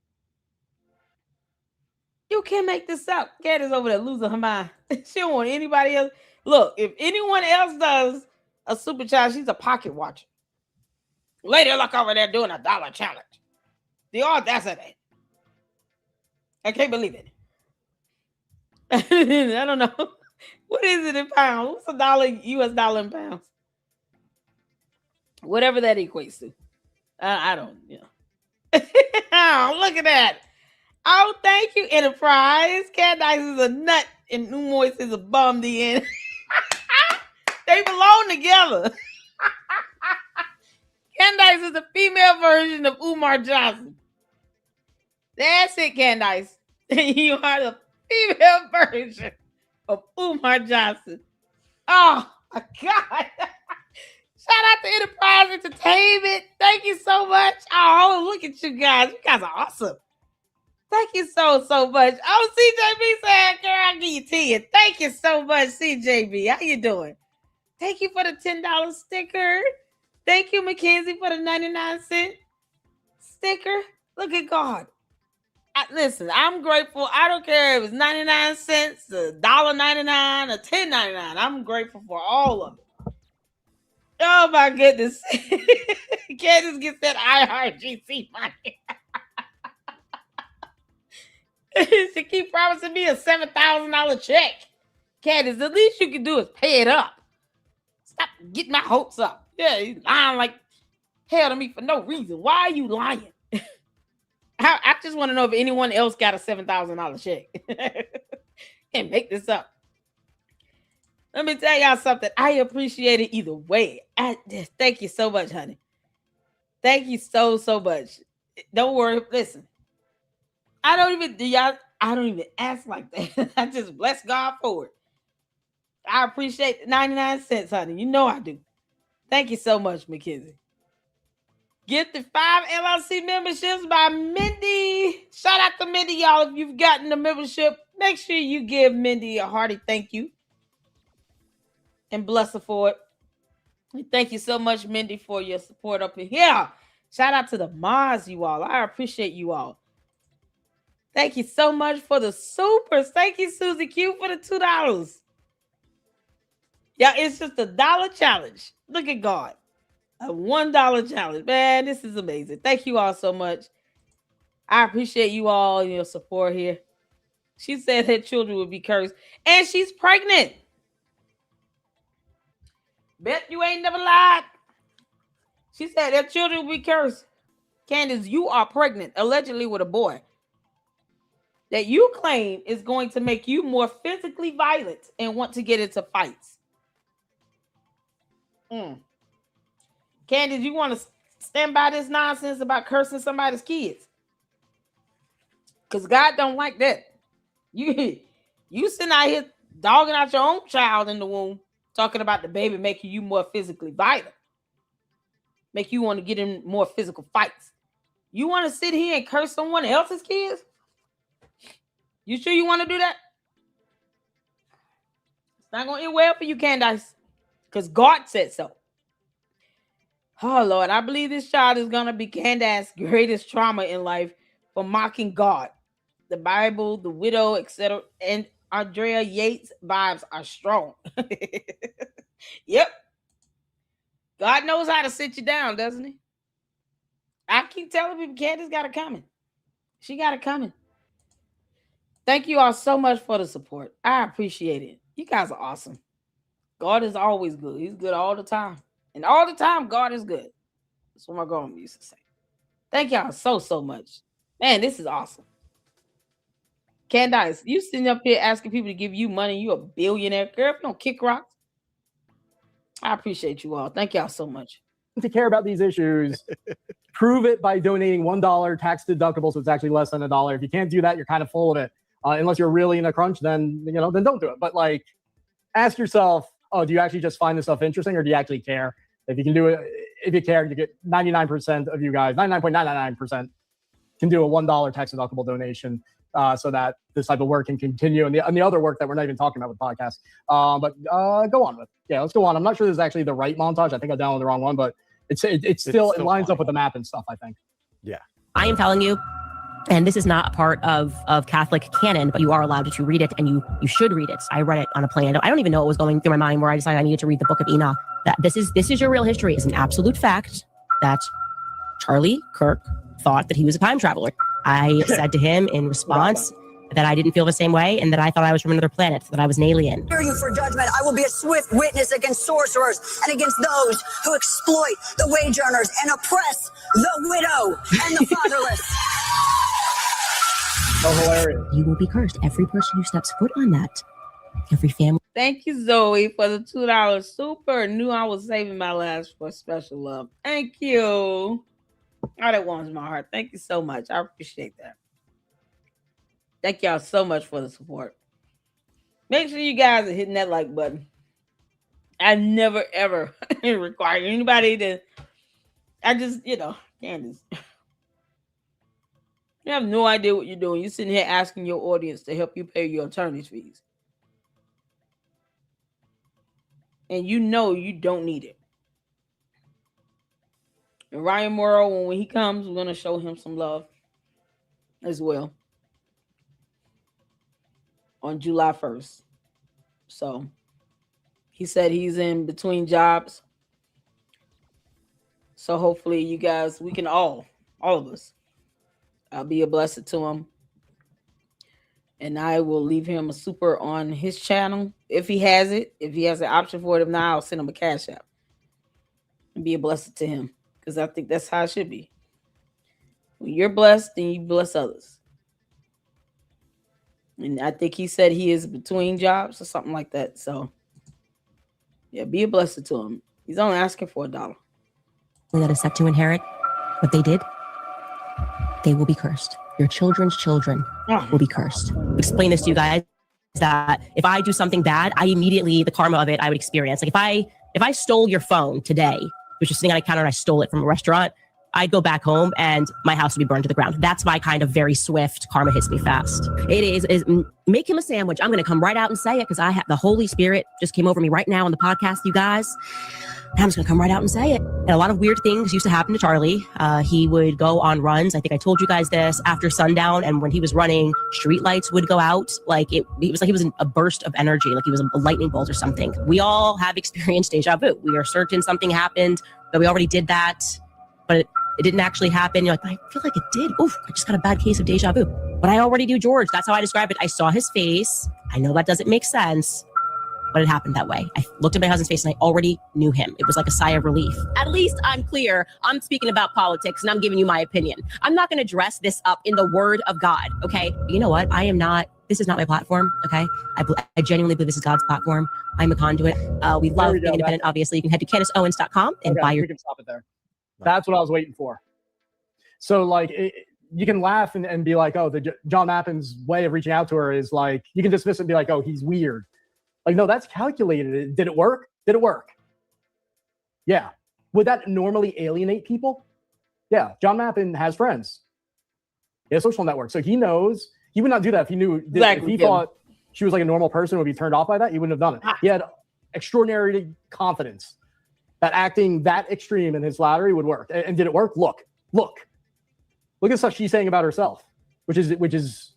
You can't make this up. Candace over there losing her mind. She don't want anybody else. Look, if anyone else does a super challenge, she's a pocket watcher. Lady, look over there doing a $1 challenge. The audacity. I can't believe it. I don't know. What is it in pounds? What's $1 US dollar in pounds? Whatever that equates to. I don't, Oh, look at that. Oh, thank you, Enterprise. Candace is a nut and Umois is a bum the end. They belong together. Candace is the female version of Umar Johnson. That's it, Candace. You are the female version of Umar Johnson. Oh, my God. Shout out to Enterprise Entertainment. Thank you so much. Oh, look at you guys. You guys are awesome. Thank you so much. Oh, CJB said, girl, I'll give you 10. Thank you so much, CJB. How you doing? Thank you for the $10 sticker. Thank you, Mackenzie, for the 99-cent sticker. Look at God. Listen, I'm grateful. I don't care if it's 99 cents, $1.99, or $10.99. I'm grateful for all of it. Oh my goodness. Candace gets that IRGC money. She keep promising me a $7,000 check. Candace, the least you can do is pay it up. Stop getting my hopes up. Yeah, you lying like hell to me for no reason. Why are you lying? I just want to know if anyone else got a $7,000 check. Can't make this up. Let me tell y'all something. I appreciate it either way. Thank you so much, honey. Thank you so much. Don't worry. Listen, I don't even ask like that. I just bless God for it. I appreciate the 99 cents, honey. You know I do. Thank you so much, Mackenzie. Gifted 5 LLC memberships by Mindy. Shout out to Mindy, y'all. If you've gotten the membership, make sure you give Mindy a hearty thank you. And bless her for it. Thank you so much, Mindy, for your support up in here. Shout out to the mods, you all. I appreciate you all. Thank you so much for the supers. Thank you, Susie Q, for the $2. Yeah, it's just a $1 challenge. Look at God. A $1 challenge. Man, this is amazing. Thank you all so much. I appreciate you all and your support here. She said her children would be cursed. And she's pregnant. Bet you ain't never lied. She said their children will be cursed. Candace, you are pregnant, allegedly with a boy that you claim is going to make you more physically violent and want to get into fights. Candace, you want to stand by this nonsense about cursing somebody's kids? Because God don't like that. You sitting out here dogging out your own child in the womb, talking about the baby making you more physically violent. Make you want to get in more physical fights. You want to sit here and curse someone else's kids? You sure you want to do that? It's not going to end well for you, Candace. Because God said so. Oh, Lord, I believe this child is going to be Candace's greatest trauma in life for mocking God. The Bible, the widow, etc. And Andrea Yates vibes are strong. Yep. God knows how to sit you down, doesn't he? I keep telling people Candace got it coming. She got it coming. Thank you all so much for the support. I appreciate it. You guys are awesome. God is always good. He's good all the time. And all the time, God is good. That's what my grandma used to say. Thank y'all so much. Man, this is awesome. Candace, you sitting up here asking people to give you money. You a billionaire. Girl, if you don't kick rocks. I appreciate you all. Thank y'all so much. To care about these issues, prove it by donating $1 tax deductible, so it's actually less than $1. If you can't do that, you're kind of full of it. Unless you're really in a crunch, then then don't do it. But like, ask yourself, oh, do you actually just find this stuff interesting, or do you actually care? If you can do it, if you care, you get 99% of you guys, 99.999% can do a $1 tax deductible donation, so that this type of work can continue, and the other work that we're not even talking about with podcasts. But go on with. Yeah, let's go on. I'm not sure this is actually the right montage. I think I downloaded the wrong one, but it's still it lines up with the map and stuff, I think. Yeah. I am telling you, and this is not a part of Catholic canon, but you are allowed to read it, and you should read it. I read it on a plane. I don't even know what was going through my mind where I decided I needed to read the Book of Enoch. That this is your real history. It's an absolute fact that Charlie Kirk thought that he was a time traveler. I said to him in response that I didn't feel the same way, and that I thought I was from another planet, that I was an alien. Hear you for judgment. I will be a swift witness against sorcerers and against those who exploit the wage earners and oppress the widow and the fatherless. Oh, hilarious. You will be cursed. Every person who steps foot on that. Every family. Thank you, Zoe, for the $2 super. Knew I was saving my last for special love. Thank you. Oh, that warms my heart. Thank you so much. I appreciate that. Thank y'all so much for the support. Make sure you guys are hitting that like button. I never, ever require anybody to... I just, Candace. You have no idea what you're doing. You're sitting here asking your audience to help you pay your attorney's fees. And you know you don't need it. And Ryan Mauro, when he comes, we're going to show him some love as well on July 1st. So he said he's in between jobs. So hopefully you guys, we can all of us, I'll be a blessing to him. And I will leave him a super on his channel if he has it. If he has an option for it, if not, I'll send him a cash app and be a blessing to him, because I think that's how it should be. When you're blessed, then you bless others. And I think he said he is between jobs or something like that. So yeah, be a blessing to him. He's only asking for $1. That is set to inherit what they did, they will be cursed. Your children's children will be cursed. Explain this to you guys, that if I do something bad, I immediately, the karma of it, I would experience. Like if I stole your phone today, which is sitting on a counter and I stole it from a restaurant, I'd go back home and my house would be burned to the ground. That's my kind of very swift karma hits me fast. It is make him a sandwich. I'm going to come right out and say it, because I have the Holy Spirit just came over me right now on the podcast, you guys. I'm just going to come right out and say it. And a lot of weird things used to happen to Charlie. He would go on runs. I think I told you guys this, after sundown. And when he was running, street lights would go out. Like it was like he was in a burst of energy, like he was a lightning bolt or something. We all have experienced deja vu. We are certain something happened, but we already did that, but it didn't actually happen. You're like, I feel like it did. Oof, I just got a bad case of deja vu. But I already knew George. That's how I describe it. I saw his face. I know that doesn't make sense, but it happened that way. I looked at my husband's face and I already knew him. It was like a sigh of relief. At least I'm clear. I'm speaking about politics and I'm giving you my opinion. I'm not going to dress this up in the word of God, okay? You know what? This is not my platform, okay? I genuinely believe this is God's platform. I'm a conduit. We love being independent, obviously. You can head to CandaceOwens.com and buy your... We can stop it there. That's what I was waiting for. So, like, you can laugh and be like, oh, John Mappen's way of reaching out to her is like, you can dismiss it and be like, oh, he's weird. Like, no, that's calculated. Did it work? Did it work? Yeah. Would that normally alienate people? Yeah. John Mappen has friends. He has social networks. So he knows. He would not do that if he knew. Exactly. If he thought she was like a normal person, would be turned off by that, he wouldn't have done it. He had extraordinary confidence that acting that extreme in his flattery would work. And did it work? Look at stuff she's saying about herself, which is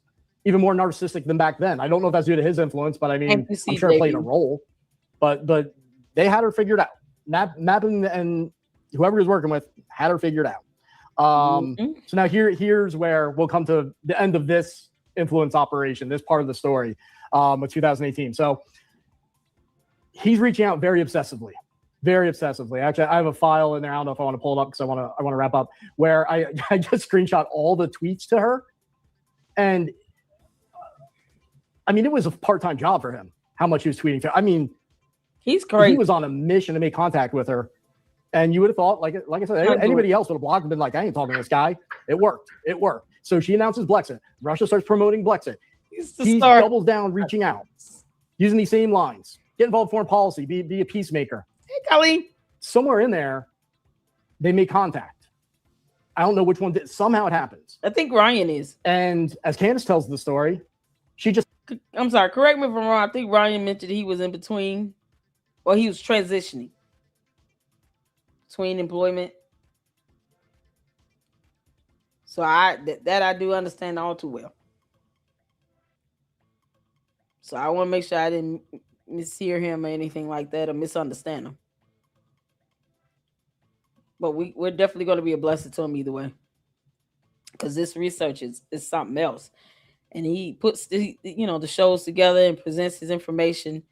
even more narcissistic than back then. I don't know if that's due to his influence, but I mean, I'm sure it played a role. But they had her figured out. Mappen and whoever he was working with had her figured out. So now here's where we'll come to the end of this influence operation, this part of the story with 2018. So he's reaching out very obsessively. Actually, I have a file in there. I don't know if I want to pull it up because I want to wrap up, where I just screenshot all the tweets to her. And I mean, it was a part-time job for him, how much he was tweeting to her. I mean, he's crazy. He was on a mission to make contact with her. And you would have thought, like I said, anybody else would have blocked and been like, I ain't talking to this guy. It worked. So she announces Blexit. Russia starts promoting Blexit. He doubles down, reaching out, using these same lines. Get involved in foreign policy. Be a peacemaker. Hey, Kelly. Somewhere in there, they make contact. I don't know which one did. Somehow it happens. I think Ryan is. And as Candace tells the story, I'm sorry, correct me if I'm wrong. I think Ryan mentioned he was in between, or he was transitioning between employment. So that I do understand all too well. So I want to make sure I didn't mishear him or anything like that, or misunderstand him. But we're definitely going to be a blessing to him either way, because this research is something else. And he puts the shows together and presents his information,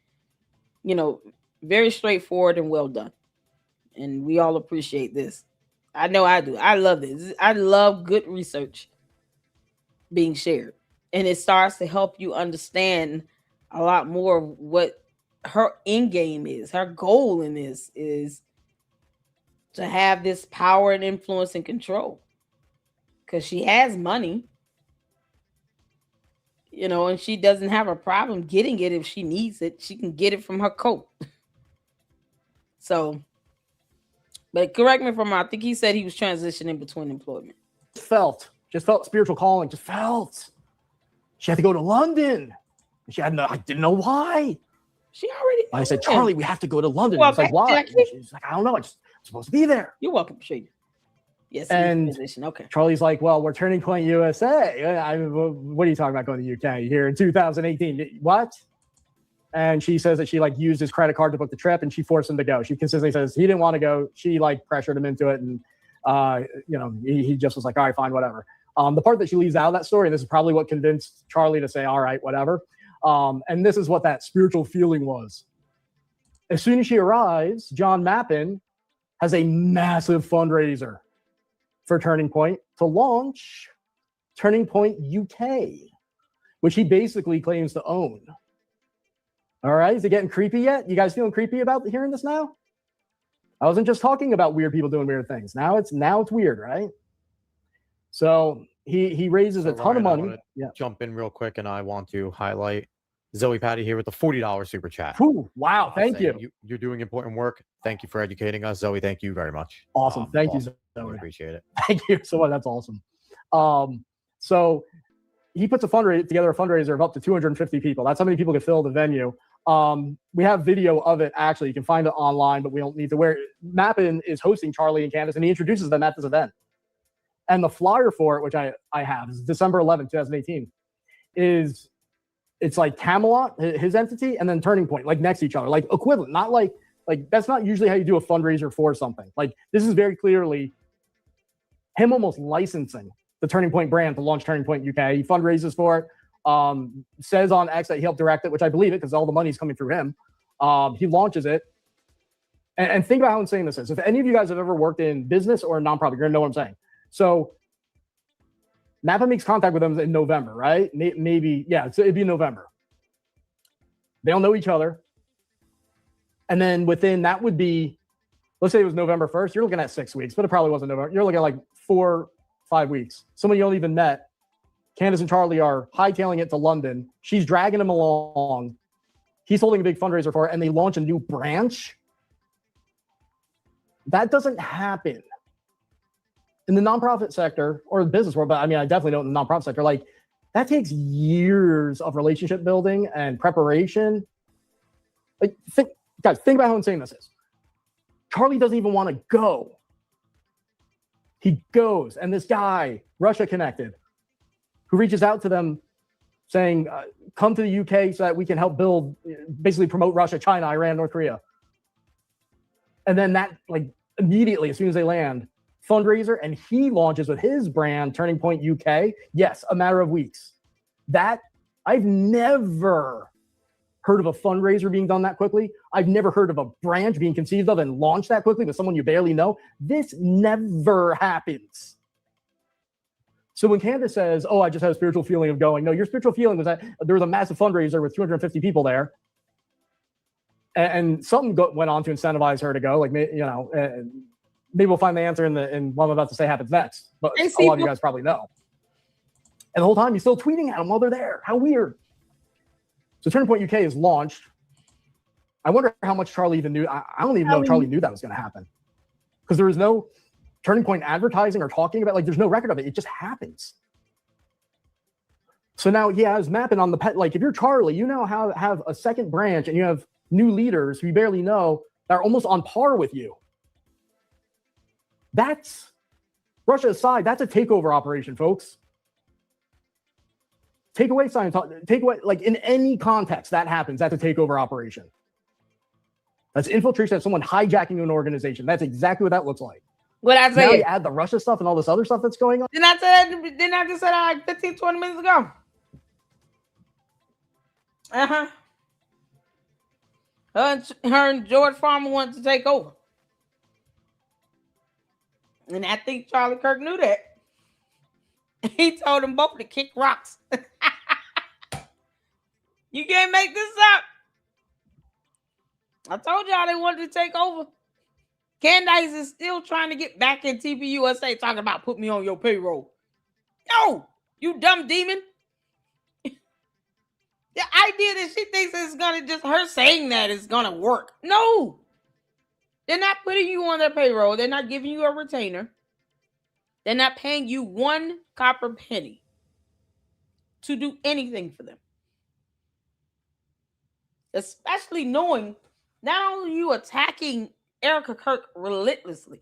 very straightforward and well done. And we all appreciate this. I know I do. I love this. I love good research being shared. And it starts to help you understand a lot more of what her end game is. Her goal in this is to have this power and influence and control. Because she has money. And she doesn't have a problem getting it if she needs it. She can get it from her coat. So, but correct me if I'm wrong. I think he said he was transitioning between employment. Felt just felt spiritual calling, just felt. She had to go to London. She had no, I didn't know why. She already. I said, Charlie, we have to go to London. Well, He's like, why? She's like, I don't know. I'm supposed to be there. You're welcome, Shady. Yes, and position. Okay. Charlie's like, well, we're Turning Point USA. What are you talking about going to the UK here in 2018? What? And she says that she like used his credit card to book the trip, and she forced him to go. She consistently says he didn't want to go. She like pressured him into it, and he just was like, all right, fine, whatever. The part that she leaves out of that story, and this is probably what convinced Charlie to say, all right, whatever. And this is what that spiritual feeling was. As soon as she arrives, John Mappin has a massive fundraiser for Turning Point to launch Turning Point UK, which he basically claims to own. All right, is it getting creepy yet? You guys feeling creepy about hearing this now? I wasn't just talking about weird people doing weird things. Now it's weird, right? So he raises a ton of money. Yeah. Jump in real quick, and I want to highlight Zoe Patty here with the $40 super chat. Ooh, wow, thank you. You're doing important work. Thank you for educating us, Zoe. Thank you very much. Awesome. Thank you, Zoe. We appreciate it. Thank you so much. That's awesome. So he puts together a fundraiser of up to 250 people. That's how many people could fill the venue. We have video of it. Actually, you can find it online, but we don't need to wear it. Mappin is hosting Charlie and Candace, and he introduces them at this event. And the flyer for it, which I have, is December 11th, 2018, it's like Camelot, his entity, and then Turning Point, like next to each other, like equivalent. Not like that's not usually how you do a fundraiser for something. Like this is very clearly him almost licensing the Turning Point brand to launch Turning Point UK. He fundraises for it. Says on X that he helped direct it, which I believe it because all the money's coming through him. He launches it. And think about how insane this is. If any of you guys have ever worked in business or a nonprofit, you're going to know what I'm saying. So Napa makes contact with them in November, right? Maybe, yeah, so it'd be November. They all know each other. And then within that would be, let's say it was November 1st, you're looking at 6 weeks, but it probably wasn't November. You're looking at like 4-5 weeks. Someone you don't even met. Candace and Charlie are hightailing it to London. She's dragging him along. He's holding a big fundraiser for it, and they launch a new branch. That doesn't happen in the nonprofit sector or the business world, but I mean, I definitely know in the nonprofit sector, like that takes years of relationship building and preparation. Like, think about how insane this is. Charlie doesn't even want to go. He goes, and this guy, Russia connected, who reaches out to them saying, come to the UK so that we can help build, basically promote Russia, China, Iran, North Korea. And then that, like, immediately, as soon as they land, fundraiser, and he launches with his brand, Turning Point UK. Yes, a matter of weeks. That, I've never heard of a fundraiser being done that quickly. I've never heard of a branch being conceived of and launched that quickly with someone you barely know. This never happens. So when Candace says, oh, I just had a spiritual feeling of going, no, your spiritual feeling was that there was a massive fundraiser with 250 people there. And something went on to incentivize her to go. Like, you know, maybe we'll find the answer in what I'm about to say happens next. But a lot of you guys probably know. And the whole time, he's still tweeting at them while they're there. How weird. So Turning Point UK is launched. I wonder how much Charlie even knew. I don't even know if Charlie knew that was going to happen. Because there was no Turning Point advertising or talking about, like, there's no record of it. It just happens. So now he has Mappin on the pet. Like, if you're Charlie, you now have a second branch, and you have new leaders who you barely know that are almost on par with you. That's, Russia aside, that's a takeover operation, folks. Take away Scientology, take away, like, in any context that happens, that's a takeover operation. That's infiltration, that's someone hijacking an organization. That's exactly what that looks like. What I say? Now you add the Russia stuff and all this other stuff that's going on. Didn't I just say that like 15, 20 minutes ago? Uh-huh. Her and George Farmer wanted to take over. And I think Charlie Kirk knew that. He told them both to kick rocks. You can't make this up. I told y'all they wanted to take over. Candace is still trying to get back in TPUSA talking about put me on your payroll. No, you dumb demon. The idea that she thinks it's going to just her saying that is going to work. No. They're not putting you on their payroll. They're not giving you a retainer. They're not paying you one copper penny to do anything for them. Especially knowing not only are you attacking Erica Kirk relentlessly,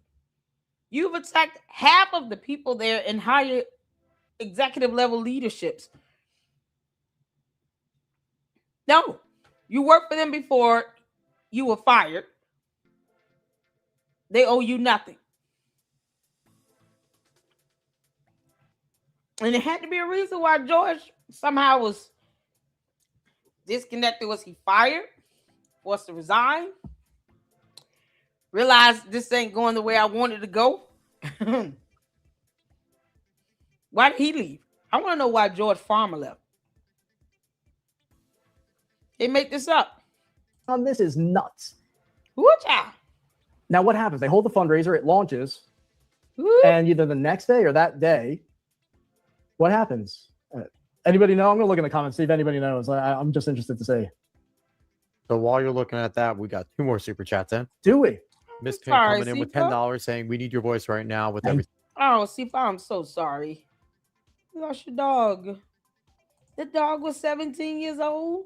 you've attacked half of the people there in higher executive level leaderships. No, you worked for them before you were fired. They owe you nothing. And it had to be a reason why George somehow was disconnected. Was he fired? Forced to resign? Realized this ain't going the way I wanted to go? Why did he leave? I want to know why George Farmer left. They make this up. This is nuts. Woo-cha. Now, what happens? They hold the fundraiser, it launches, and either the next day or that day, what happens? Anybody know? I'm going to look in the comments, see if anybody knows. I'm just interested to see. So while you're looking at that, we got 2 more super chats in. Do we? Miss Pink coming in with $10 saying, we need your voice right now with everything. Oh, Sifa, I'm so sorry. You lost your dog. The dog was 17 years old.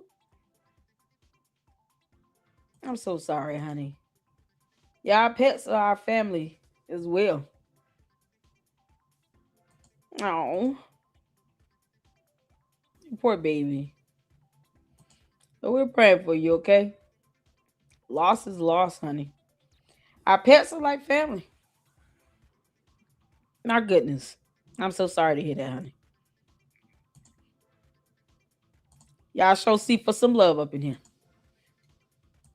I'm so sorry, honey. Yeah, our pets are our family as well. Oh, poor baby. So we're praying for you, okay? Loss is loss, honey. Our pets are like family. My goodness. I'm so sorry to hear that, honey. Y'all show C for some love up in here.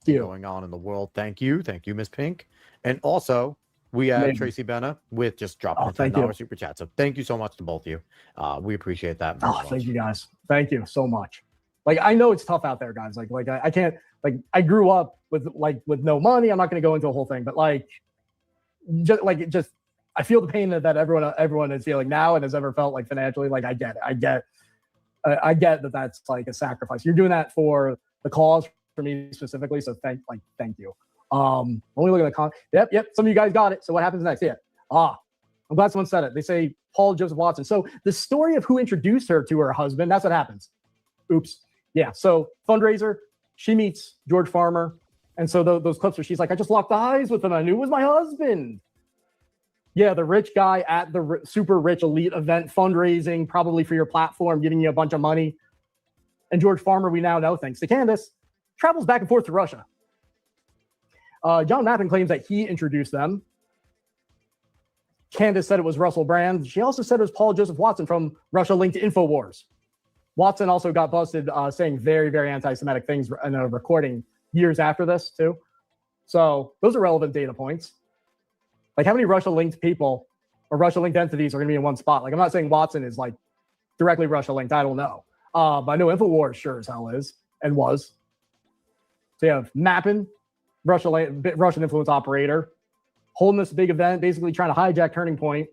Going on in the world. Thank you, Miss Pink. And also, we have Tracy Benna with just dropping a $10 super chat. So thank you so much to both of you. We appreciate that. Thank you guys. Thank you so much. Like, I know it's tough out there, guys. Like I can't, like, I grew up with no money. I'm not going to go into a whole thing, but just I feel the pain that everyone is feeling now and has ever felt like financially. Like, I get it. I get that that's like a sacrifice. You're doing that for the cause, for me specifically. So thank you. Only look at the comment. Yep. Some of you guys got it. So what happens next? Yeah. I'm glad someone said it. They say Paul Joseph Watson. So the story of who introduced her to her husband, that's what happens. Oops. Yeah. So fundraiser, she meets George Farmer. And so those clips where she's like, I just locked eyes with him. I knew it was my husband. Yeah. The rich guy at the super rich elite event, fundraising, probably for your platform, giving you a bunch of money. And George Farmer, we now know, thanks to Candace, travels back and forth to Russia. John Mappin claims that he introduced them. Candace said it was Russell Brand. She also said it was Paul Joseph Watson from Russia linked to InfoWars. Watson also got busted saying very, very anti-Semitic things in a recording years after this, too. So those are relevant data points. Like, how many Russia-linked people or Russia-linked entities are going to be in one spot? Like, I'm not saying Watson is, like, directly Russia-linked. I don't know. But I know InfoWars sure as hell is and was. So you have Mappin, Russian influence operator, holding this big event, basically trying to hijack Turning Point.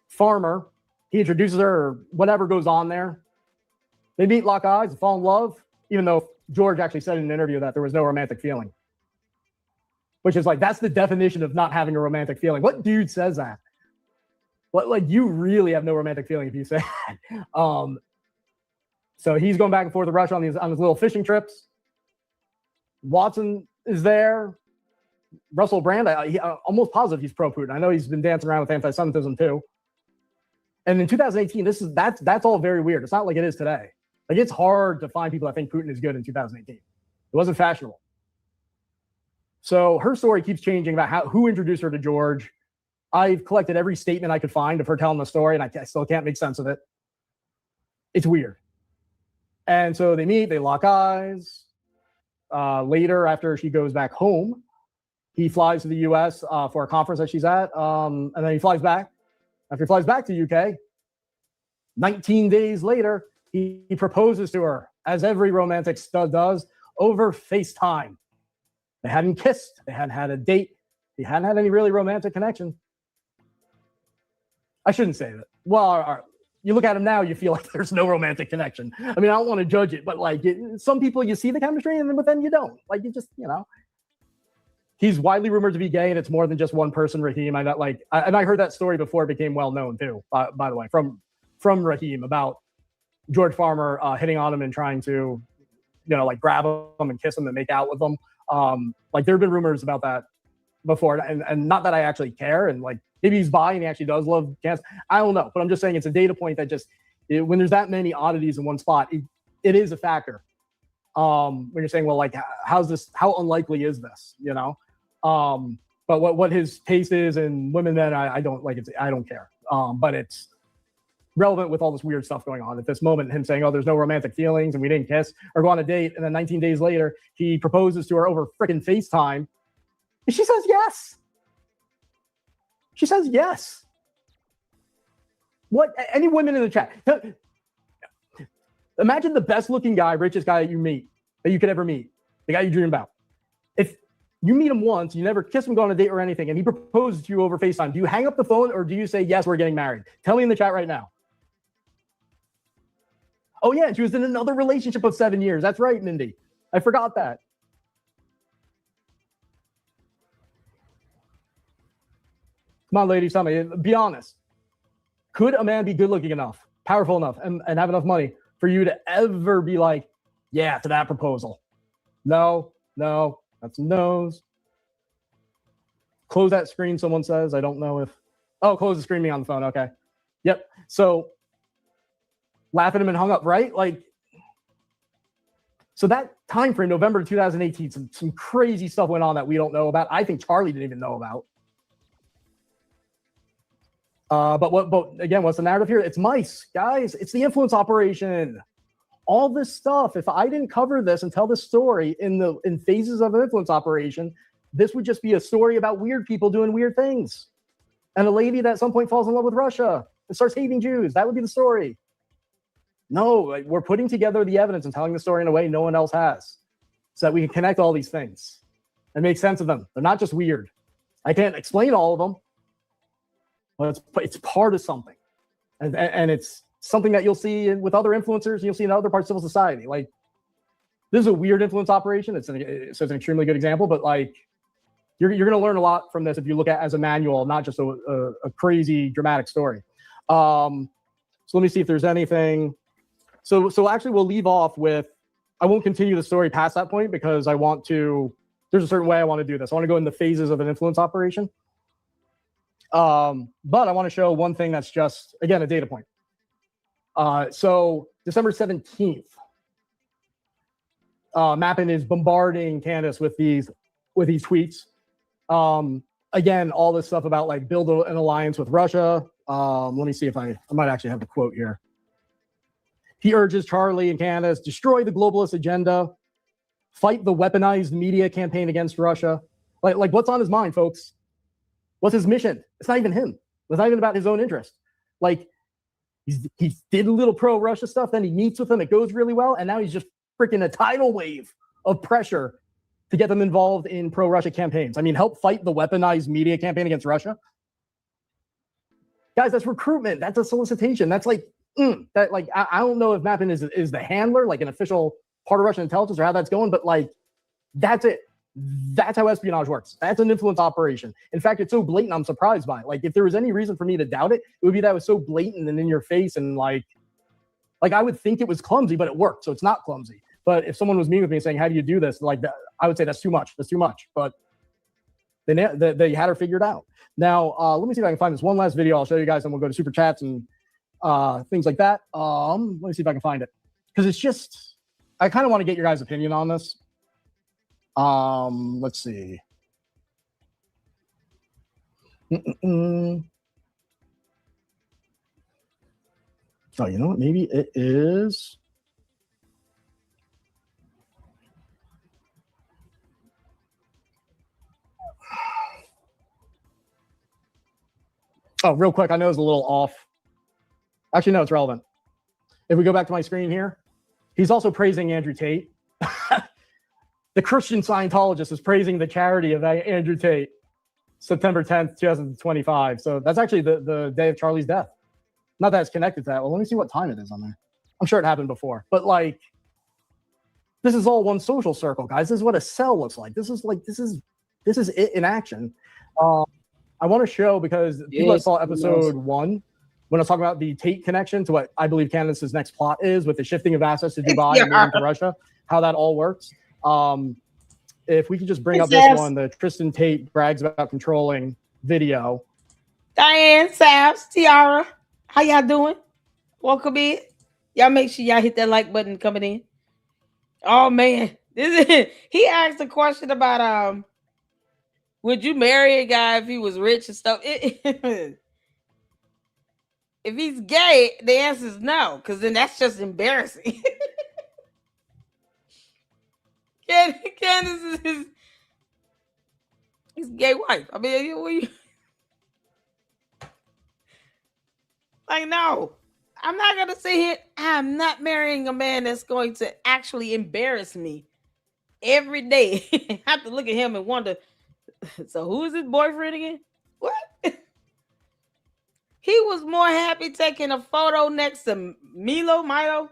Farmer, he introduces her, or whatever goes on there. They meet, lock eyes, and fall in love, even though George actually said in an interview that there was no romantic feeling. Which is like, that's the definition of not having a romantic feeling. What dude says that? What, like, you really have no romantic feeling if you say that. So he's going back and forth to Russia on his little fishing trips. Watson is there. Russell Brand, I'm almost positive he's pro-Putin. I know he's been dancing around with anti-Semitism too. And in 2018, that's all very weird. It's not like it is today. Like, it's hard to find people that think Putin is good in 2018. It wasn't fashionable. So her story keeps changing about who introduced her to George. I've collected every statement I could find of her telling the story, and I still can't make sense of it. It's weird. And so they meet, they lock eyes. Later, after she goes back home, he flies to the U.S. For a conference that she's at, and then he flies back. After he flies back to UK, 19 days later, he proposes to her, as every romantic stud does, over FaceTime. They hadn't kissed. They hadn't had a date. They hadn't had any really romantic connection. I shouldn't say that. Well, you look at him now, you feel like there's no romantic connection. I mean, I don't want to judge it, but like some people, you see the chemistry, and then you don't. Like, you just, he's widely rumored to be gay, and it's more than just one person, Raheem. I heard that story before it became well known too. By the way, from Raheem about George Farmer hitting on him and trying to, grab him and kiss him and make out with him. There have been rumors about that before, and not that I actually care, and maybe he's bi and he actually does love Candace. I don't know, but I'm just saying it's a data point that when there's that many oddities in one spot, it is a factor. When you're saying, well, how unlikely is this, but what his taste is in women, then I don't I don't care. But it's relevant with all this weird stuff going on at this moment. Him saying, oh, there's no romantic feelings and we didn't kiss or go on a date. And then 19 days later, he proposes to her over freaking FaceTime. And she says yes. She says yes. What? Any women in the chat? Imagine the best looking guy, richest guy that you could ever meet, the guy you dream about. If you meet him once, you never kiss him, go on a date or anything, and he proposes to you over FaceTime, do you hang up the phone or do you say, yes, we're getting married? Tell me in the chat right now. Oh, yeah, she was in another relationship of 7 years. That's right, Mindy. I forgot that. Come on, ladies, tell me. Be honest. Could a man be good looking enough, powerful enough, and have enough money for you to ever be like, yeah, to that proposal? No, that's no's. Close that screen, someone says. I don't know if... Oh, close the screen, me on the phone. Okay. Yep. So, laugh at him and hung up, right? So that time frame, November 2018, some crazy stuff went on that we don't know about. I think Charlie didn't even know about. But again, what's the narrative here? It's mice, guys. It's the influence operation. All this stuff. If I didn't cover this and tell this story in phases of an influence operation, this would just be a story about weird people doing weird things, and a lady that at some point falls in love with Russia and starts hating Jews. That would be the story. No, we're putting together the evidence and telling the story in a way no one else has, so that we can connect all these things and make sense of them. They're not just weird. I can't explain all of them. But it's part of something, and it's something that you'll see with other influencers. You'll see in other parts of civil society. This is a weird influence operation. It's an extremely good example, but you're going to learn a lot from this if you look at it as a manual, not just a crazy dramatic story. So let me see if there's anything. So actually, we'll leave off with. I won't continue the story past that point because I want to. There's a certain way I want to do this. I want to go in the phases of an influence operation. But I want to show one thing that's just, again, a data point. So December 17th, Mappin is bombarding Candace with these tweets. Again, all this stuff about build an alliance with Russia. Let me see if I might actually have the quote here. He urges Charlie and Candace, destroy the globalist agenda, fight the weaponized media campaign against Russia. What's on his mind, folks? What's his mission? It's not even him. It's not even about his own interest. He did a little pro-Russia stuff, then he meets with them, it goes really well, and now he's just freaking a tidal wave of pressure to get them involved in pro-Russia campaigns. I mean, help fight the weaponized media campaign against Russia. Guys, that's recruitment. That's a solicitation. That's I don't know if Mappin is the handler, an official part of Russian intelligence, or how that's going, but that's it. That's how espionage works. That's an influence operation. In fact, it's so blatant, I'm surprised by it. If there was any reason for me to doubt it, it would be that it was so blatant and in your face, and I would think it was clumsy, but it worked, so it's not clumsy. But if someone was meeting with me saying, how do you do this? I would say that's too much. That's too much. But they had her figured out. Now, let me see if I can find this one last video. I'll show you guys, and we'll go to super chats and things like that. Let me see if I can find it. Because it's just, I kind of want to get your guys' opinion on this. Let's see. Oh, you know what? Maybe it is. Oh, real quick. I know it's a little off. Actually, no, it's relevant. If we go back to my screen here, he's also praising Andrew Tate. The Christian Scientologist is praising the charity of Andrew Tate, September 10th, 2025. So that's actually the day of Charlie's death. Not that it's connected to that. Well, let me see what time it is on there. I'm sure it happened before. But this is all one social circle, guys. This is what a cell looks like. This is This is it in action. I want to show, because people that saw episode 1, when I was talking about the Tate connection to what I believe Candace's next plot is with the shifting of assets to Dubai and moving to Russia, how that all works. If we could just bring up this one, the Tristan Tate brags about controlling video. Diane, Sabs, Tiara, how y'all doing? Welcome in. Y'all make sure y'all hit that like button coming in. Oh man, he asked a question about would you marry a guy if he was rich and stuff? If he's gay, the answer is no, because then that's just embarrassing. Candace is his gay wife. I mean, like, no, I'm not gonna sit here. I'm not marrying a man that's going to actually embarrass me every day. I have to look at him and wonder, so who is his boyfriend again? What? He was more happy taking a photo next to Milo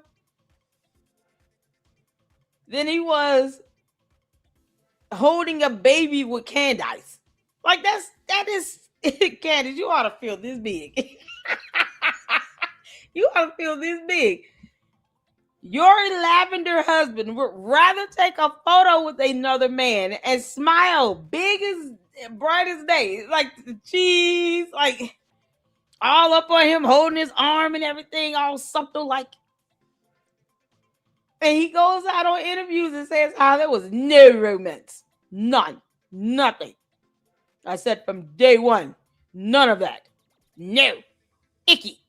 than he was holding a baby with Candace. Like, that is Candace, you ought to feel this big. You ought to feel this big. Your lavender husband would rather take a photo with another man and smile big as bright as day, like the cheese, like all up on him, holding his arm and everything, all subtle, like. And he goes out on interviews and says how there was no romance, nothing. I said from day one, none of that, no, icky.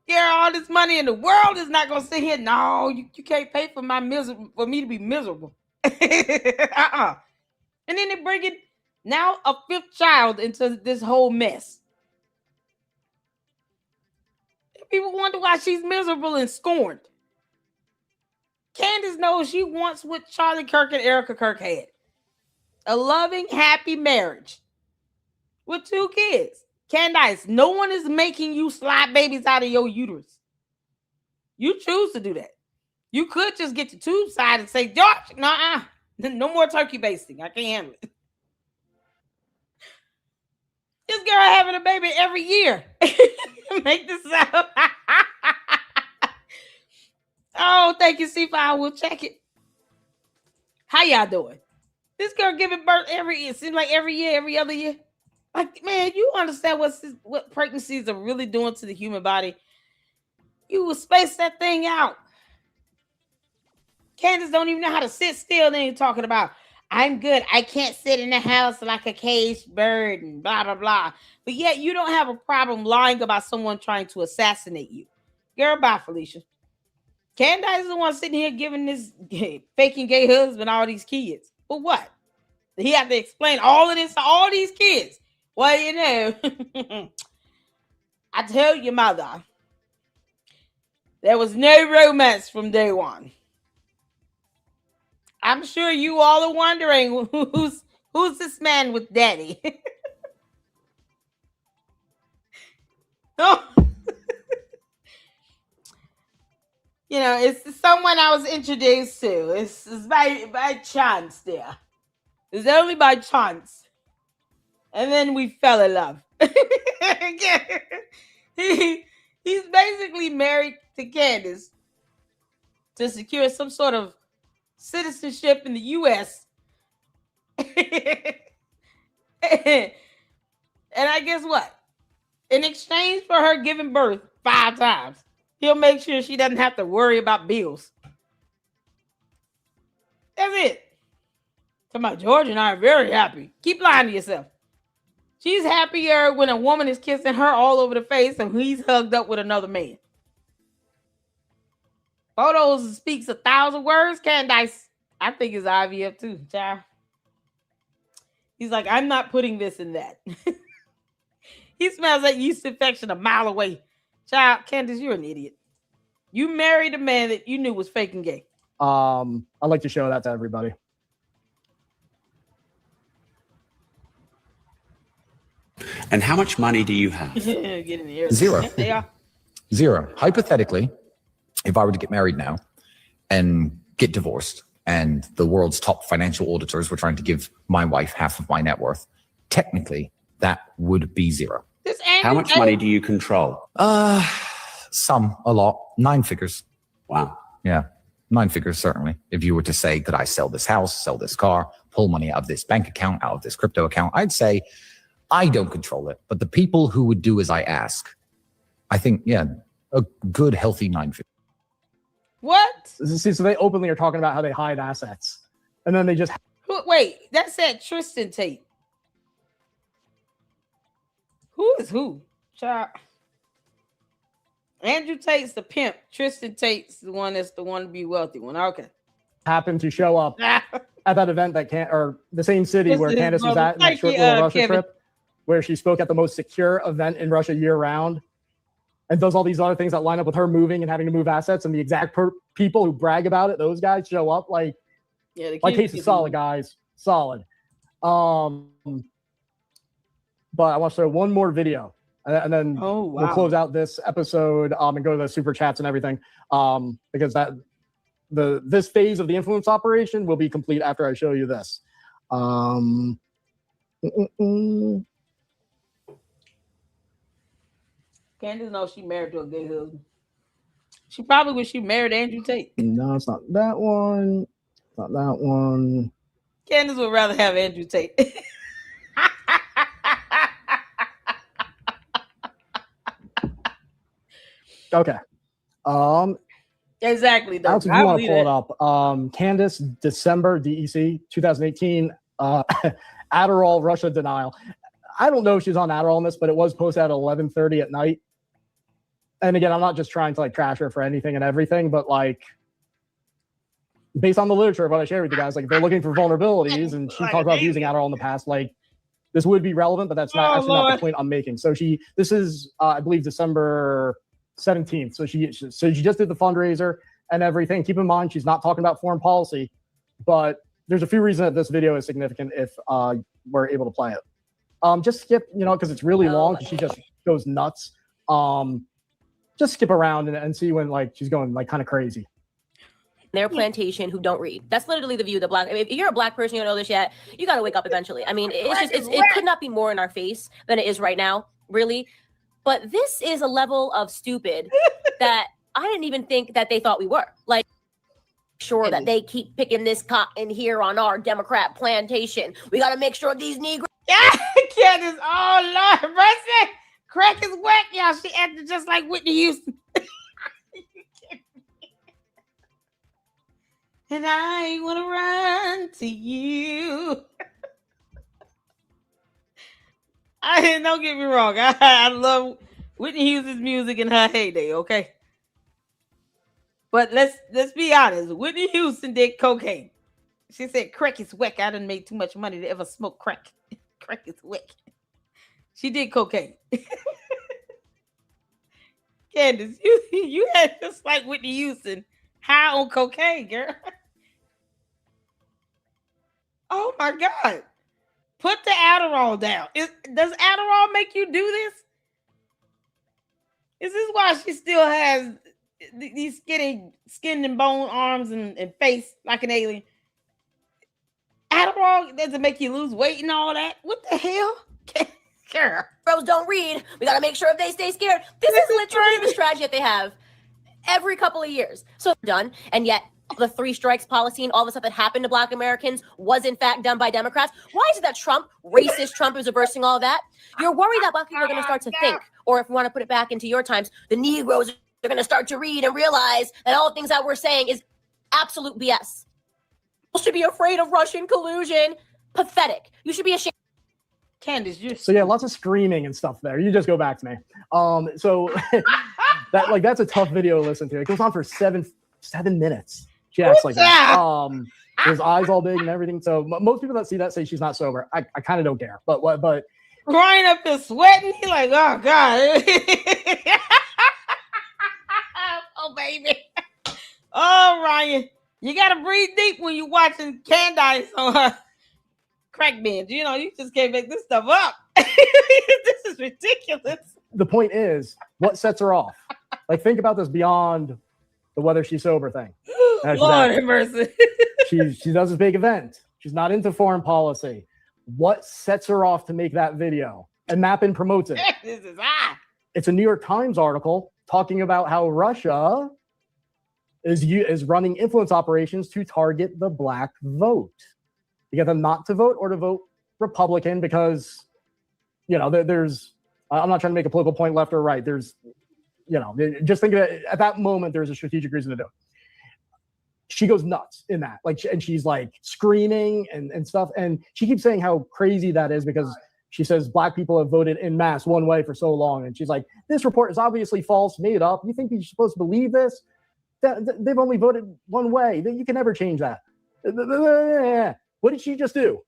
Yeah, all this money in the world is not gonna sit here. No, you can't pay for for me to be miserable. And then they bring it now a 5th child into this whole mess. People wonder why she's miserable and scorned. Candace knows she wants what Charlie Kirk and Erica Kirk had. A loving, happy marriage with 2 kids. Candace, no one is making you slide babies out of your uterus. You choose to do that. You could just get your tube side and say, George, no more turkey basting. I can't handle it. This girl having a baby every year. Make this up. Oh, thank you, C5. We'll check it. How y'all doing? This girl giving birth it seems like every year, every other year. Like, man, you understand what pregnancies are really doing to the human body? You will space that thing out. Candace don't even know how to sit still. They ain't talking about, I'm good. I can't sit in the house like a caged bird and blah, blah, blah. But yet you don't have a problem lying about someone trying to assassinate you. Girl, bye, Felicia. Candace is the one sitting here giving this faking gay husband all these kids. For what? He had to explain all of this to all these kids. Well, you know, I tell your mother, there was no romance from day one. I'm sure you all are wondering who's this man with daddy. Oh. You know, it's someone I was introduced to. It's by chance there. It's only by chance. And then we fell in love. He's basically married to Candace to secure some sort of citizenship in the U.S. And I guess what? In exchange for her giving birth 5 times, he'll make sure she doesn't have to worry about bills. That's it. Talking about George and I are very happy. Keep lying to yourself. She's happier when a woman is kissing her all over the face and he's hugged up with another man. Photos speaks 1,000 words. Candace, I think it's IVF too, child. He's like, I'm not putting this in that. He smells like yeast infection a mile away. Child, Candace, you're an idiot. You married a man that you knew was fake and gay. I'd like to show that to everybody. And how much money do you have? Get in the air. Zero. Yeah. Zero. Hypothetically, if I were to get married now and get divorced and the world's top financial auditors were trying to give my wife half of my net worth, technically that would be zero. How much money do you control? A lot, 9 figures. Wow. Yeah, 9 figures, certainly. If you were to say, could I sell this house, sell this car, pull money out of this bank account, out of this crypto account, I'd say I don't control it. But the people who would do as I ask, I think, yeah, a good, healthy 9 figures. What? See, so they openly are talking about how they hide assets. And then they just... Wait, that said Tristan Tate. Who is who? Child. Andrew Tate's the pimp. Tristan Tate's the one that's the one to be wealthy one. Okay. Happened to show up at that event that or the same city where Candace was at in that short little Russia trip, where she spoke at the most secure event in Russia year round, and does all these other things that line up with her moving and having to move assets, and the exact people who brag about it, those guys show up. Like, yeah, my case is solid, guys. Solid. But I want to show one more video, and then we'll close out this episode and go to the super chats and everything, because this phase of the influence operation will be complete after I show you this. Candace knows she married to a gay husband. She probably wish she married Andrew Tate. No, it's not that one. Not that one. Candace would rather have Andrew Tate. Okay. Exactly. Alex, if you want to pull it up. Candace, December, DEC, 2018, Adderall, Russia denial. I don't know if she's on Adderall in this, but it was posted at 11:30 at night. And again, I'm not just trying to like trash her for anything and everything, but like based on the literature of what I shared with you guys, like if they're looking for vulnerabilities and she talked about using Adderall in the past, like this would be relevant, but that's not actually not the point I'm making. So this is I believe December 17th. So she just did the fundraiser and everything. Keep in mind, she's not talking about foreign policy, but there's a few reasons that this video is significant if we're able to play it. Just skip, because it's really long. She just goes nuts. Just skip around and see when like she's going like kind of crazy. Their plantation who don't read. That's literally the view the black. If you're a black person, you don't know this yet. You got to wake up eventually. I mean, it could not be more in our face than it is right now, really. But this is a level of stupid that I didn't even think that they thought we were. Like, sure that they keep picking this cotton here on our Democrat plantation. We got to make sure these Negroes. Yeah, Candace. Oh Lord, mercy. Crack is wet, y'all. She acted just like Whitney Houston. And I want to run to you. Don't get me wrong. I love Whitney Houston's music in her heyday, okay? But let's be honest. Whitney Houston did cocaine. She said, crack is whack. I done made too much money to ever smoke crack. Crack is whack. She did cocaine. Candace, you had just like Whitney Houston, high on cocaine, girl. Oh my God. Put the Adderall down. Does Adderall make you do this? Is this why she still has these skin and bone arms and face like an alien? Adderall doesn't make you lose weight and all that. What the hell? Girl. Bros don't read. We got to make sure if they stay scared. This is literally the strategy that they have every couple of years. So done. And yet the 3 strikes policy and all the stuff that happened to Black Americans was in fact done by Democrats. Why is it that Trump, racist Trump, is reversing all that? You're worried that Black people are going to start to think, or if we want to put it back into your times, the Negroes are going to start to read and realize that all the things that we're saying is absolute BS. People should be afraid of Russian collusion. Pathetic. You should be ashamed. Candace, so yeah, lots of screaming and stuff there. You just go back to me. So that's a tough video to listen to. It goes on for seven minutes. She acts like that. His eyes all big and everything. So most people that see that say she's not sober. I kind of don't care. But Ryan up there sweating. He's like, oh God. Oh baby. Oh Ryan, you gotta breathe deep when you're watching Candace on her crack binge. You just can't make this stuff up. This is ridiculous. The point is, what sets her off? Like, think about this beyond the whether she's sober thing. Lord have mercy. She does this big event. She's not into foreign policy. What sets her off to make that video? And Mappin promotes it. It's a New York Times article talking about how Russia is running influence operations to target the black vote. You get them not to vote or to vote Republican because, there's, I'm not trying to make a political point left or right. There's, just think of it, at that moment, there's a strategic reason to do it. She goes nuts in that, and she's like screaming and stuff. And she keeps saying how crazy that is because she says black people have voted en masse one way for so long. And she's like, this report is obviously false, made up. You think you're supposed to believe this? They've only voted one way. You can never change that. What did she just do?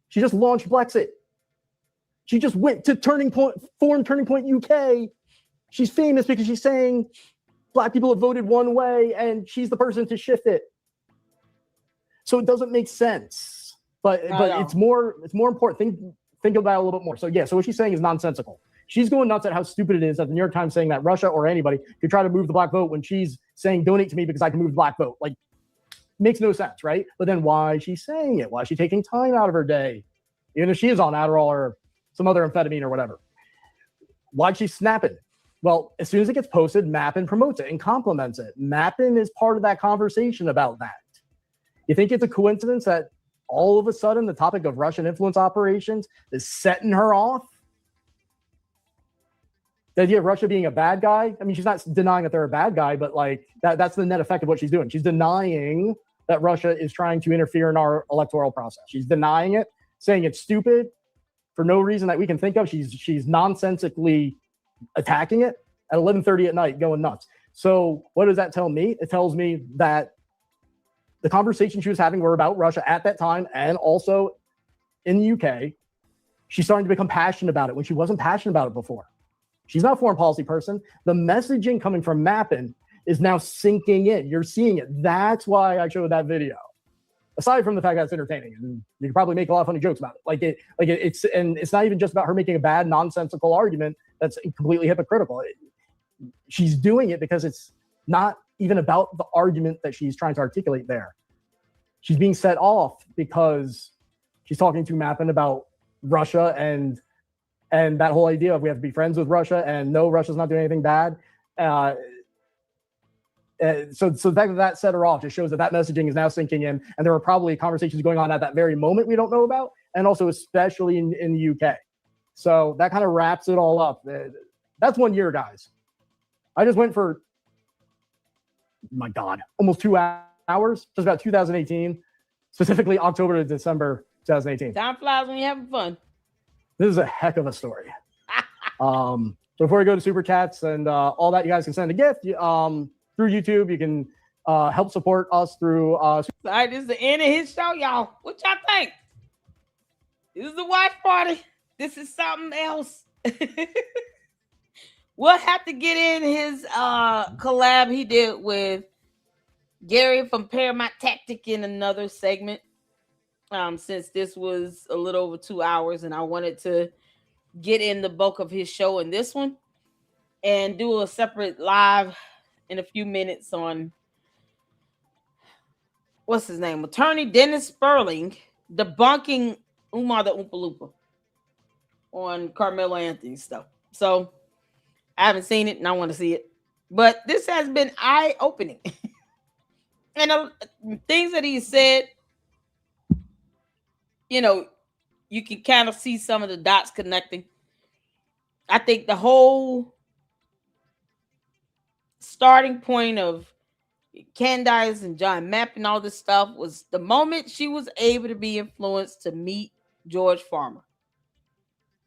She just launched Brexit. She just went to Forum Turning Point UK. She's famous because she's saying black people have voted one way and she's the person to shift it. So it doesn't make sense. But it's more important. Think about it a little bit more. So what she's saying is nonsensical. She's going nuts at how stupid it is that the New York Times saying that Russia or anybody could try to move the black vote when she's saying donate to me because I can move the black vote. Like, makes no sense, right? But then why is she saying it? Why is she taking time out of her day? Even if she is on Adderall or some other amphetamine or whatever. Why'd she snap it? Well, as soon as it gets posted, Mappin promotes it and compliments it. Mappin is part of that conversation about that. You think it's a coincidence that all of a sudden the topic of Russian influence operations is setting her off? The idea of Russia being a bad guy, I mean, she's not denying that they're a bad guy, but that's the net effect of what she's doing. She's denying that Russia is trying to interfere in our electoral process. She's denying it, saying it's stupid for no reason that we can think of. She's nonsensically attacking it at 11:30 at night, going nuts. So what does that tell me? It tells me that the conversation she was having were about Russia at that time and also in the UK. She's starting to become passionate about it when she wasn't passionate about it before. She's not a foreign policy person. The messaging coming from Mappin is now sinking in. You're seeing it. That's why I showed that video. Aside from the fact that it's entertaining, and you can probably make a lot of funny jokes about it. It's not even just about her making a bad, nonsensical argument that's completely hypocritical. She's doing it because it's not even about the argument that she's trying to articulate there. She's being set off because she's talking to Mappin about Russia and that whole idea of we have to be friends with Russia and no, Russia's not doing anything bad. So the fact that set her off just shows that messaging is now sinking in, and there were probably conversations going on at that very moment we don't know about, and also especially in the UK. So that kind of wraps it all up. That's 1 year, guys. I just went for, my God, almost 2 hours, just about 2018, specifically October to December 2018. Time flies when you're having fun. This is a heck of a story. Before we go to Super Chats and all that, you guys can send a gift. Through YouTube, you can help support us through. All right, this is the end of his show, y'all. What y'all think? This is the watch party. This is something else. We'll have to get in his collab he did with Gary from Paramount Tactic in another segment. Since this was a little over 2 hours, and I wanted to get in the bulk of his show in this one and do a separate live in a few minutes on what's his name? Attorney Dennis Sperling debunking Umar the Oompa Loompa on Carmelo Anthony's stuff. So I haven't seen it and I want to see it. But this has been eye-opening. And things that he said, you can kind of see some of the dots connecting. I think the whole starting point of Candace and John Mapp and all this stuff was the moment she was able to be influenced to meet George Farmer.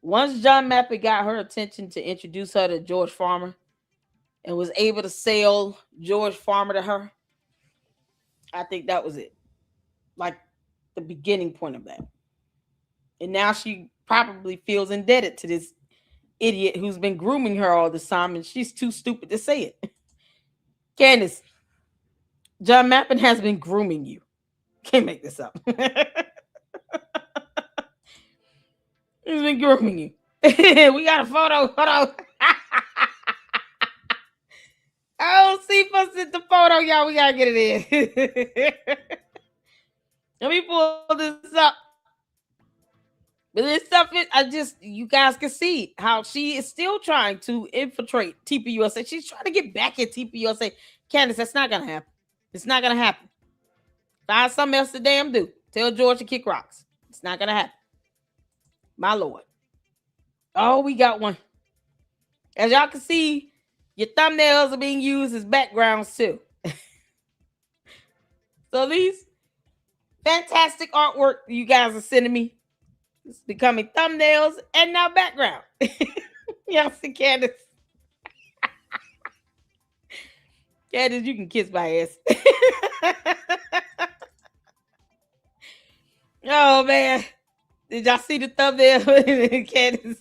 Once John Mapp got her attention to introduce her to George Farmer and was able to sell George Farmer to her, I think that was it. Like the beginning point of that. And now she probably feels indebted to this idiot who's been grooming her all this time, and she's too stupid to say it. Candace, John Mappin has been grooming you. Can't make this up. He's been grooming you. We got a photo. Hold on. Oh, Sifa sent the photo, y'all. We gotta get it in. Let me pull this up. But this stuff, you guys can see how she is still trying to infiltrate TPUSA. She's trying to get back at TPUSA. Candace, that's not gonna happen. It's not gonna happen. Find something else to damn do. Tell George to kick rocks. It's not gonna happen. My Lord. Oh, we got one. As y'all can see, your thumbnails are being used as backgrounds too. So these fantastic artwork you guys are sending me, it's becoming thumbnails and now background. Y'all see Candace? Candace, you can kiss my ass. Oh man. Did y'all see the thumbnail? Candace,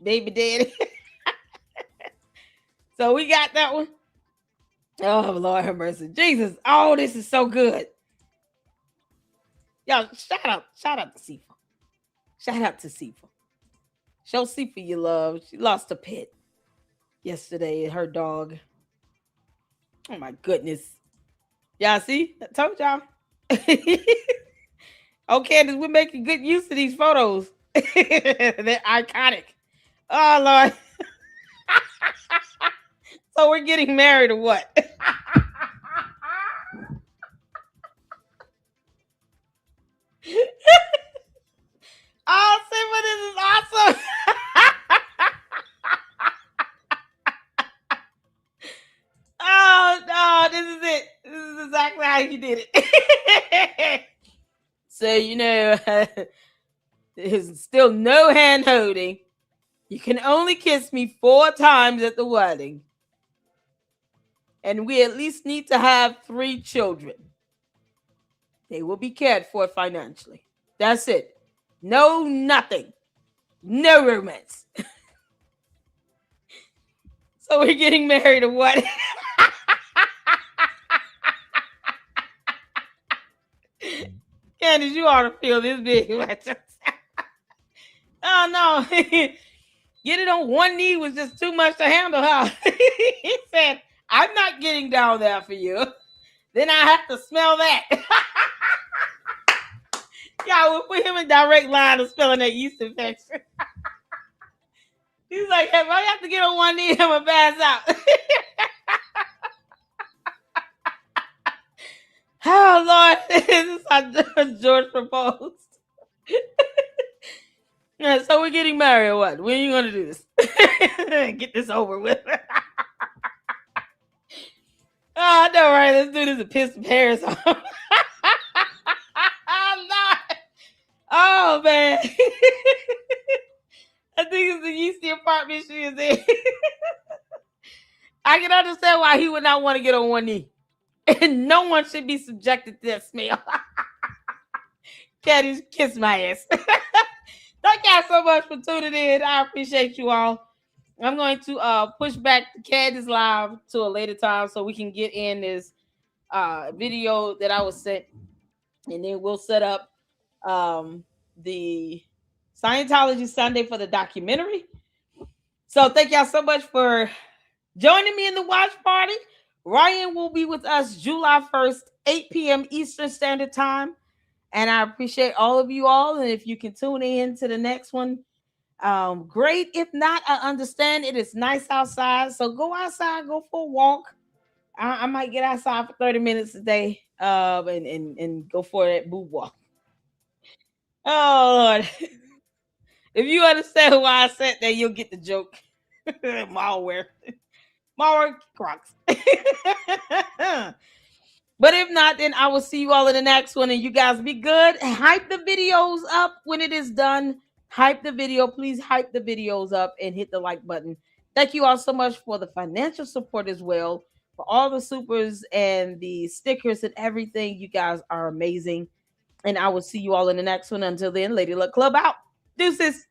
baby daddy. So we got that one. Oh Lord have mercy. Jesus. Oh, this is so good. Y'all, shout out to Sifa. Shout out to Sifa. Show Sifa your love. She lost a pet yesterday, her dog. Oh my goodness. Y'all see? I told y'all. Oh, Candace, we're making good use of these photos. They're iconic. Oh Lord. So we're getting married or what? Oh, Sifa, this is awesome. Oh, no, this is it. This is exactly how you did it. So, there's still no hand holding. You can only kiss me 4 times at the wedding. And we at least need to have 3 children. They will be cared for financially. That's it. No, nothing. No romance. So we're getting married or what? Candace, you ought to feel this big. Oh, no. Get it on one knee was just too much to handle, huh? He said, I'm not getting down there for you. Then I have to smell that. Y'all, we'll put him in direct line of spelling that yeast infection. He's like, if I have to get on one knee, I'm going to pass out. Oh, Lord. This is how George proposed. Yeah, so we're getting married or what? When are you going to do this? Get this over with. Oh, I know, right? Let's do this and piss some hairs off. Oh, man. I think it's the yeasty apartment she is in. I can understand why he would not want to get on one knee. And no one should be subjected to that smell. Candace, kiss my ass. Thank y'all so much for tuning in. I appreciate you all. I'm going to push back the Candace live to a later time so we can get in this video that I was sent. And then we'll set up the Scientology Sunday for the documentary. So thank y'all so much for joining me in the watch party. Ryan will be with us July 1st, 8 p.m. Eastern Standard Time. And I appreciate all of you all. And if you can tune in to the next one, great. If not, I understand it is nice outside. So go outside, go for a walk. I might get outside for 30 minutes a day and go for that boob walk. Oh, Lord. If you understand why I said that, you'll get the joke. Mauro Crocs. But if not, then I will see you all in the next one. And you guys be good. Hype the videos up when it is done. Hype the video. Please hype the videos up and hit the like button. Thank you all so much for the financial support as well. For all the supers and the stickers and everything. You guys are amazing. And I will see you all in the next one. Until then, Lady Luck Club out. Deuces.